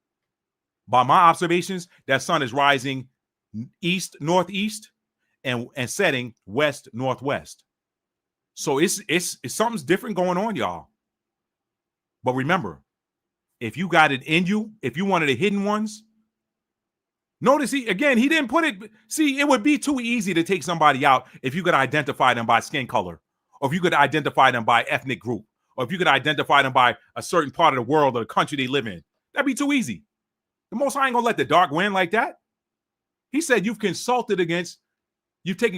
By my observations, that sun is rising east northeast and setting west northwest. So it's something's different going on, y'all. But remember, if you got it in you, if you wanted the hidden ones, notice he didn't put it. See, it would be too easy to take somebody out if you could identify them by skin color, or if you could identify them by ethnic group, or if you could identify them by a certain part of the world or the country they live in. That'd be too easy. The Most High ain't gonna let the dark win like that. He said, you've taken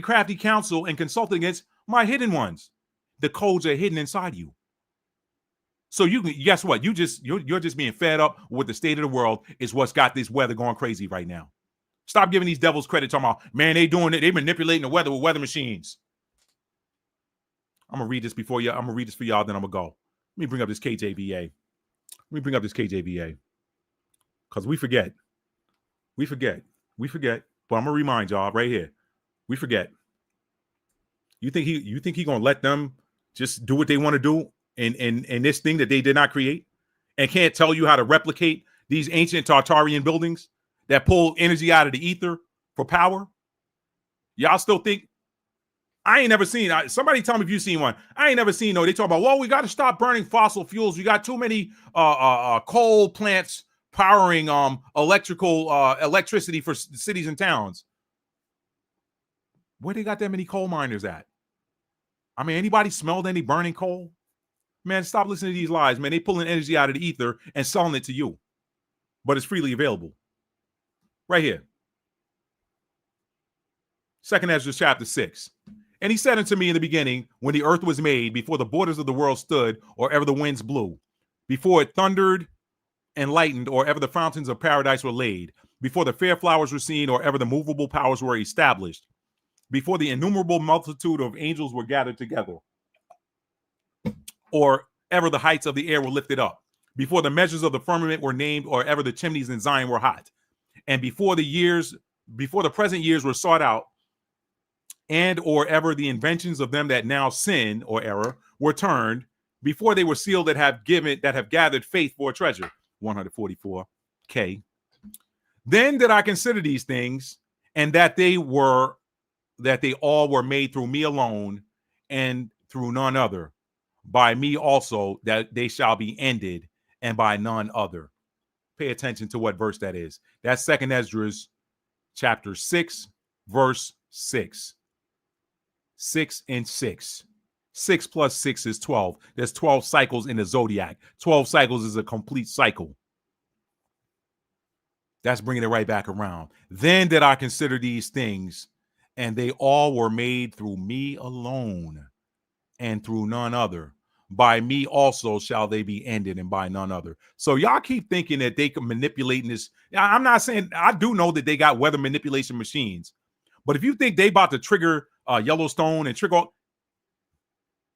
crafty counsel and consulted against my hidden ones. The codes are hidden inside you. So you can guess what? You're just being fed up with the state of the world is what's got this weather going crazy right now. Stop giving these devils credit. Talking about, man, they doing it. They manipulating the weather with weather machines. I'm gonna read this before you. I'm gonna read this for y'all. Then I'm gonna go. Let me bring up this KJVA. Because we forget. But I'm gonna remind y'all right here. We forget. You think he gonna let them just do what they want to do in this thing that they did not create, and can't tell you how to replicate these ancient Tartarian buildings that pull energy out of the ether for power? Y'all still think? I ain't never seen. Somebody tell me if you've seen one. I ain't never seen. No, they talk about, well, we got to stop burning fossil fuels. We got too many coal plants powering electricity for cities and towns. Where they got that many coal miners at? I mean, anybody smelled any burning coal? Man, stop listening to these lies, man. They pulling energy out of the ether and selling it to you, but it's freely available. Right here. 2nd Ezra chapter 6. And he said unto me in the beginning, when the earth was made, before the borders of the world stood, or ever the winds blew, before it thundered and lightened, or ever the fountains of paradise were laid, before the fair flowers were seen, or ever the movable powers were established, before the innumerable multitude of angels were gathered together, or ever the heights of the air were lifted up, before the measures of the firmament were named, or ever the chimneys in Zion were hot, and before the present years were sought out, and or ever the inventions of them that now sin or error were turned, before they were sealed that have gathered faith for a treasure, 144K. Then did I consider these things, and that they all were made through me alone, and through none other. By me also that they shall be ended, and by none other. Pay attention to what verse that is. That's 2nd Ezra chapter 6, verse 6. 6 and 6. 6 plus 6 is 12. There's 12 cycles in the zodiac. 12 cycles is a complete cycle. That's bringing it right back around. Then did I consider these things, and they all were made through me alone, and through none other. By me also shall they be ended, and by none other. So y'all keep thinking that they can manipulate this. I'm not saying, I do know that they got weather manipulation machines, but if you think they about to trigger Yellowstone and trigger,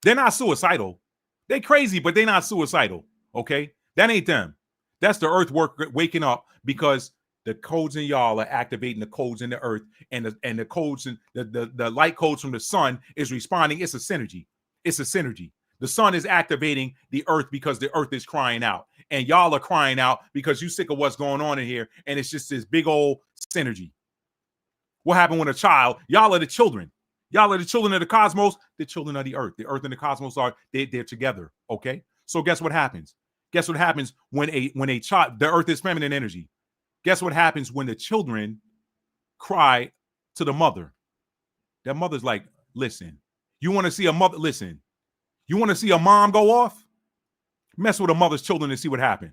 they're not suicidal. They crazy, but they're not suicidal. Okay, that ain't them. That's the earth waking up, because the codes in y'all are activating the codes in the earth, and the codes and the light codes from the sun is responding. It's a synergy. It's a synergy. The sun is activating the earth because the earth is crying out, and y'all are crying out because you sick of what's going on in here, and it's just this big old synergy. What happened when a child? Y'all are the children. Y'all are the children of the cosmos, the children of the earth. The earth and the cosmos they're together. Okay. So guess what happens? Guess what happens when a child, the earth is feminine energy. Guess what happens when the children cry to the mother? That mother's like, listen, you want to see a mother? Listen, you want to see a mom go off? Mess with a mother's children and see what happened.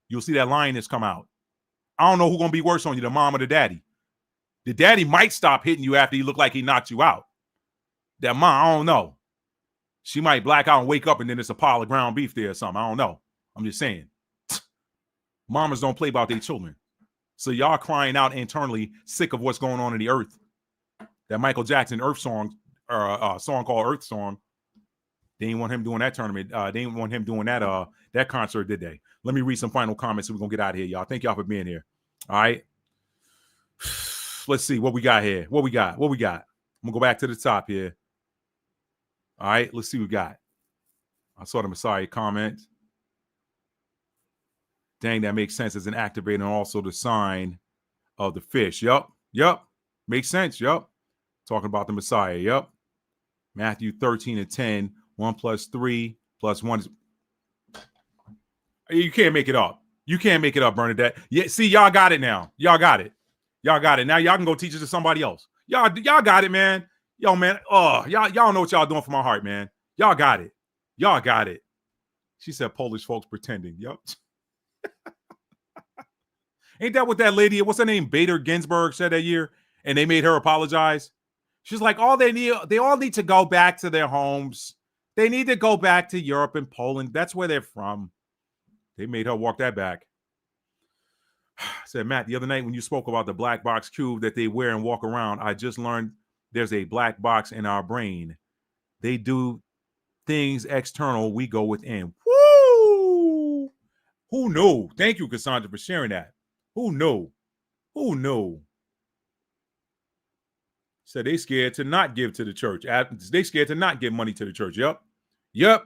You'll see that lioness come out. I don't know who's going to be worse on you, the mom or the daddy. The daddy might stop hitting you after he looked like he knocked you out. That mom, I don't know. She might black out and wake up and then it's a pile of ground beef there or something. I don't know. I'm just saying. Mamas don't play about their children. So y'all crying out internally, sick of what's going on in the earth. That Michael Jackson Earth song, or a song called Earth Song. They didn't want him doing that tournament. They didn't want him doing that concert, did they? Let me read some final comments so we're going to get out of here, y'all. Thank y'all for being here. All right. Let's see what we got here. What we got? I'm going to go back to the top here. All right. Let's see what we got. I saw the Messiah comment. Dang, that makes sense as an activator and also the sign of the fish. Yup. Makes sense. Yup. Talking about the Messiah. Yup. Matthew 13:10. 1 + 3 + 1 is... You can't make it up. You can't make it up, Bernadette. Yeah, see, y'all got it now. Y'all got it. Now y'all can go teach it to somebody else. Y'all got it, man. Yo, man. Oh, y'all know what y'all doing for my heart, man. Y'all got it. She said Polish folks pretending. Yup. Ain't that what that lady, what's her name, Bader Ginsburg said that year? And they made her apologize. She's like, they all need to go back to their homes. They need to go back to Europe and Poland. That's where they're from. They made her walk that back. Said, Matt, the other night when you spoke about the black box cube that they wear and walk around, I just learned there's a black box in our brain. They do things external. We go within. Woo! Who knew? Thank you, Cassandra, for sharing that. Who knew? Said they scared to not give to the church. They scared to not give money to the church. Yep.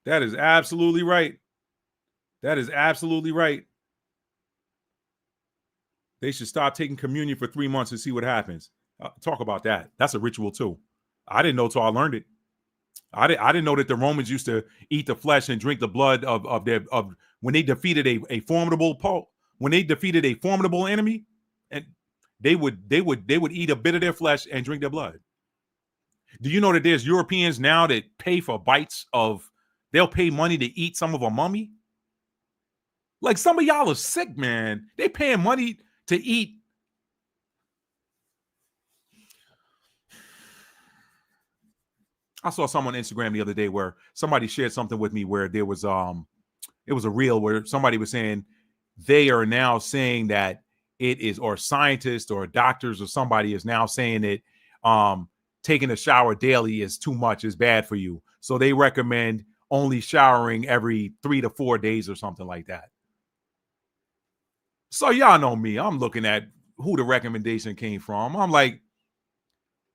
That is absolutely right. They should stop taking communion for 3 months and see what happens. Talk about that. That's a ritual too. I didn't know till I learned it. I didn't know that the Romans used to eat the flesh and drink the blood of when they defeated a formidable enemy, and they would eat a bit of their flesh and drink their blood. Do you know that there's Europeans now that pay for bites of, they'll pay money to eat some of a mummy? Like, some of y'all are sick, man. They paying money to eat. I saw someone on Instagram the other day where somebody shared something with me where there was it was a reel where somebody was saying they are now saying that it is, or scientists or doctors or somebody is now saying that taking a shower daily is too much, is bad for you. So they recommend only showering every 3 to 4 days or something like that. So y'all know me. I'm looking at who the recommendation came from. I'm like,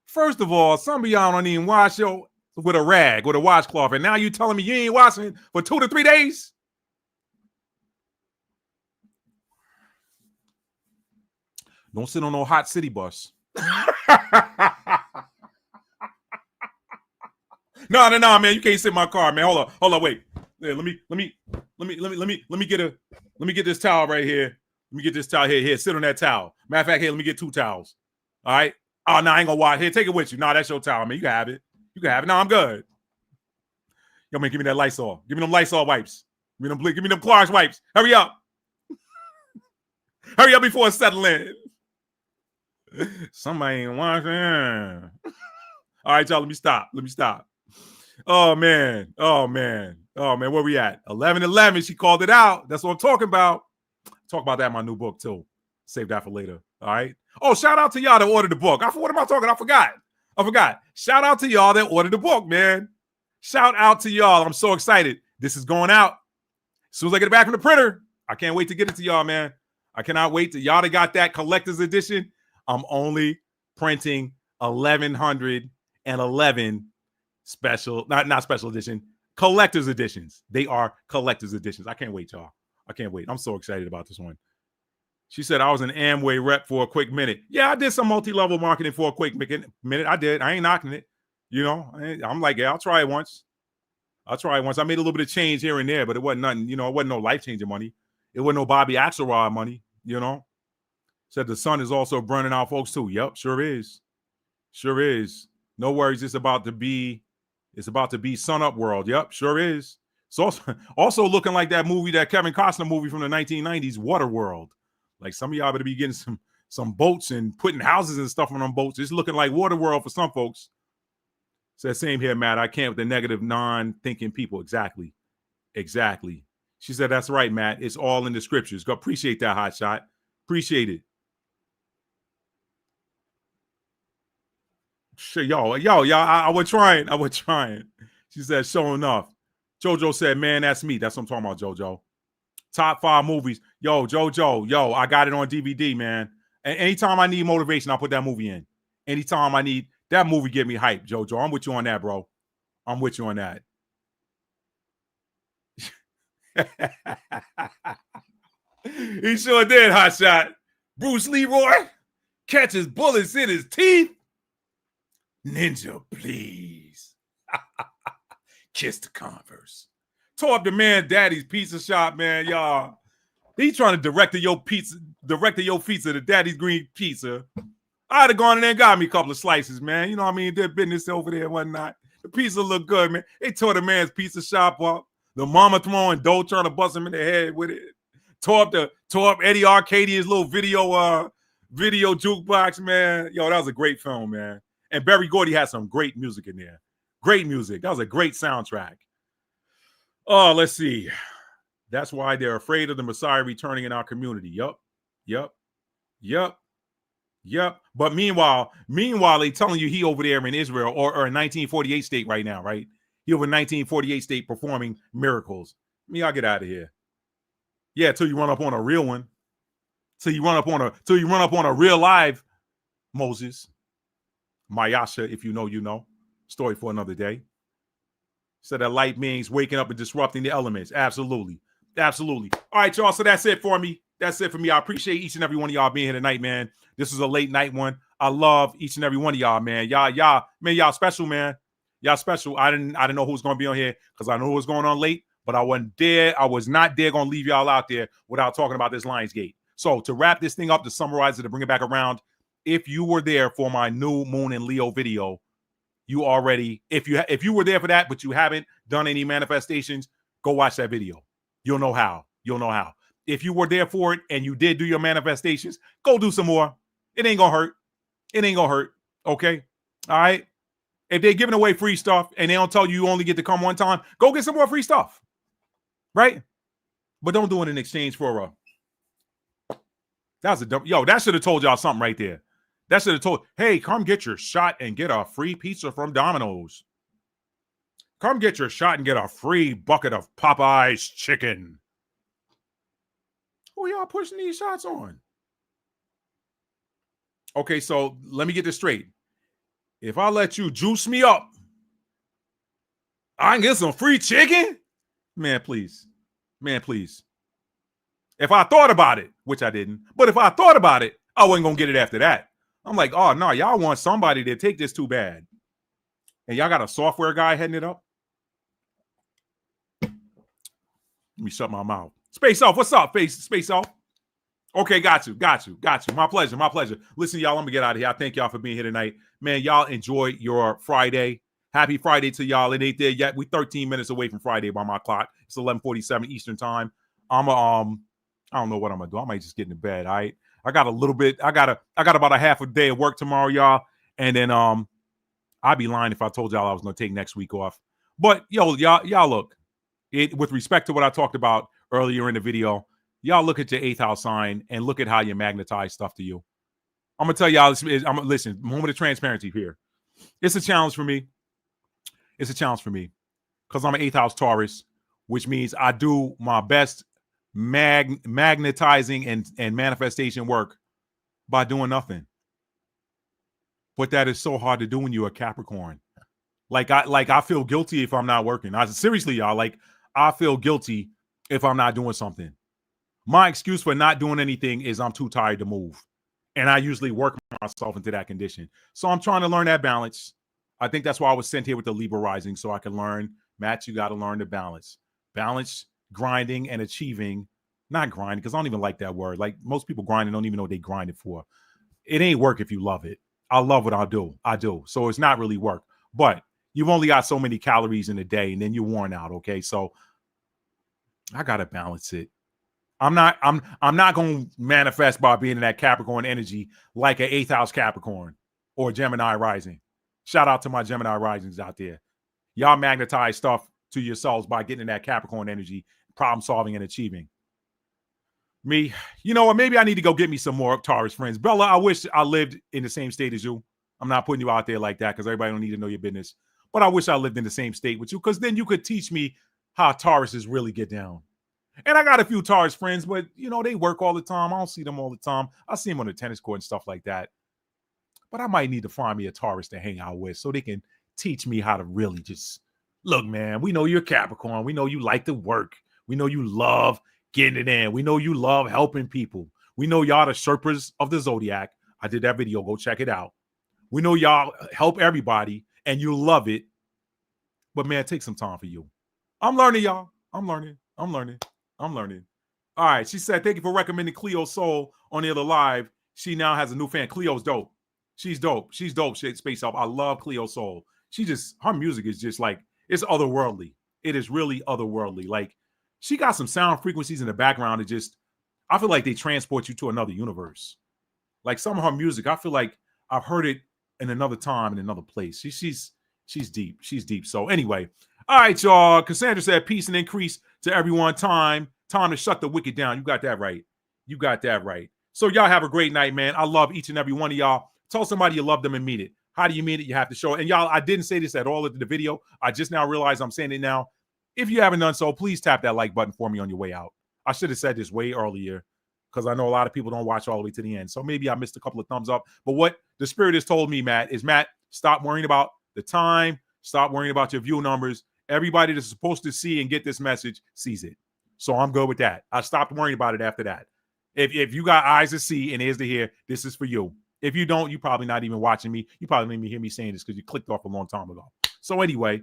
first of all, some of y'all don't even wash your with a rag, with a washcloth, and now you telling me you ain't washing for 2 to 3 days? Don't sit on no hot city bus. No, man, you can't sit in my car, man. Hold on, wait. Yeah, let me get this towel right here. Let me get this towel here. Sit on that towel. Matter of fact, here, let me get 2 towels. All right. Oh, no, I ain't gonna wash. Here, take it with you. No, that's your towel, man. You can have it. No, I'm good. Yo, man, give me that Lysol. Give me them Lysol wipes. Give me them Clorox wipes. Hurry up. Hurry up before it settle in. Somebody ain't washing. All right, y'all, let me stop. Oh, man. Where we at? 11:11. She called it out. That's what I'm talking about. Talk about that in my new book, too. Save that for later. All right. Oh, shout out to y'all that ordered the book. What am I talking? I forgot. Shout out to y'all that ordered the book, man. Shout out to y'all. I'm so excited. This is going out. As soon as I get it back from the printer, I can't wait to get it to y'all, man. I cannot wait to y'all that got that collector's edition. I'm only printing 1,111 special, not special edition, collector's editions. They are collector's editions. I can't wait, y'all. I can't wait. I'm so excited about this one. She said, I was an Amway rep for a quick minute. Yeah, I did some multi-level marketing for a quick minute. I did. I ain't knocking it. You know, I'm like, yeah, I'll try it once. I made a little bit of change here and there, but it wasn't nothing, you know, it wasn't no life-changing money. It wasn't no Bobby Axelrod money, you know. Said the sun is also burning out folks too. Yep, sure is. Sure is. No worries. It's about to be sun up world. Yep, sure is. It's also looking like that movie, that Kevin Costner movie from the 1990s, Waterworld. Like some of y'all better be getting some boats and putting houses and stuff on them boats. It's looking like Waterworld for some folks. Says, same here, Matt. I can't with the negative, non-thinking people. Exactly. She said, that's right, Matt. It's all in the scriptures. Go appreciate that, hot shot. Appreciate it. Sure, yo, I was trying. She said, sure enough. JoJo said, man, that's me. That's what I'm talking about, JoJo. Top 5 movies. Yo, JoJo, I got it on DVD, man. And anytime I need motivation, I'll put that movie in. Anytime I need that movie, get me hyped, JoJo. I'm with you on that, bro. I'm with you on that. He sure did, hot shot. Bruce Leroy catches bullets in his teeth. Ninja, please. Kiss the Converse. Tore up the man daddy's pizza shop, man, y'all. He trying to direct your pizza to Daddy's Green Pizza. I'd have gone in there and got me a couple of slices, man. You know what I mean? Their business over there and whatnot. The pizza look good, man. They tore the man's pizza shop up. The mama throwing dough, trying to bust him in the head with it. Tore up Eddie Arcadian's little video jukebox, man. Yo, that was a great film, man. And Berry Gordy had some great music in there. Great music. That was a great soundtrack. Oh, let's see. That's why they're afraid of the Messiah returning in our community. Yup. But meanwhile, they telling you he over there in Israel or in 1948 state right now, right? He over in 1948 state performing miracles. I'll get out of here. Yeah, till you run up on a real one. Till you run up on a real live Moses. Mayasha, if you know, you know. Story for another day. Said that light means waking up and disrupting the elements. Absolutely. All right, y'all. So that's it for me. I appreciate each and every one of y'all being here tonight, man. This is a late night one. I love each and every one of y'all, man. Y'all special, man. Y'all special. I didn't know who was gonna be on here because I know what was going on late, but I was not there gonna leave y'all out there without talking about this Lionsgate. So to wrap this thing up, to summarize it, to bring it back around, if you were there for my new Moon and Leo video, you already, if you were there for that, but you haven't done any manifestations, go watch that video. You'll know how. If you were there for it and you did do your manifestations, go do some more. It ain't gonna hurt. Okay. All right. If they're giving away free stuff and they don't tell you only get to come one time, go get some more free stuff. Right? But don't do it in exchange for that should have told y'all something right there. That should have told, hey, come get your shot and get a free pizza from Domino's. Come get your shot and get a free bucket of Popeye's chicken. Who y'all pushing these shots on? Okay, so let me get this straight. If I let you juice me up, I can get some free chicken? Man, please. If I thought about it, which I didn't, but if I thought about it, I wasn't going to get it after that. I'm like, oh, no, y'all want somebody to take this too bad. And y'all got a software guy heading it up? Let me shut my mouth. Space Off, what's up, Space Off? Okay, got you. My pleasure. Listen, y'all, I'm going to get out of here. I thank y'all for being here tonight. Man, y'all enjoy your Friday. Happy Friday to y'all. It ain't there yet. We 13 minutes away from Friday by my clock. It's 11:47 Eastern time. I don't know what I'm going to do. I might just get in bed, all right? I got a little bit. I got about a half a day of work tomorrow, y'all. And then I'd be lying if I told y'all I was going to take next week off. But yo, y'all look, with respect to what I talked about earlier in the video, y'all look at your 8th house sign and look at how you magnetize stuff to you. I'm going to tell y'all, listen, moment of transparency here. It's a challenge for me. Because I'm an 8th house Taurus, which means I do my best magnetizing and manifestation work by doing nothing. But that is so hard to do when you're a Capricorn. I feel guilty if I'm not working. Seriously, y'all, I feel guilty if I'm not doing something. My excuse for not doing anything is I'm too tired to move. And I usually work myself into that condition. So I'm trying to learn that balance. I think that's why I was sent here with the Libra rising, so I can learn. Matt, you got to learn the balance. Balance grinding and achieving. Not grinding, because I don't even like that word. Like most people grinding don't even know what they grinding for. It ain't work if you love it. I love what I do. So it's not really work. But you've only got so many calories in a day, and then you're worn out. Okay, so I gotta balance it. I'm not going to manifest by being in that Capricorn energy like an 8th house Capricorn or Gemini rising. Shout out to my Gemini risings out there. Y'all magnetize stuff to yourselves by getting in that Capricorn energy, problem solving and achieving. Me, you know what? Maybe I need to go get me some more Taurus friends. Bella, I wish I lived in the same state as you. I'm not putting you out there like that because everybody don't need to know your business. But I wish I lived in the same state with you because then you could teach me how Tauruses really get down. And I got a few Taurus friends, but, you know, they work all the time. I don't see them all the time. I see them on the tennis court and stuff like that. But I might need to find me a Taurus to hang out with so they can teach me how to really just, look, man, we know you're Capricorn. We know you like to work. We know you love getting it in. We know you love helping people. We know y'all the Sherpas of the Zodiac. I did that video. Go check it out. We know y'all help everybody and you love it. But, man, take some time for you. I'm learning, y'all. I'm learning. All right. She said, thank you for recommending Cleo Soul on the other live. She now has a new fan. Cleo's dope. She's dope. Space Up. I love Cleo Soul. Her music is just like, it's otherworldly. It is really otherworldly. Like, she got some sound frequencies in the background that just, I feel like they transport you to another universe. Like some of her music, I feel like I've heard it in another time, in another place. She's deep. She's deep. So anyway, all right, y'all. Cassandra said, peace and increase to everyone. Time to shut the wicked down. You got that right. So y'all have a great night, man. I love each and every one of y'all. Tell somebody you love them and mean it. How do you mean it? You have to show it. And y'all, I didn't say this at all in the video. I just now realized I'm saying it now. If you haven't done so, please tap that like button for me on your way out. I should have said this way earlier because I know a lot of people don't watch all the way to the end. So maybe I missed a couple of thumbs up. But what the spirit has told me, Matt, is stop worrying about the time. Stop worrying about your view numbers. Everybody that's supposed to see and get this message sees it. So I'm good with that. I stopped worrying about it after that. If you got eyes to see and ears to hear, this is for you. If you don't, you're probably not even watching me. You probably didn't even hear me saying this because you clicked off a long time ago. So anyway,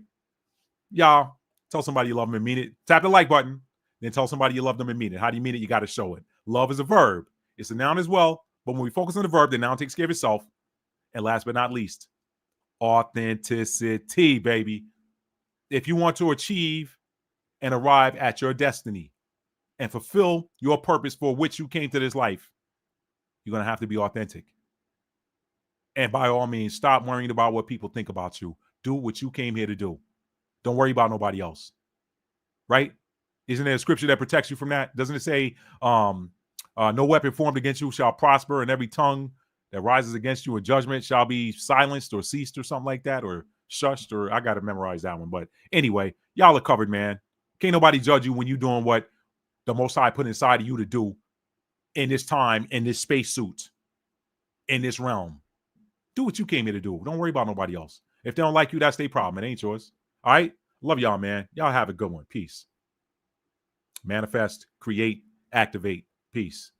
y'all, tell somebody you love them and mean it. Tap the like button. Then tell somebody you love them and mean it. How do you mean it? You got to show it. Love is a verb. It's a noun as well. But when we focus on the verb, the noun takes care of itself. And last but not least, authenticity, baby. If you want to achieve and arrive at your destiny and fulfill your purpose for which you came to this life, you're going to have to be authentic. And by all means, stop worrying about what people think about you. Do what you came here to do. Don't worry about nobody else. Right? Isn't there a scripture that protects you from that? Doesn't it say, no weapon formed against you shall prosper, and every tongue that rises against you in judgment shall be silenced or ceased or something like that, or shushed, or I got to memorize that one. But anyway, y'all are covered, man. Can't nobody judge you when you're doing what the Most High put inside of you to do in this time, in this spacesuit, in this realm. Do what you came here to do. Don't worry about nobody else. If they don't like you, that's their problem. It ain't yours. All right? Love y'all, man. Y'all have a good one. Peace. Manifest, create, activate. Peace.